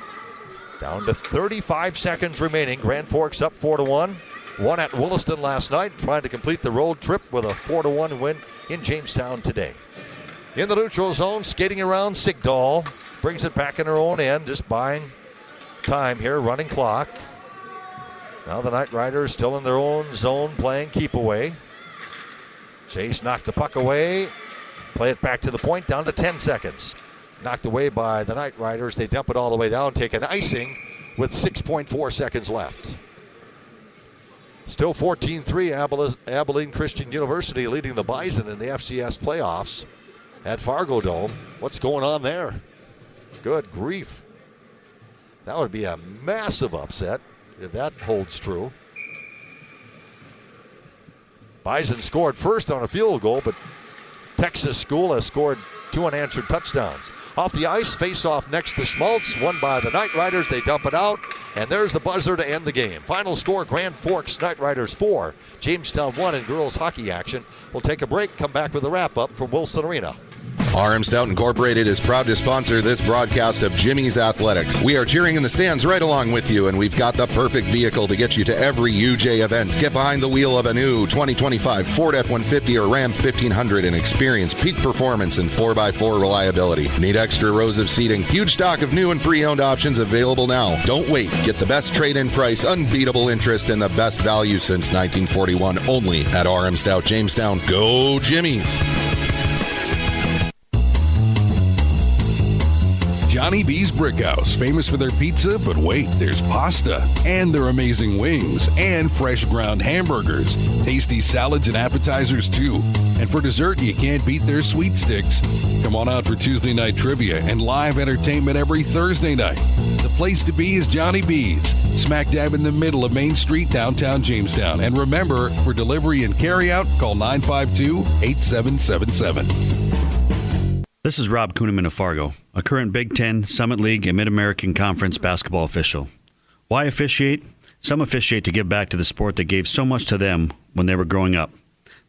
Speaker 1: Down to 35 seconds remaining. Grand Forks up 4-1. Won at Williston last night. Trying to complete the road trip with a 4-1 win in Jamestown today. In the neutral zone, skating around Sigdahl. Brings it back in her own end. Just buying time here. Running clock. Now the Knightriders still in their own zone playing keep away. Jays knocked the puck away. Play it back to the point, down to 10 seconds. Knocked away by the Knightriders. They dump it all the way down, take an icing with 6.4 seconds left. Still 14-3, Abilene Christian University leading the Bison in the FCS playoffs at Fargo Dome. What's going on there? Good grief. That would be a massive upset if that holds true. Bison scored first on a field goal, but Texas School has scored 2 unanswered touchdowns. Off the ice, face-off next to Schmaltz, won by the Knightriders. They dump it out, and there's the buzzer to end the game. Final score, Grand Forks Knightriders 4, Jamestown 1 in girls hockey action. We'll take a break, come back with a wrap-up from Wilson Arena.
Speaker 17: RM Stout Incorporated is proud to sponsor this broadcast of Jimmy's Athletics. We are cheering in the stands right along with you, and we've got the perfect vehicle to get you to every UJ event. Get behind the wheel of a new 2025 Ford F-150 or Ram 1500 and experience peak performance and 4x4 reliability. Need extra rows of seating? Huge stock of new and pre-owned options available now. Don't wait. Get the best trade-in price, unbeatable interest, and the best value since 1941 only at RM Stout Jamestown. Go Jimmy's!
Speaker 12: Johnny B's Brickhouse, famous for their pizza, but wait, there's pasta, and their amazing wings, and fresh ground hamburgers, tasty salads and appetizers too. And for dessert, you can't beat their sweet sticks. Come on out for Tuesday night trivia and live entertainment every Thursday night. The place to be is Johnny B's, smack dab in the middle of Main Street, downtown Jamestown. And remember, for delivery and carryout, call 952-8777.
Speaker 20: This is Rob Kuhneman of Fargo, a current Big Ten, Summit League, and Mid-American Conference basketball official. Why officiate? Some officiate to give back to the sport that gave so much to them when they were growing up.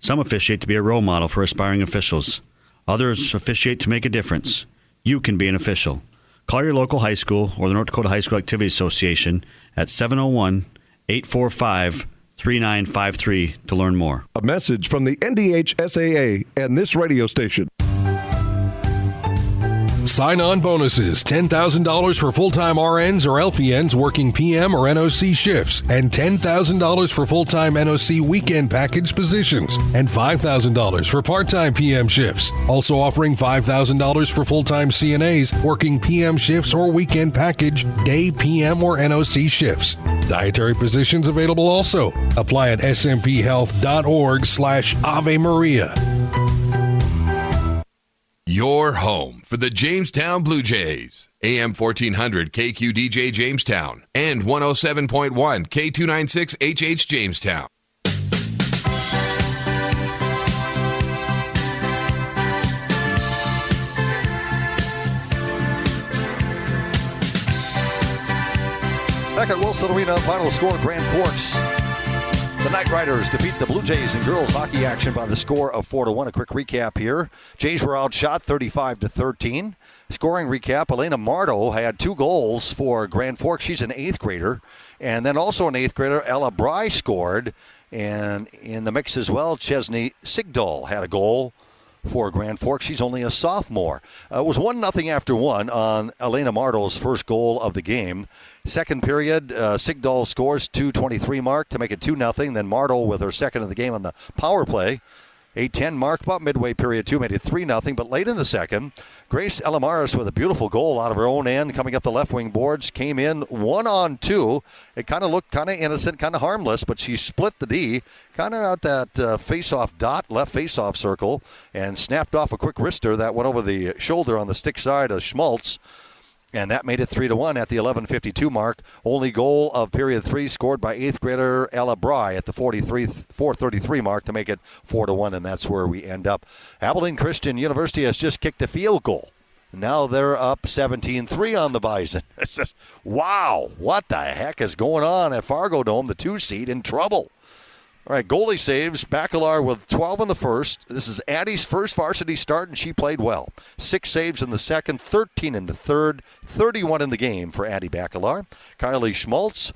Speaker 20: Some officiate to be a role model for aspiring officials. Others officiate to make a difference. You can be an official. Call your local high school or the North Dakota High School Activity Association at 701-845-3953 to learn more.
Speaker 21: A message from the NDHSAA and this radio station.
Speaker 12: Sign-on bonuses, $10,000 for full-time RNs or LPNs working PM or NOC shifts, and $10,000 for full-time NOC weekend package positions, and $5,000 for part-time PM shifts. Also offering $5,000 for full-time CNAs working PM shifts or weekend package, day PM or NOC shifts. Dietary positions available also. Apply at smphhealth.org/Ave Maria.
Speaker 13: Your home for the Jamestown Blue Jays. AM 1400 KQDJ Jamestown and 107.1 K296 HH Jamestown.
Speaker 1: Back at Wilson Arena, final score, Grand Forks. The Knightriders defeat the Blue Jays in girls hockey action by the score of 4-1. A quick recap here. Jays were outshot 35-13. Scoring recap, Elena Marto had 2 goals for Grand Forks. She's an 8th grader. And then also an 8th grader, Ella Bry, scored. And in the mix as well, Chesney Sigdahl had a goal for Grand Forks. She's only a sophomore. It was 1-0 after 1 on Elena Marto's first goal of the game. Second period, Sigdahl scores 2:23 mark to make it 2-0. Then Marto with her second of the game on the power play 8:10 mark, about midway period 2, made it 3-0. But late in the second, Grace Elamaris with a beautiful goal out of her own end, coming up the left wing boards, came in 1-on-2. It kind of looked kind of innocent, kind of harmless, but she split the D, kind of out that face-off dot, left face-off circle, and snapped off a quick wrister that went over the shoulder on the stick side of Schmaltz. And that made it 3-1 at the 11:52 mark. Only goal of period 3 scored by 8th grader Ella Bry at the 4:33 mark to make it 4-1, and that's where we end up. Abilene Christian University has just kicked a field goal. Now they're up 17-3 on the Bison. It's just, wow, what the heck is going on at Fargo Dome? The 2 seed in trouble. All right, goalie saves. Bacalar with 12 in the first. This is Addie's first varsity start, and she played well. 6 saves in the second, 13 in the third, 31 in the game for Addie Bacalar. Kylie Schmaltz,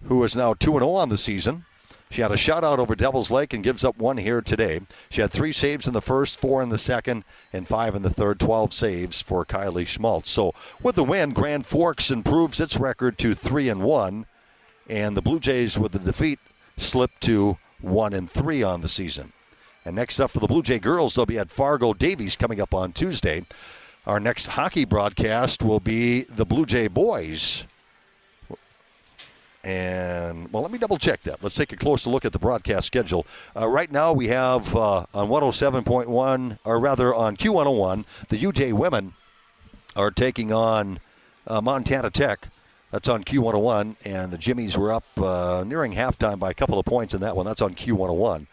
Speaker 1: who is now 2-0 on the season. She had a shutout over Devil's Lake and gives up 1 here today. She had 3 saves in the first, 4 in the second, and 5 in the third. 12 saves for Kylie Schmaltz. So with the win, Grand Forks improves its record to 3-1, and the Blue Jays with the defeat slipped to 1-3 on the season. And next up for the Blue Jay girls, they'll be at Fargo Davies coming up on Tuesday. Our next hockey broadcast will be the Blue Jay boys. And, well, let me double check that. Let's take a closer look at the broadcast schedule. Right now we have on 107.1, or rather on Q101, the UJ women are taking on Montana Tech. That's on Q101, and the Jimmies were up nearing halftime by a couple of points in that one. That's on Q101.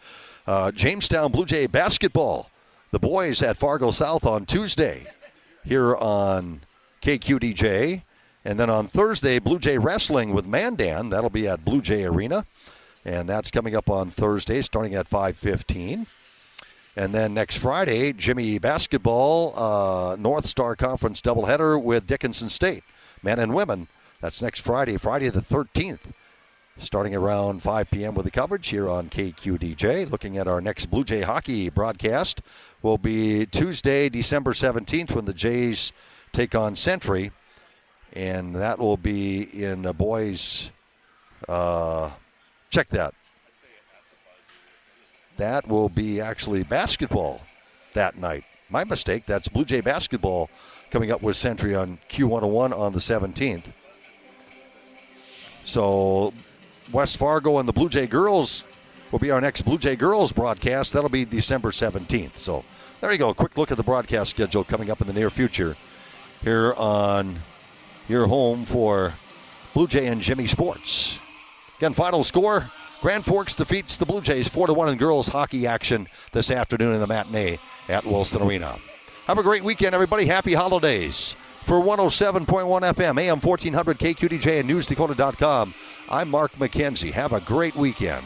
Speaker 1: Jamestown Blue Jay basketball. The boys at Fargo South on Tuesday here on KQDJ. And then on Thursday, Blue Jay wrestling with Mandan. That'll be at Blue Jay Arena. And that's coming up on Thursday starting at 5:15. And then next Friday, Jimmy basketball, North Star Conference doubleheader with Dickinson State. Men and women. That's next Friday, Friday the 13th, starting around 5 p.m. with the coverage here on KQDJ. Looking at our next Blue Jay hockey broadcast will be Tuesday, December 17th, when the Jays take on Century. And that will be in the boys. Check that. That will be actually basketball that night. My mistake. That's Blue Jay basketball coming up with Century on Q101 on the 17th. So West Fargo and the Blue Jay girls will be our next Blue Jay girls broadcast. That'll be December 17th. So there you go. A quick look at the broadcast schedule coming up in the near future here on your home for Blue Jay and Jimmy Sports. Again, final score, Grand Forks defeats the Blue Jays 4-1 in girls hockey action this afternoon in the matinee at Wilson Arena. Have a great weekend, everybody. Happy holidays. For 107.1 FM, AM 1400, KQDJ, and NewsDakota.com, I'm Mark McKenzie. Have a great weekend.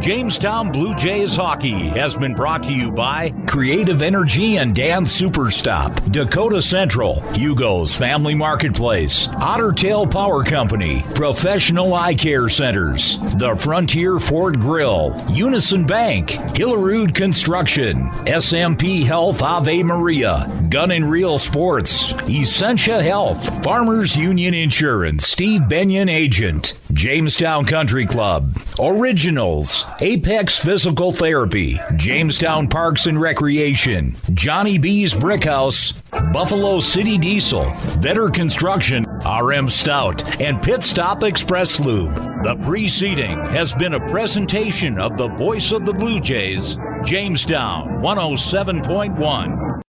Speaker 2: Jamestown Blue Jays hockey has been brought to you by Creative Energy and Dan Superstop, Dakota Central, Hugo's Family Marketplace, Otter Tail Power Company, Professional Eye Care Centers, The Frontier Ford Grill, Unison Bank, Hillerud Construction, SMP Health Ave Maria, Gun and Reel Sports, Essentia Health, Farmers Union Insurance, Steve Benyon Agent, Jamestown Country Club, Originals, Apex Physical Therapy, Jamestown Parks and Recreation, Johnny B's Brick House, Buffalo City Diesel, Vetter Construction, RM Stout, and Pit Stop Express Lube. The preceding has been a presentation of the voice of the Blue Jays, Jamestown 107.1.